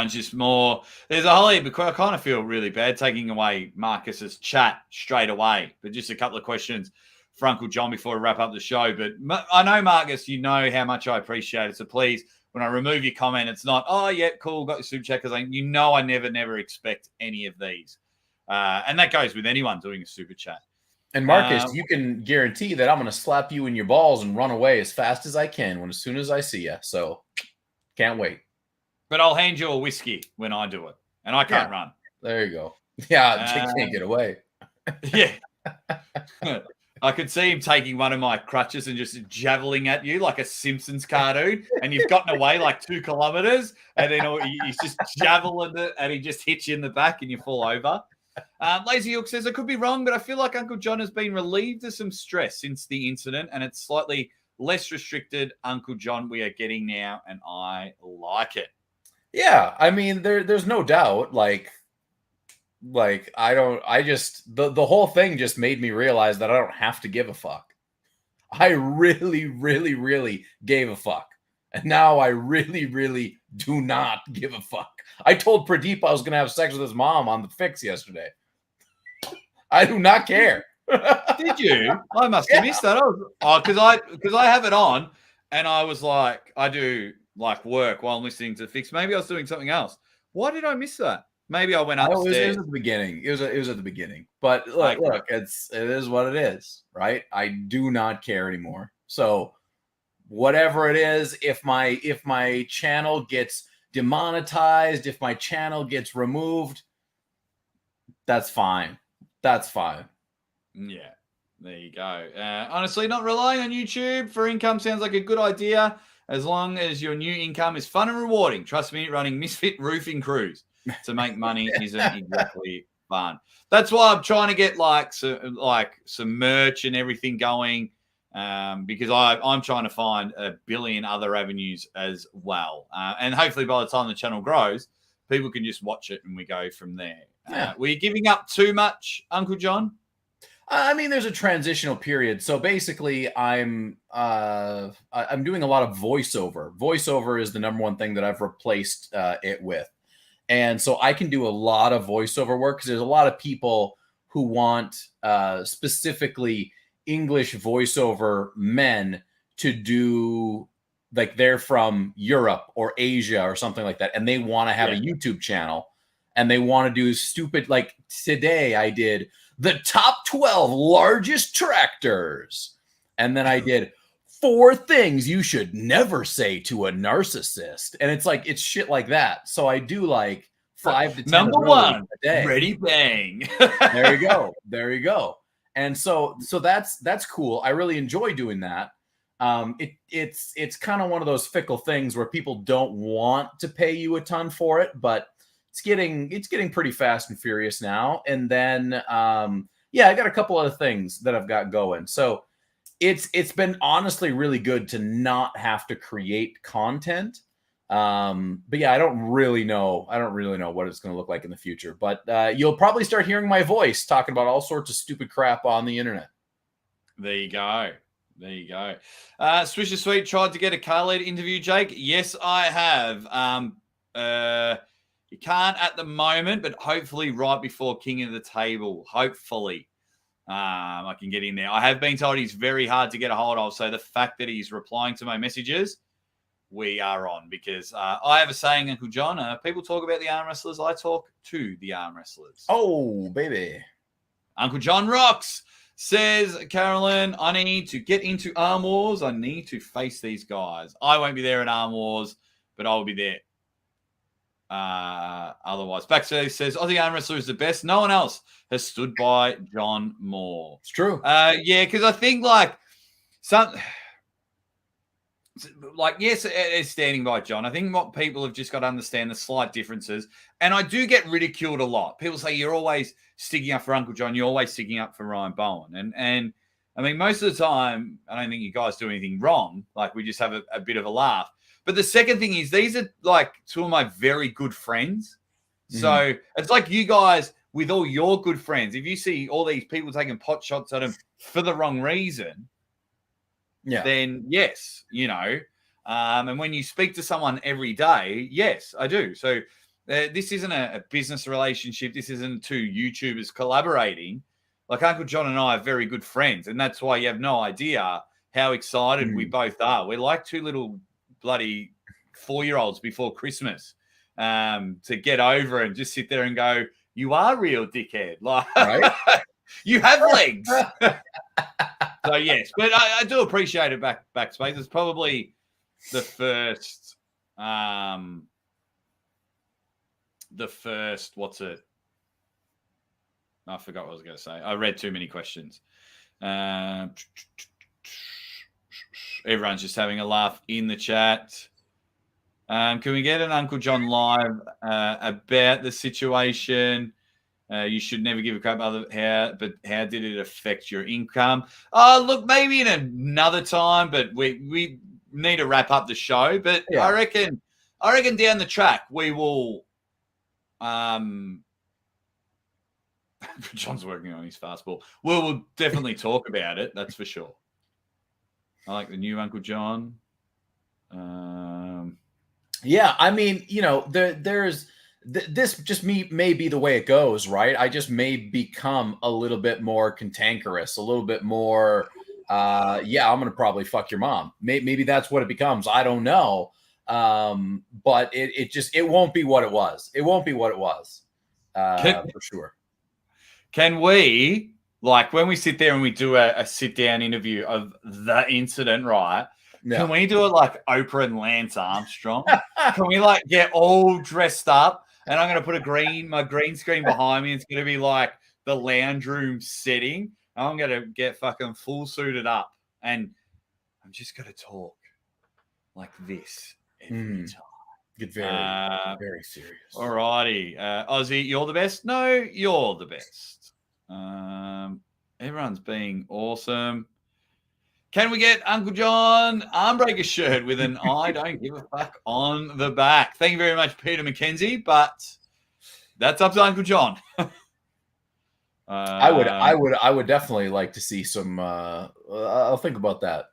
just more. There's a whole heap, because I kind of feel really bad taking away Marcus's chat straight away. But just a couple of questions for Uncle John before we wrap up the show. But I know, Marcus, you know how much I appreciate it. So please, when I remove your comment, it's not, oh, yeah, cool, got your super chat, because I never expect any of these. And that goes with anyone doing a super chat. And Marcus, you can guarantee that I'm going to slap you in your balls and run away as fast as I can as soon as I see you. So can't wait. But I'll hand you a whiskey when I do it, and I can't run. There you go. Yeah, you can't get away. Yeah. I could see him taking one of my crutches and just javeling at you like a Simpsons cartoon, and you've gotten away like 2 kilometers, and then he's just javeling it, and he just hits you in the back, and you fall over. Lazy Hook says, I could be wrong, but I feel like Uncle John has been relieved of some stress since the incident, and it's slightly less restricted Uncle John we are getting now, and I like it. Yeah, I mean, there's no doubt. The whole thing just made me realize that I don't have to give a fuck. I really, really, really gave a fuck. And now I really, really do not give a fuck. I told Pradeep I was going to have sex with his mom on the fix yesterday. I do not care. Did you? I must have missed that. Because I have it on, and I was like, I do like work while I'm listening to the fix. Maybe I was doing something else. Why did I miss that? Maybe I went upstairs. It was at the beginning. It was at the beginning. But look, it is what it is, right? I do not care anymore. So whatever it is, if my channel gets demonetized, if my channel gets removed, that's fine. That's fine. Yeah, there you go. Honestly, not relying on YouTube for income sounds like a good idea, as long as your new income is fun and rewarding. Trust me, running misfit roofing crews to make money isn't exactly fun. That's why I'm trying to get some merch and everything going, because I'm trying to find a billion other avenues as well. And hopefully by the time the channel grows, people can just watch it and we go from there. Yeah. Were you giving up too much, Uncle John? I mean, there's a transitional period. So basically, I'm doing a lot of voiceover. Voiceover is the number one thing that I've replaced it with. And so I can do a lot of voiceover work because there's a lot of people who want specifically English voiceover men to do like they're from Europe or Asia or something like that, and they want to have a YouTube channel, and they want to do stupid, like today I did the top 12 largest tractors, and then I did 4 things you should never say to a narcissist, and it's like, it's shit like that. So I do like 5 to 10 Number of those 1, a day. ready, bang. There you go. There you go. And so that's cool. I really enjoy doing that. It's kind of one of those fickle things where people don't want to pay you a ton for it, but it's getting pretty fast and furious now. And then I got a couple other things that I've got going. So it's been honestly really good to not have to create content. But yeah, I don't really know what it's going to look like in the future, but you'll probably start hearing my voice talking about all sorts of stupid crap on the internet. There you go. Swisher Sweet tried to get a Khaled interview, Jake. Yes, I have. You can't at the moment, but hopefully right before King of the Table, hopefully I can get in there. I have been told he's very hard to get a hold of, so the fact that he's replying to my messages, we are on, because I have a saying, Uncle John, people talk about the arm wrestlers, I talk to the arm wrestlers. Oh, baby. Uncle John rocks. Says Carolyn, I need to get into ArmWars. I need to face these guys. I won't be there at ArmWars, but I will be there. Otherwise, Backstage says Aussie arm wrestler is the best. No one else has stood by John Moore. It's true. Because I think yes, it's standing by John. I think what people have just got to understand the slight differences. And I do get ridiculed a lot. People say you're always sticking up for Uncle John. You're always sticking up for Ryan Bowen. And I mean, most of the time, I don't think you guys do anything wrong. Like, we just have a bit of a laugh. But the second thing is, these are like 2 of my very good friends. Mm-hmm. So it's like you guys with all your good friends. If you see all these people taking pot shots at them for the wrong reason, then yes, and when you speak to someone every day, yes, I do. So this isn't a business relationship. This isn't 2 YouTubers collaborating. Like, Uncle John and I are very good friends, and that's why you have no idea how excited we both are. We're like 2 little bloody 4-year-olds before Christmas to get over and just sit there and go, you are real, dickhead. Like, right? You have legs. So yes, but I do appreciate it backspace. It's probably the first what's it? I forgot what I was going to say. I read too many questions. Everyone's just having a laugh in the chat. Can we get an Uncle John live about the situation? You should never give a crap but how did it affect your income? Look, maybe in another time, but we need to wrap up the show. But yeah. I reckon down the track we will. John's working on his fastball. We'll definitely talk about it. That's for sure. I like the new Uncle John. Yeah, I mean, there's this just may be the way it goes, right? I just may become a little bit more cantankerous, a little bit more. I'm gonna probably fuck your mom. Maybe that's what it becomes. I don't know. But it won't be what it was. It won't be what it was. For sure. Can we, like, when we sit there and we do a sit-down interview of the incident, right? Yeah. Can we do it like Oprah and Lance Armstrong? Can we, like, get all dressed up? And I'm going to put my green screen behind me. It's going to be like the lounge room setting. I'm going to get fucking full suited up. And I'm just going to talk like this every time. Get very serious. All righty. Ozzy, you're the best? No, you're the best. Everyone's being awesome. Can we get Uncle John Armbreaker shirt with an I don't give a fuck on the back? Thank you very much, Peter McKenzie, but that's up to Uncle John. I would definitely like to see some I'll think about that.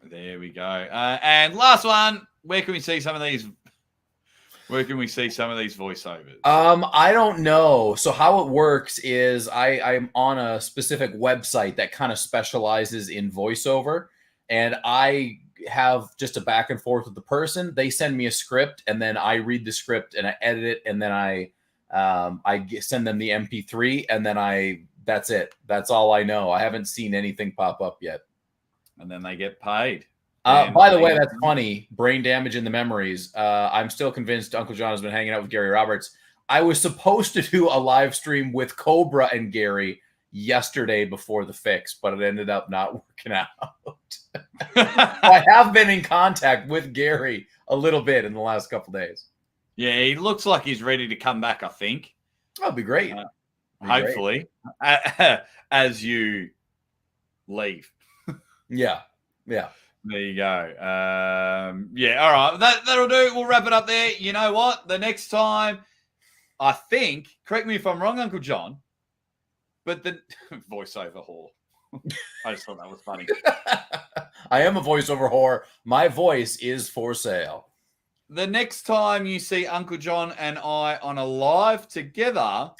There we go. And last one, where can we see some of these voiceovers? I don't know. So how it works is I'm on a specific website that kind of specializes in voiceover. and I have just a back and forth with the person. They send me a script, and then I read the script and I edit it, and then I send them the MP3, and then that's it. That's all I know. I haven't seen anything pop up yet. And then they get paid. By the way, that's funny. Brain damage in the memories. I'm still convinced Uncle John has been hanging out with Gary Roberts. I was supposed to do a live stream with Cobra and Gary yesterday before the fix, but it ended up not working out. I have been in contact with Gary a little bit in the last couple days. Yeah, he looks like he's ready to come back, I think. That'd be great. Hopefully, as you leave. Yeah. There you go. Yeah, all right. That'll do. We'll wrap it up there. You know what? The next time, I think, correct me if I'm wrong, Uncle John, but the voiceover whore. I just thought that was funny. I am a voiceover whore. My voice is for sale. The next time you see Uncle John and I on a live together,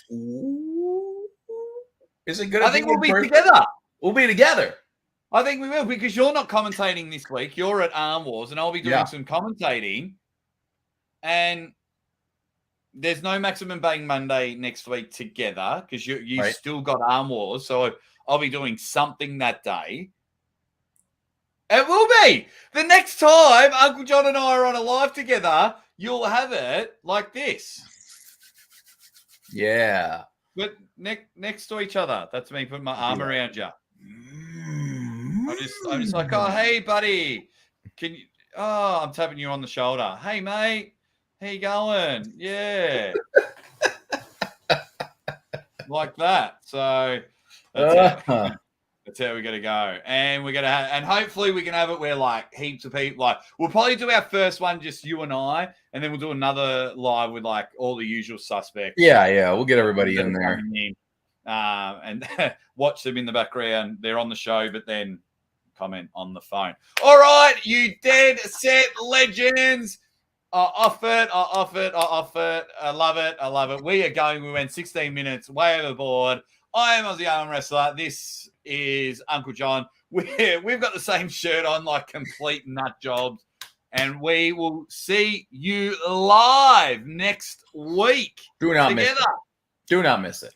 is it good? I think we'll be together. We'll be together. I think we will, because you're not commentating this week. You're at ArmWars, and I'll be doing some commentating. And there's no Maximum Bang Monday next week together because you still got ArmWars. So I'll be doing something that day. It will be. The next time Uncle John and I are on a live together, you'll have it like this. Yeah. But next to each other. That's me putting my arm around you. I'm just like, oh, hey, buddy. Can you? Oh, I'm tapping you on the shoulder. Hey, mate. How you going? Yeah. Like that. So that's how we're gonna go. And we're gonna and hopefully we can have it where like heaps of people, like we'll probably do our first one just you and I, and then we'll do another live with like all the usual suspects. Yeah, we'll get everybody in there. And watch them in the background. They're on the show, but then comment on the phone. All right, you dead set legends. Off it. I love it. We went 16 minutes way overboard. I am Aussie Arm Wrestler. This is Uncle John. We've got the same shirt on, like complete nut jobs. And we will see you live next week. Do not miss it.